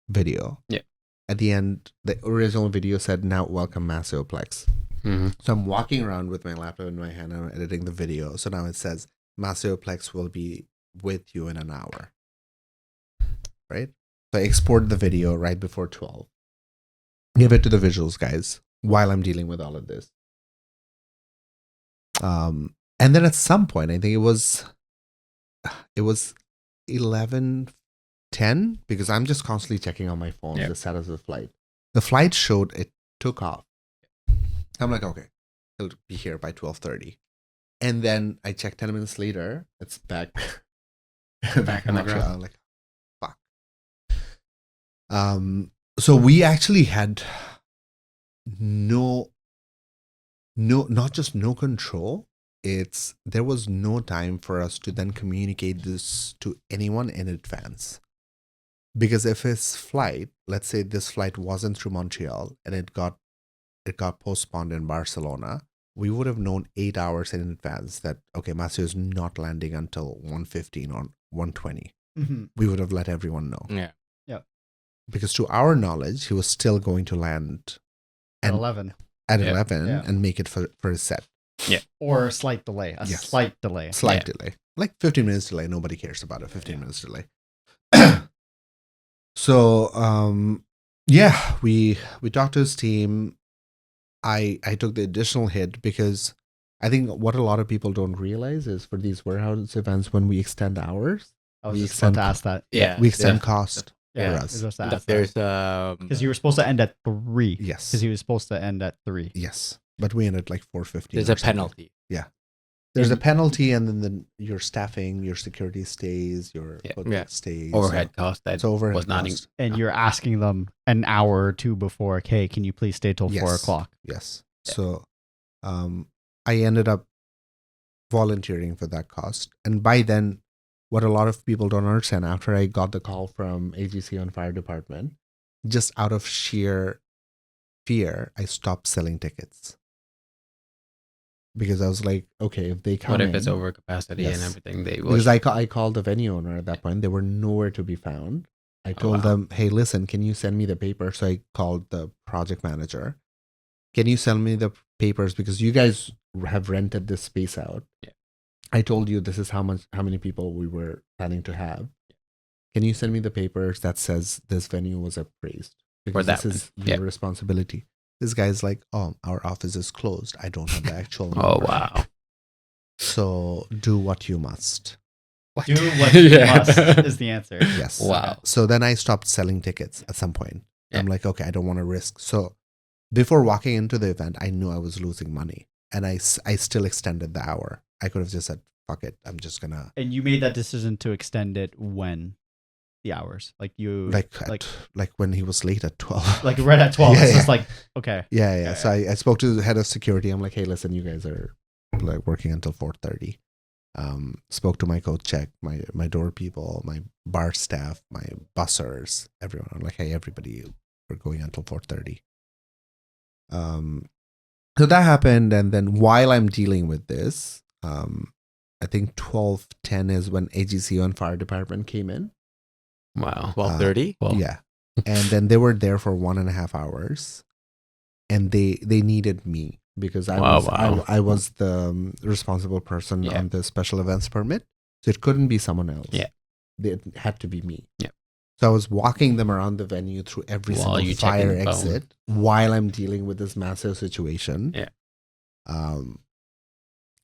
video. Yeah. At the end, the original video said, "Now welcome Maceoplex." Mm-hmm. So I'm walking around with my laptop in my hand and I'm editing the video. So now it says, "Maceoplex will be with you in an hour." Right? So I export the video right before 12. Give it to the visuals guys while I'm dealing with all of this. And then at some point, I think it was 11:10, because I'm just constantly checking on my phone Yeah. the status of the flight. The flight showed it took off. I'm like, okay, it'll be here by 12:30. And then I check 10 minutes later, it's back back on the Montreal. ground. I'm like, fuck. So we actually had not just no control. There was no time for us to then communicate this to anyone in advance. Because if his flight, let's say this flight wasn't through Montreal and it got postponed in Barcelona, we would have known 8 hours in advance that, okay, Maceo is not landing until 1:15 or 1:20. Mhm. We would have let everyone know. Yeah. Because to our knowledge, he was still going to land At And- 11. at Yeah. 11 Yeah. and make it for his set. Or a slight delay. A Yes. slight delay. Slight Yeah. delay. Like 15 minutes delay. Nobody cares about a 15 minutes delay. So, yeah, we talked to his team. I took the additional hit because I think what a lot of people don't realize is for these warehouse events, when we extend hours, I was We just about to extend- ask that. Yeah. we extend cost Yeah. for us. There's Because you were supposed to end at 3. Yes. Because he was supposed to end at 3. Yes. But we ended like 4:50. there's a penalty. There's a penalty, and then your staffing, your security stays, your Yeah. hotel Yeah. stays. Overhead cost that It's overhead was not. cost. And you're asking them an hour or two before, okay, can you please stay till 4 Yes. o'clock? Yes. So I ended up volunteering for that cost. And by then, what a lot of people don't understand, after I got the call from AGC on fire department, just out of sheer fear, I stopped selling tickets. Because I was like, okay, if they come What in, if it's over capacity Yes. and everything? They will. because I called the venue owner at that point. They were nowhere to be found. I told wow. them, hey, listen, can you send me the paper? So I called the project manager. Can you send me the papers? Because you guys have rented this space out. Yeah. I told you this is how many people we were planning to have. Can you send me the papers that says this venue was appraised? Because that this is one. your Yeah. responsibility. This guy's like, oh, our office is closed. I don't have the actual Oh number. wow. So do what you must. Do what you Yeah. must is the answer. Yes. Wow. So then I stopped selling tickets at some point. Yeah. I'm like, okay, I don't want to risk. So before walking into the event, I knew I was losing money, and I still extended the hour. I could have just said, fuck it, I'm just gonna And you made that decision to extend it when? The hours? Like you like when he was late at 12. like right at 12. Yeah, It's yeah. just like, okay. Yeah. So I spoke to the head of security. I'm like, hey, listen, you guys are like working until 4:30. Spoke to my coach check, my door people, my bar staff, my bussers, everyone. I'm like, hey, everybody, we're going until 4:30. So that happened, and then while I'm dealing with this, I think 12:10 is when AGCO and fire department came in. Wow. 12:30. Well, Yeah. And then they were there for 1.5 hours, and they needed me because I was the responsible person Yeah. on the special events permit. So it couldn't be someone else. Yeah. It had to be me. Yeah. So I was walking them around the venue through every While you single checking fire the phone. exit while I'm dealing with this massive situation. Yeah.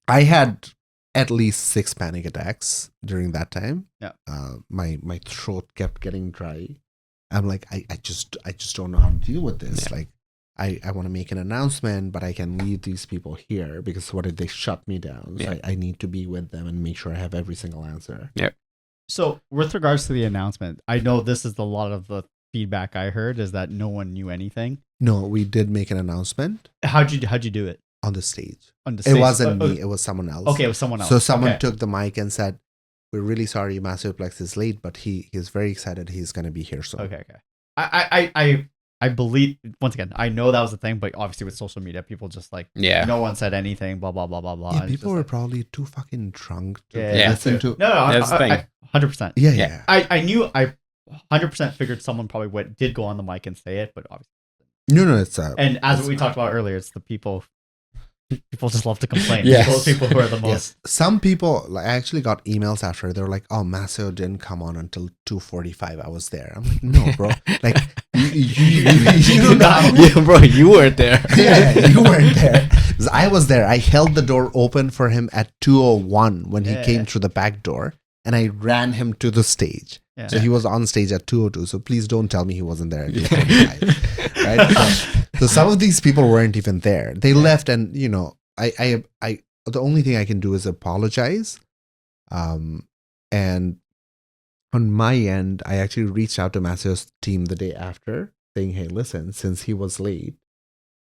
I had at least 6 panic attacks during that time. Yeah. My throat kept getting dry. I'm like, I just don't know how to deal with this. Yeah. Like, I want to make an announcement, but I can leave these people here because what if they shut me down? So Yeah. I need to be with them and make sure I have every single answer. So with regards to the announcement, I know this is a lot of the feedback I heard is that no one knew anything. No, we did make an announcement How'd you do it? on the stage. On the It stage? wasn't Oh, me, it was someone else. Okay, it was someone else. So someone Okay. took the mic and said, we're really sorry Masterplex is late, but he's very excited he's going to be here soon. Okay. I believe, once again, I know that was the thing, but obviously with social media, people just like, Yeah. no one said anything, blah, blah, blah, blah, blah. Yeah, and it's people just were like- probably too fucking drunk to Yeah, listen to. No, That's the thing. 100%. Yeah. I knew, I 100% figured someone probably did go on the mic and say it, but obviously. No, it's And as it's we not. talked about earlier, it's the people just love to complain. Yes. Those people who are the most. Yes. Some people, like, I actually got emails after. They were like, "Oh, Masseo didn't come on until 2:45. I was there." I'm like, "No, bro. Like, you don't know." Yeah, bro, you weren't there. Yeah, you weren't there. 'Cause I was there. I held the door open for him at 2:01 when he Yeah. came through the back door, and I ran him to the stage. Yeah. So he was on stage at 2:02. So please don't tell me he wasn't there at 2:45. Right? So some of these people weren't even there. They left, and I the only thing I can do is apologize. And on my end, I actually reached out to Masseo's team the day after, saying, "Hey, listen, since he was late,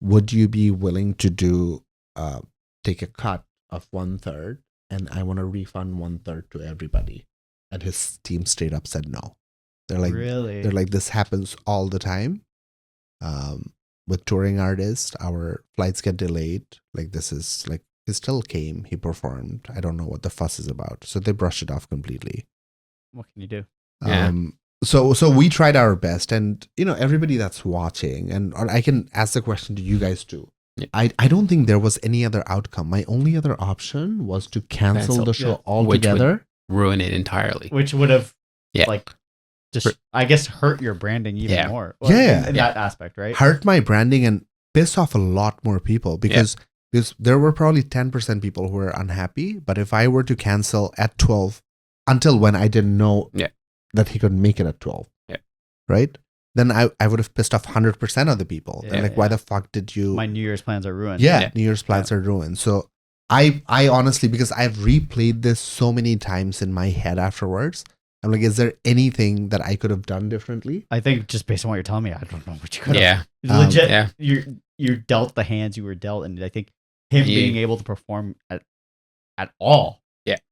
would you be willing to take a cut of 1/3, and I want to refund 1/3 to everybody?" And his team straight up said no. They're like, really? this happens all the time. With touring artists, our flights get delayed. Like, this is like, he still came, he performed. I don't know what the fuss is about. So they brushed it off completely. What can you do? Yeah. So we tried our best, and everybody that's watching, and or I can ask the question to you guys too. Yeah. I don't think there was any other outcome. My only other option was to cancel the show Yeah. altogether. Ruin it entirely. Which would have, Yeah. like, just, I guess, hurt your branding even Yeah. more. Yeah. In that aspect, right? Hurt my branding and piss off a lot more people because there were probably 10% people who were unhappy. But if I were to cancel at 12 until when I didn't know Yeah. that he could make it at 12, right? Then I would have pissed off 100% of the people. They're Yeah, like, why yeah. the fuck did you? My New Year's plans are ruined. Yeah, New Year's plans are ruined. So I honestly, because I've replayed this so many times in my head afterwards, I'm like, is there anything that I could have done differently? I think just based on what you're telling me, I don't know what you could Yeah. have. Legit, yeah. you're dealt the hands you were dealt, and I think him You- being able to perform at all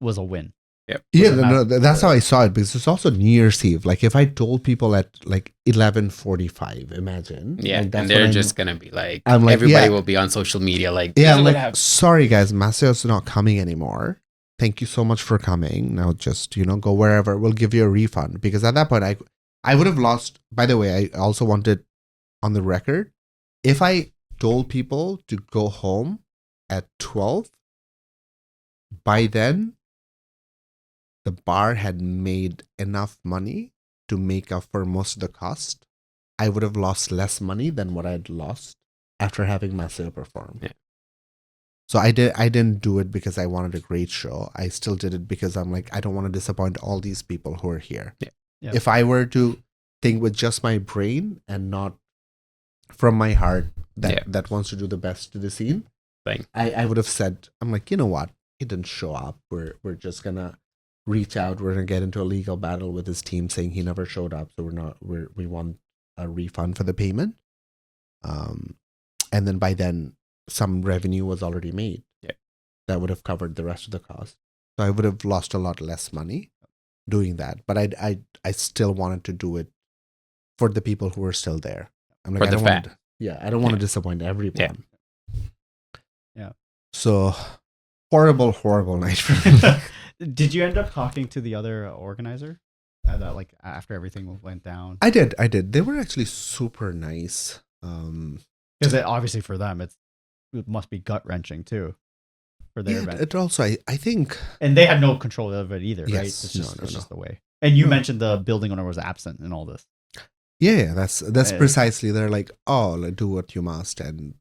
was a win. Yep. Yeah, Doesn't no, matter. that's how I saw it, because it's also New Year's Eve. Like, if I told people at like 11:45, imagine. Yeah. like, that's And when they're I just going to be like, I'm like, everybody yeah. will be on social media like, Yeah, this I'm is what like, happened. sorry guys, Maceo's not coming anymore. Thank you so much for coming. Now just, go wherever. We'll give you a refund. Because at that point, I would have lost. By the way, I also wanted on the record, if I told people to go home at 12, by then, the bar had made enough money to make up for most of the cost. I would have lost less money than what I'd lost after having Maceo perform. Yeah. So I didn't do it because I wanted a great show. I still did it because I'm like, I don't want to disappoint all these people who are here. Yeah. Yeah. If I were to think with just my brain and not from my heart that wants to do the best to the scene, Thing. I would have said, I'm like, you know what? He didn't show up. We're just gonna reach out. We're gonna get into a legal battle with his team saying he never showed up. So we want a refund for the payment. And then by then some revenue was already made. Yeah. That would have covered the rest of the cost. So I would have lost a lot less money doing that. But I still wanted to do it for the people who were still there. I'm like, For I the don't fan. I don't want to disappoint everyone. Yeah. So horrible night for me. Did you end up talking to the other organizer? That like after everything went down? I did. They were actually super nice. Because obviously for them it must be gut wrenching too for their event. It also I think, And they had no control of it either, right? Yes. It's just, No. it's just the way. And you No. mentioned the building owner was absent in all this. yeah, that's Yeah. precisely. They're like, oh, like, do what you must, and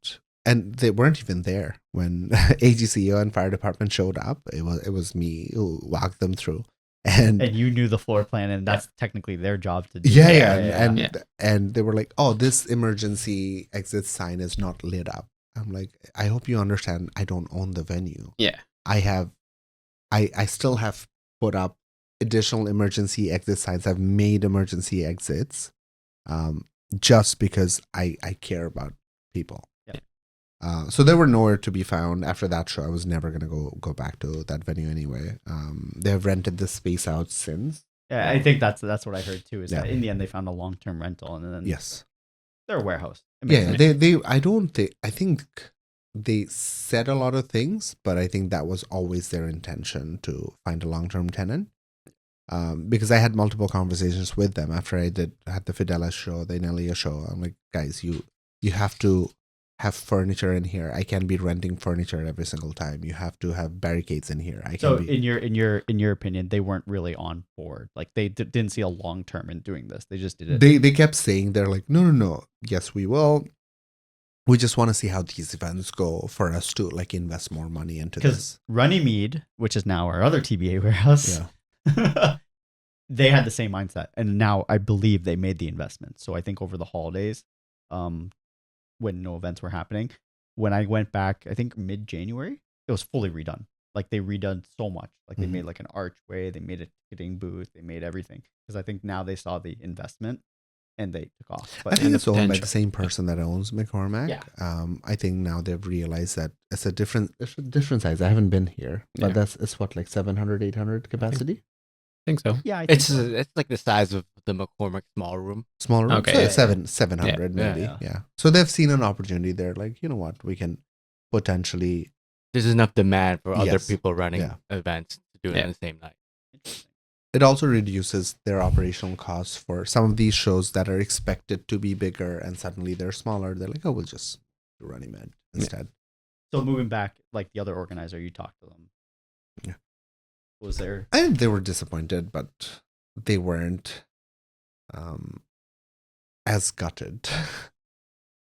they weren't even there when AGCO and fire department showed up. It was me who walked them through, and And you knew the floor plan, and that's technically their job to do. yeah, and they were like, oh, this emergency exit sign is not lit up. I'm like, I hope you understand. I don't own the venue. Yeah. I still have put up additional emergency exit signs. I've made emergency exits, just because I care about people. Yeah. So they were nowhere to be found after that show. I was never gonna go back to that venue anyway. They have rented the space out since. Yeah, I think that's what I heard too. Is Yeah. that in the end they found a long-term rental, and then Yes. they're a warehouse. It makes Yeah, sense. I think they said a lot of things, but I think that was always their intention to find a long-term tenant. Because I had multiple conversations with them after I had the Fidelis show, the Inelia show. I'm like, guys, you have to have furniture in here. I can't be renting furniture every single time. You have to have barricades in here. So in your opinion, they weren't really on board. Like they didn't see a long term in doing this. They just did it. They kept saying, they're like, no. Yes, we will. We just want to see how these events go for us to like invest more money into Because this. Runnymede, which is now our other TBA warehouse, they had the same mindset, and now I believe they made the investment. So I think over the holidays, when no events were happening, when I went back, I think mid-January, it was fully redone. Like they redone so much. Like they Mhm. made like an archway, they made a ticketing booth, they made everything. Because I think now they saw the investment and they took off. I But think the it's owned by the potential. same person that owns McCormack. Yeah. I think now they've realized that it's a different size. I haven't been here, but Yeah. it's what, like 700, 800 capacity? I think so. yeah, I think so. It's like the size of the McCormick small room. Smaller. Okay, So yeah, yeah. 700 Yeah, maybe. yeah. Yeah. So they've seen an opportunity there. Like, you know what? We can potentially. There's enough demand for other Yes. people running Yeah. events to do it Yeah. on the same night. Interesting. It also reduces their operational costs for some of these shows that are expected to be bigger and suddenly they're smaller. They're like, oh, we'll just do Running Man instead. So moving back, like the other organizer, you talked to them. Yeah. Was there? I think they were disappointed, but they weren't as gutted.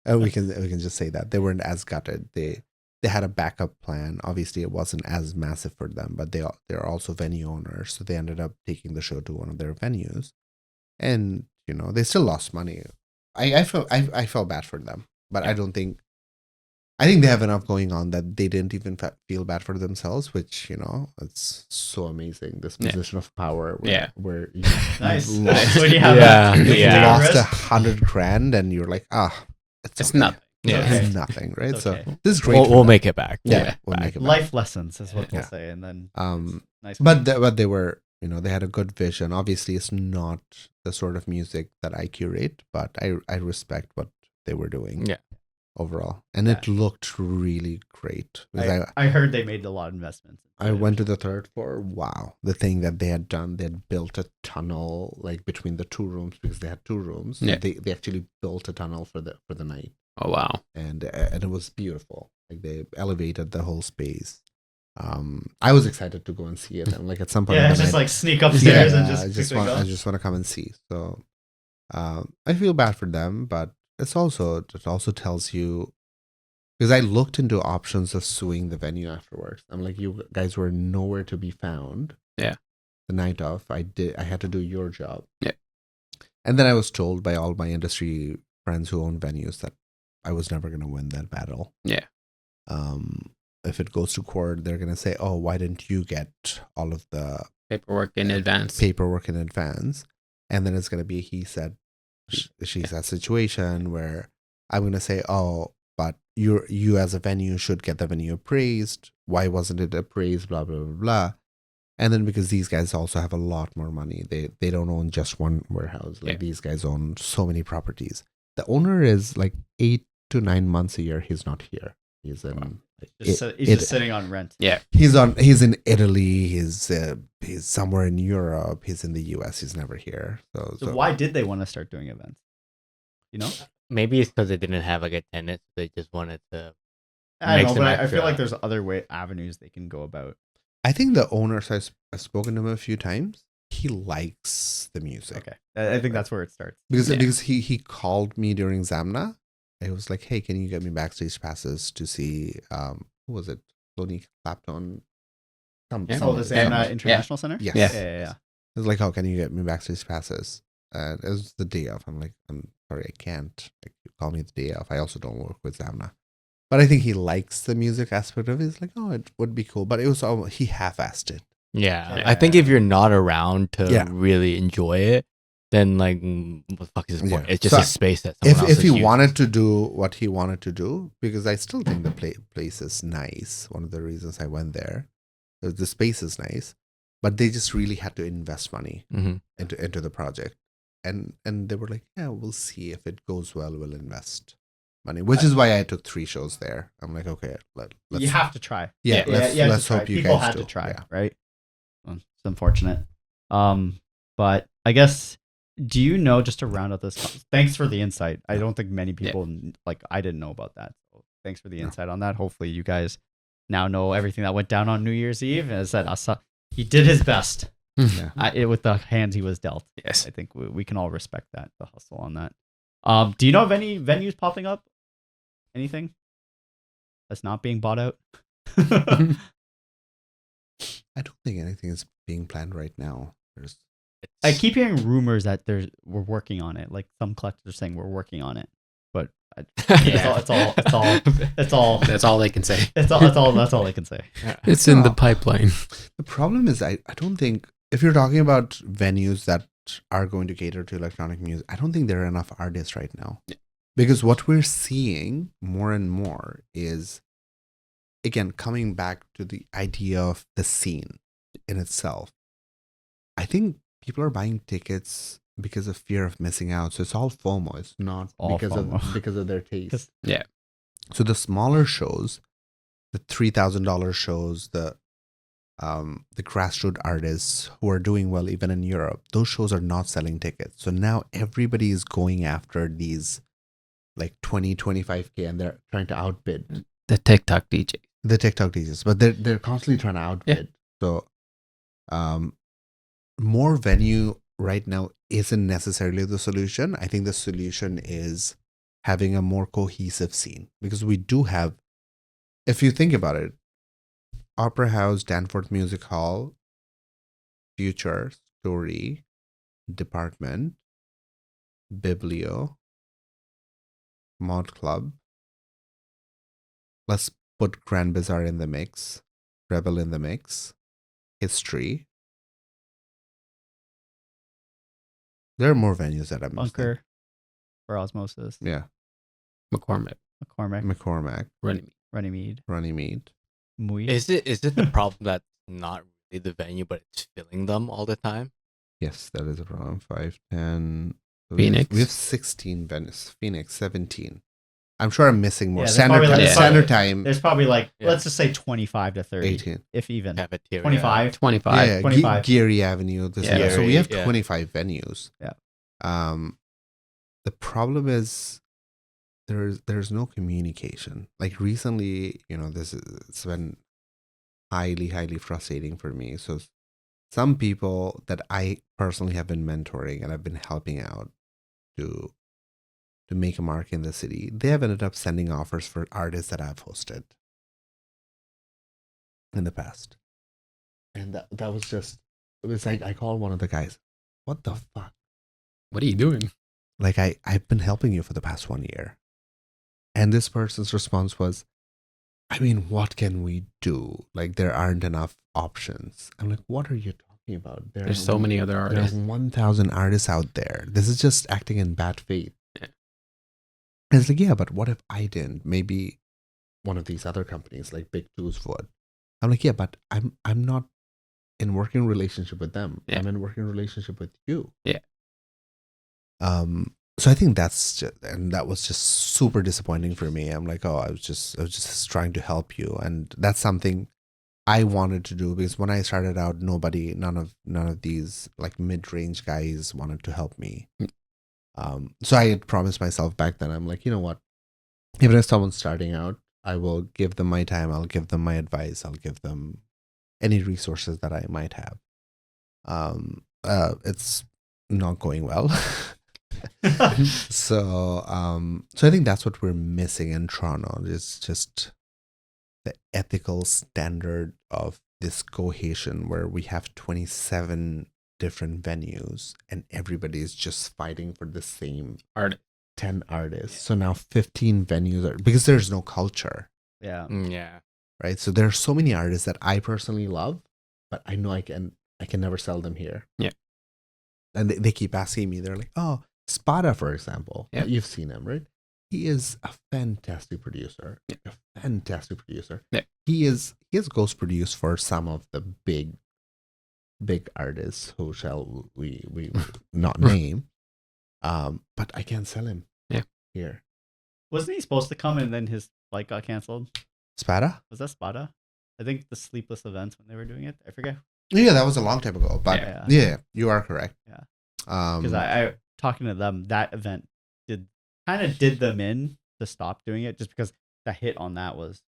And we can just say that they weren't as gutted. They had a backup plan. Obviously, it wasn't as massive for them, but they're also venue owners, so they ended up taking the show to one of their venues, and they still lost money. I felt bad for them, but I don't think. I think they have enough going on that they didn't even feel bad for themselves, which, it's so amazing. This Yeah. position of power where you Nice. you've Nice. lost, When you have Yeah, a, yeah. lost risk. $100,000 and you're like, It's okay. nothing. Yeah. Okay. It's nothing, right? It's So okay. this is great. We'll make it back. Yeah, we'll make it back. Life lessons is what Yeah. they'll say, and then nice. But they were, they had a good vision. Obviously, it's not the sort of music that I curate, but I respect what they were doing. Yeah. Overall, and it looked really great. Because I heard they made a lot of investments. I went to the third floor. Wow, the thing that they had done, they had built a tunnel like between the two rooms because they had two rooms. Yeah. They actually built a tunnel for the night, Oh wow. and it was beautiful. Like they elevated the whole space. I was excited to go and see it, and like at some point, Yeah, in the just night- like sneak upstairs and just I just quickly want go. to come and see. So I feel bad for them, but it also tells you Because I looked into options of suing the venue afterwards. I'm like, you guys were nowhere to be found. Yeah. The night of, I had to do your job. Yeah. And then I was told by all my industry friends who own venues that I was never going to win that battle. Yeah. If it goes to court, they're going to say, oh, why didn't you get all of the Paperwork in advance. And then it's going to be he said, she said situation where I'm going to say, oh, but you as a venue should get the venue appraised. Why wasn't it appraised? Blah, blah, blah, blah. And then because these guys also have a lot more money, they don't own just one warehouse. Like these guys own so many properties. The owner is like 8 to 9 months a year. He's not here. He's in. He's just sitting on rent. Yeah. He's in Italy. He's somewhere in Europe. He's in the US. He's never here. So why did they want to start doing events? You know, Maybe it's because they didn't have like a tenant. They just wanted to. I make don't know, some but I feel extra- like there's other avenues they can go about. I think the owner. So I've spoken to him a few times. He likes the music. Okay, I think that's where it starts. Because he called me during Zamna. It was like, hey, can you get me backstage passes to see who was it? Tony Clapton. Oh, the Zamna International Center. Yes. Yeah. It was like, oh, can you get me backstage passes? And it was the day off. I'm like, I'm sorry, I can't. Like, you call me the day off. I also don't work with Zamna. But I think he likes the music aspect of it. He's like, oh, it would be cool. But it was all, he half-assed it. Yeah, I think if you're not around to really enjoy it, then like, what the fuck is the point? Yeah. It's just So a space that someone else if he is using. wanted to do what he wanted to do, because I still think the place is nice. One of the reasons I went there, the space is nice, but they just really had to invest money into the project, and they were like, yeah, we'll see if it goes well, we'll invest money, which is why I took 3 shows there. I'm like, okay, let's. You have to try. Let's hope you People guys had do. to try, Yeah. right? Well, it's unfortunate. But I guess, do you know, just to round out this, thanks for the insight. I don't think many people, like, I didn't know about that. So thanks for the insight on that. Hopefully you guys now know everything that went down on New Year's Eve. As that he did his best with the hands he was dealt. Yes. I think we can all respect that, the hustle on that. Do you know of any venues popping up? Anything that's not being bought out? I don't think anything is being planned right now. I keep hearing rumors that we're working on it. Like some collectors are saying we're working on it, but it's all That's all they can say. That's all they can say. It's in the pipeline. The problem is I don't think, if you're talking about venues that are going to cater to electronic music, I don't think there are enough artists right now. Yeah. Because what we're seeing more and more is, again, coming back to the idea of the scene in itself. I think people are buying tickets because of fear of missing out. So it's all FOMO. It's not because of their taste. Yeah. So the smaller shows, the $3,000 shows, the grassroots artists who are doing well even in Europe, those shows are not selling tickets. So now everybody is going after these like 20, 25K, and they're trying to outbid The TikTok DJ. the TikTok DJs, but they're constantly trying to outbid. So more venue right now isn't necessarily the solution. I think the solution is having a more cohesive scene, because we do have, if you think about it, Opera House, Danforth Music Hall, Future, Story, Department, Biblio, Mod Club. Let's put Grand Bazaar in the mix, Rebel in the mix, History. There are more venues that I'm missing. Bunker for Osmosis. Yeah. McCormick. McCormick. Runnymede. Runnymede. Mui. Is it the problem that not really the venue, but it's filling them all the time? Yes, that is a problem. 5, 10. Phoenix. We have 16 venues. Phoenix, 17. I'm sure I'm missing more. Yeah, there's Standard probably time. like- Standard time. There's probably like, Yeah. let's just say 25 to 30, 18. if even. Cafeteria. 25. 25. Yeah, 25. Geary Avenue. Yeah. So we have Yeah. 25 venues. Yeah. The problem is there's no communication. Like recently, it's been highly frustrating for me. So some people that I personally have been mentoring and I've been helping out to to make a mark in the city, they have ended up sending offers for artists that I've hosted in the past. And that was just, it was like, I called one of the guys, what the fuck? What are you doing? Like, I've been helping you for the past 1 year. And this person's response was, I mean, what can we do? Like, there aren't enough options. I'm like, what are you talking about? There's so many other artists. There's 1,000 artists out there. This is just acting in bad faith. Yeah. And it's like, yeah, but what if I didn't? Maybe one of these other companies like Big Two's would. I'm like, yeah, but I'm not in working relationship with them. Yeah. I'm in working relationship with you. Yeah. So I think that was just super disappointing for me. I'm like, oh, I was just trying to help you, and that's something I wanted to do, because when I started out, none of these like mid-range guys wanted to help me. So I had promised myself back then, I'm like, you know what? Even if someone's starting out, I will give them my time. I'll give them my advice. I'll give them any resources that I might have. It's not going well. So I think that's what we're missing in Toronto. It's just the ethical standard of this cohesion, where we have 27 different venues and everybody is just fighting for the same 10 artists. So now 15 venues are, because there's no culture. Yeah. Yeah. Right. So there are so many artists that I personally love, but I know I can never sell them here. Yeah. And they keep asking me, they're like, oh, Spada, for example. Yeah. You've seen him, right? He is a fantastic producer. Yeah. A fantastic producer. Yeah. He has ghost produced for some of the big artists who shall we not name. But I can't sell him. Yeah. Here. Wasn't he supposed to come and then his flight got canceled? Spada? Was that Spada? I think the Sleepless events when they were doing it. I forget. Yeah, that was a long time ago. But Yeah. yeah you are correct. Yeah. Because Because I talking to them, that event did them in to stop doing it, just because the hit on that was.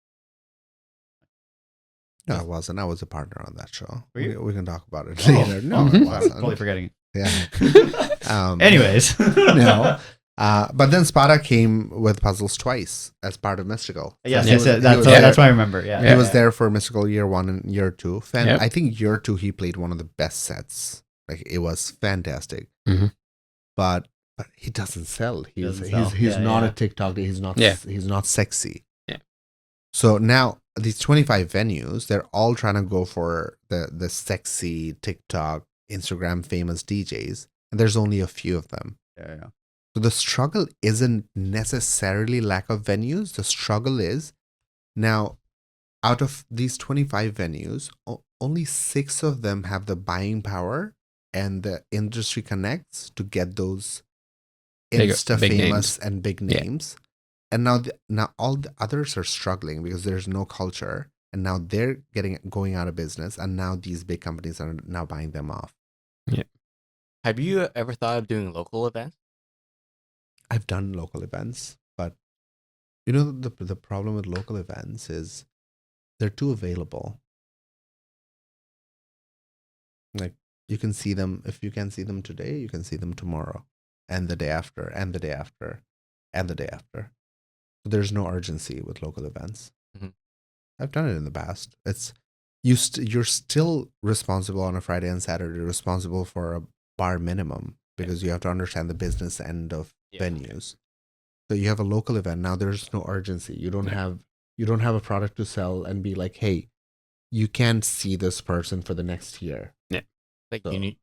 No, I wasn't. I was a partner on that show. Were you? We can talk about it Oh. later. No, I Sorry, wasn't. totally forgetting. Yeah. Anyways. No. But then Spada came with Puzzles twice as part of Mystical. Yes, He yes, was- he that's was that's there- what I remember. Yeah. He was there for Mystical year 1 and year 2. Yep. I think year 2 he played one of the best sets. Like, it was fantastic. Mhm. But he doesn't sell. He's Doesn't sell. he's Yeah, not yeah. a TikTok. He's not Yeah. he's not sexy. Yeah. So now these 25 venues, they're all trying to go for the sexy TikTok, Instagram famous DJs, and there's only a few of them. Yeah. So the struggle isn't necessarily lack of venues. The struggle is now, out of these 25 venues, only 6 of them have the buying power and the industry connects to get those Big Insta-famous names. and big Yeah. names. And now all the others are struggling because there's no culture. And now they're going out of business. And now these big companies are now buying them off. Have you ever thought of doing local events? I've done local events, but you know, the problem with local events is they're too available. Like, you can see them, if you can see them today, you can see them tomorrow and the day after and the day after and the day after. So there's no urgency with local events. Mhm. I've done it in the past. It's you're still responsible on a Friday and Saturday, responsible for a bar minimum, because you have to understand the business end of Yeah. venues. So you have a local event. Now there's no urgency. You don't Yeah. have a product to sell and be like, hey, you can't see this person for the next year. Like So- unique.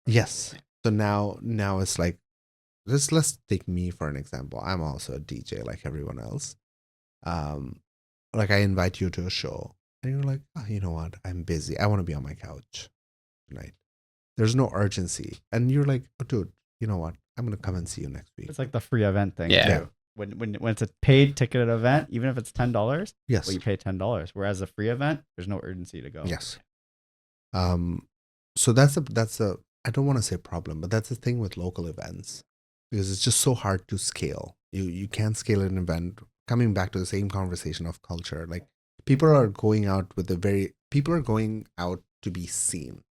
Yes. So now it's like, let's take me for an example. I'm also a DJ like everyone else. Like, I invite you to a show and you're like, oh, you know what? I'm busy. I want to be on my couch tonight. There's no urgency. And you're like, oh, dude, you know what? I'm going to come and see you next week. It's like the free event thing. Yeah. Too. When it's a paid ticket event, even if it's $10, Yes. well, you pay $10. Whereas a free event, there's no urgency to go. Yes. So that's a I don't want to say problem, but that's the thing with local events, because it's just so hard to scale. You can't scale an event. Coming back to the same conversation of culture, like, people are going out to be seen.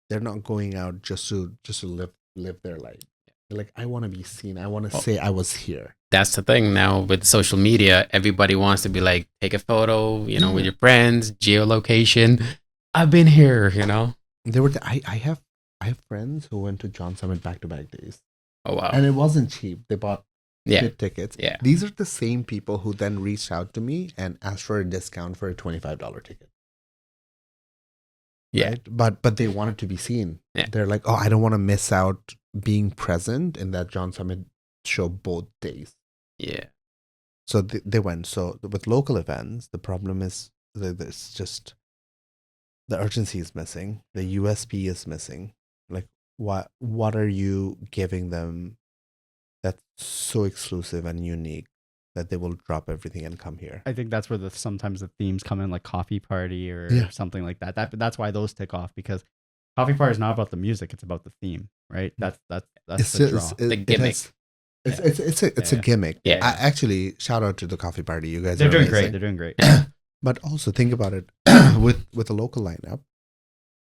They're not going out just to live their life. They're like, I want to be seen. I want to say I was here. That's the thing now with social media. Everybody wants to be like, take a photo, you know, with your friends, geolocation. I've been here, you know. They were. I have friends who went to John Summit back-to-back days, Oh wow. and it wasn't cheap. They bought bit tickets. Yeah. These are the same people who then reached out to me and asked for a discount for a $25 ticket. Yeah. Right? But they wanted to be seen. Yeah. They're like, oh, I don't want to miss out being present in that John Summit show both days. Yeah. So they went. So with local events, the problem is that it's just the urgency is missing. The USP is missing. Like, what are you giving them that's so exclusive and unique that they will drop everything and come here? I think that's where sometimes the themes come in, like coffee party or Yeah. something like that. That's why those tick off, because coffee party is not about the music; it's about the theme, right? That's It's the draw. just, The gimmick. it's a gimmick. Yeah. Actually, shout out to the coffee party. You guys They're are doing amazing. great. They're doing great. But also think about it with a local lineup,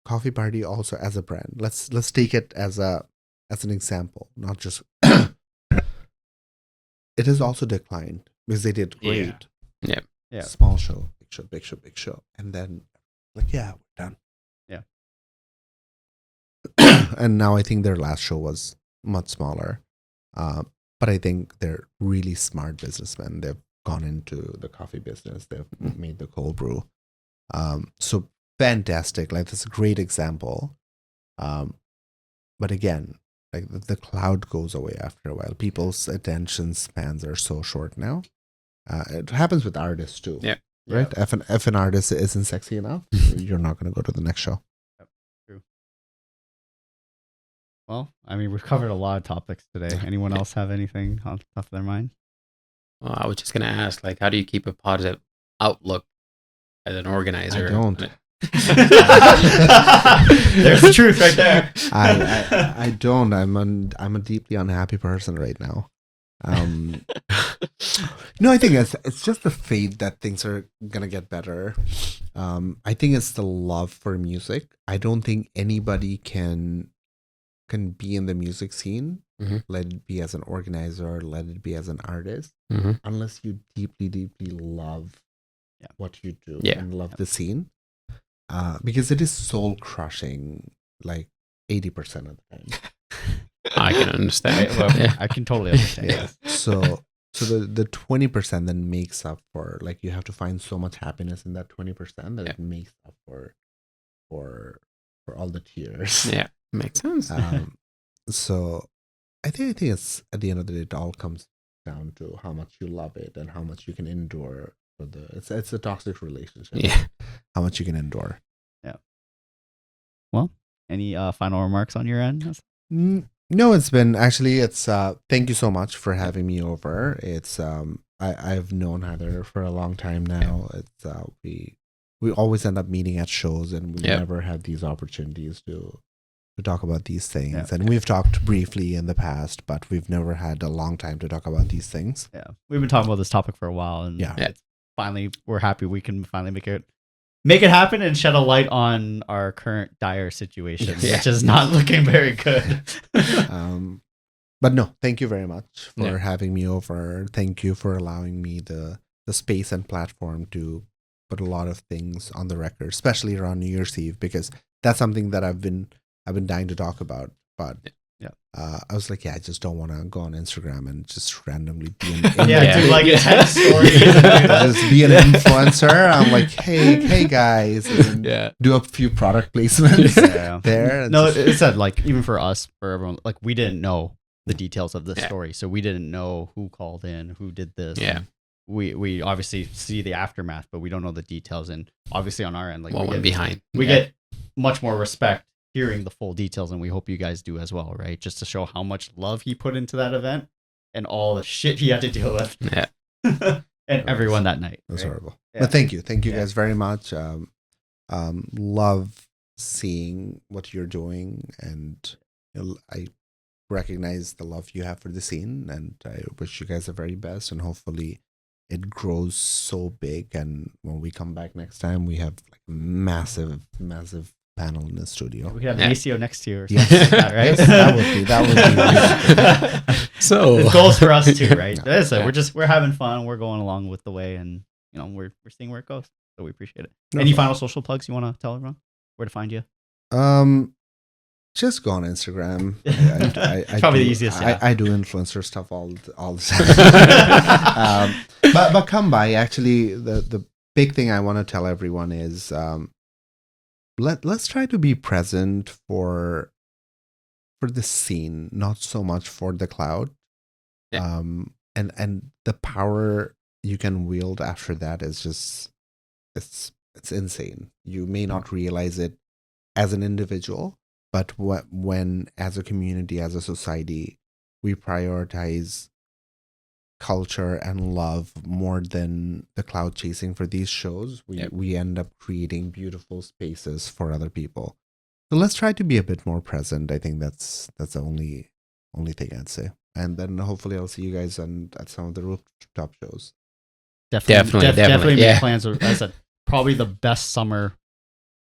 coffee party also as a brand. Let's take it as an example, not just. It has also declined because they did great. Yeah. Yeah. Small show, big show, big show, big show, and then like we're done. Yeah. And now I think their last show was much smaller, but I think they're really smart businessmen. They've gone into the coffee business. They've made the cold brew. So fantastic. Like, that's a great example. But again, like the cloud goes away after a while. People's attention spans are so short now. It happens with artists too. Yeah. Right? If an artist isn't sexy enough, you're not going to go to the next show. True. Well, I mean, we've covered a lot of topics today. Anyone else have anything on top of their mind? Well, I was just gonna ask, like, how do you keep a positive outlook as an organizer? I don't. There's the truth right there. I don't. I'm a deeply unhappy person right now. No, I think it's just the faith that things are gonna get better. I think it's the love for music. I don't think anybody can be in the music scene, let it be as an organizer, let it be as an artist, unless you deeply, deeply love what you do and love the scene. Because it is soul crushing, like 80% of the time. I can understand. I can totally understand. Yeah. So the 20% then makes up for, like, you have to find so much happiness in that 20% that it makes up for all the tears. Yeah, makes sense. So I think it's, at the end of the day, it all comes down to how much you love it and how much you can endure for it's a toxic relationship. Yeah. How much you can endure. Yeah. Well, any final remarks on your end? No, it's thank you so much for having me over. It's I've known Heather for a long time now. It's we always end up meeting at shows, and we never have these opportunities to talk about these things. And we've talked briefly in the past, but we've never had a long time to talk about these things. Yeah, we've been talking about this topic for a while, and it's finally, we're happy we can finally make it happen and shed a light on our current dire situation, which is not looking very good. But no, thank you very much for having me over. Thank you for allowing me the space and platform to put a lot of things on the record, especially around New Year's Eve, because that's something that I've been dying to talk about. But I was like, I just don't want to go on Instagram and just randomly be an do like intense stories. Just be an influencer. I'm like, hey guys, and do a few product placements there. And no, it said, like, even for us, for everyone, like, we didn't know the details of this story, so we didn't know who called in, who did this. Yeah. We obviously see the aftermath, but we don't know the details. And obviously on our end, like, what went behind, we get much more respect hearing the full details, and we hope you guys do as well, right? Just to show how much love he put into that event and all the shit he had to deal with. And everyone that night. It was horrible. But thank you guys very much. Love seeing what you're doing, and I recognize the love you have for the scene, and I wish you guys the very best, and hopefully it grows so big, and when we come back next time, we have like massive panel in the studio. We could have Yeah. an ACO next to you or Yes. something like that, right? Yes, that would be really So It's goals for us too, right? Yeah. That's it. We're having fun. We're going along with the way, and we're seeing where it goes. So we appreciate it. Any final social plugs you want to tell everyone? Where to find you? Just go on Instagram. I Probably do, the easiest. Yeah. I do influencer stuff all the time. But come by. Actually, the big thing I want to tell everyone is let's try to be present for the scene, not so much for the cloud. Yeah. And the power you can wield after that is just it's insane. You may not realize it as an individual, but when as a community, as a society, we prioritize culture and love more than the cloud chasing for these shows, we end up creating beautiful spaces for other people. So let's try to be a bit more present. I think that's the only thing I'd say. And then hopefully I'll see you guys at some of the rooftop shows. Definitely yeah. make plans. As I said, probably the best summer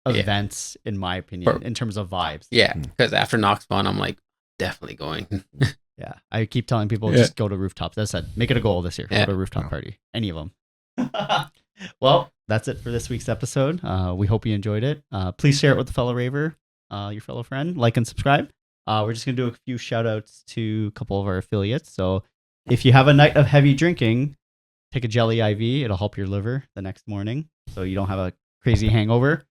events in my opinion in terms of vibes. Yeah, because after NoxCon, I'm like definitely going. Yeah, I keep telling people just go to rooftops. As I said, make it a goal this year. Yeah. Go to a rooftop party, any of them. Well, that's it for this week's episode. We hope you enjoyed it. Please share it with a fellow raver, your fellow friend. Like and subscribe. We're just gonna do a few shout outs to a couple of our affiliates. So if you have a night of heavy drinking, take a jelly IV. It'll help your liver the next morning, so you don't have a crazy hangover.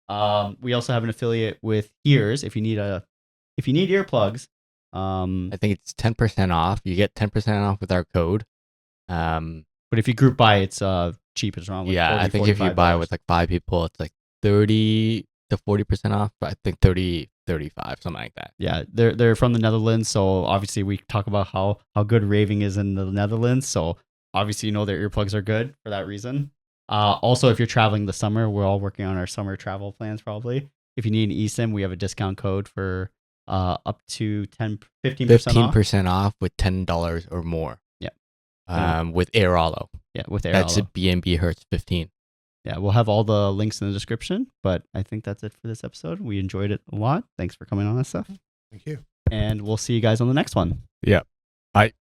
We also have an affiliate with Ears. If you need earplugs, I think it's 10% off. You get 10% off with our code. but if you group buy, it's cheap. It's around like Yeah, 40, I think if you buy $45. with like 5 people, it's like 30 to 40% off. But I think 30, 35, something like that. Yeah, they're from the Netherlands, so obviously we talk about how good raving is in the Netherlands. So obviously their earplugs are good for that reason. Also, if you're traveling this summer, we're all working on our summer travel plans probably. If you need an eSIM, we have a discount code for up to 15% off. 15% off with $10 or more. Yeah. With Airalo. Yeah, with Air. That's BNB Hertz 15. Yeah, we'll have all the links in the description. But I think that's it for this episode. We enjoyed it a lot. Thanks for coming on, Asif. Thank you. And we'll see you guys on the next one. Yeah. Bye.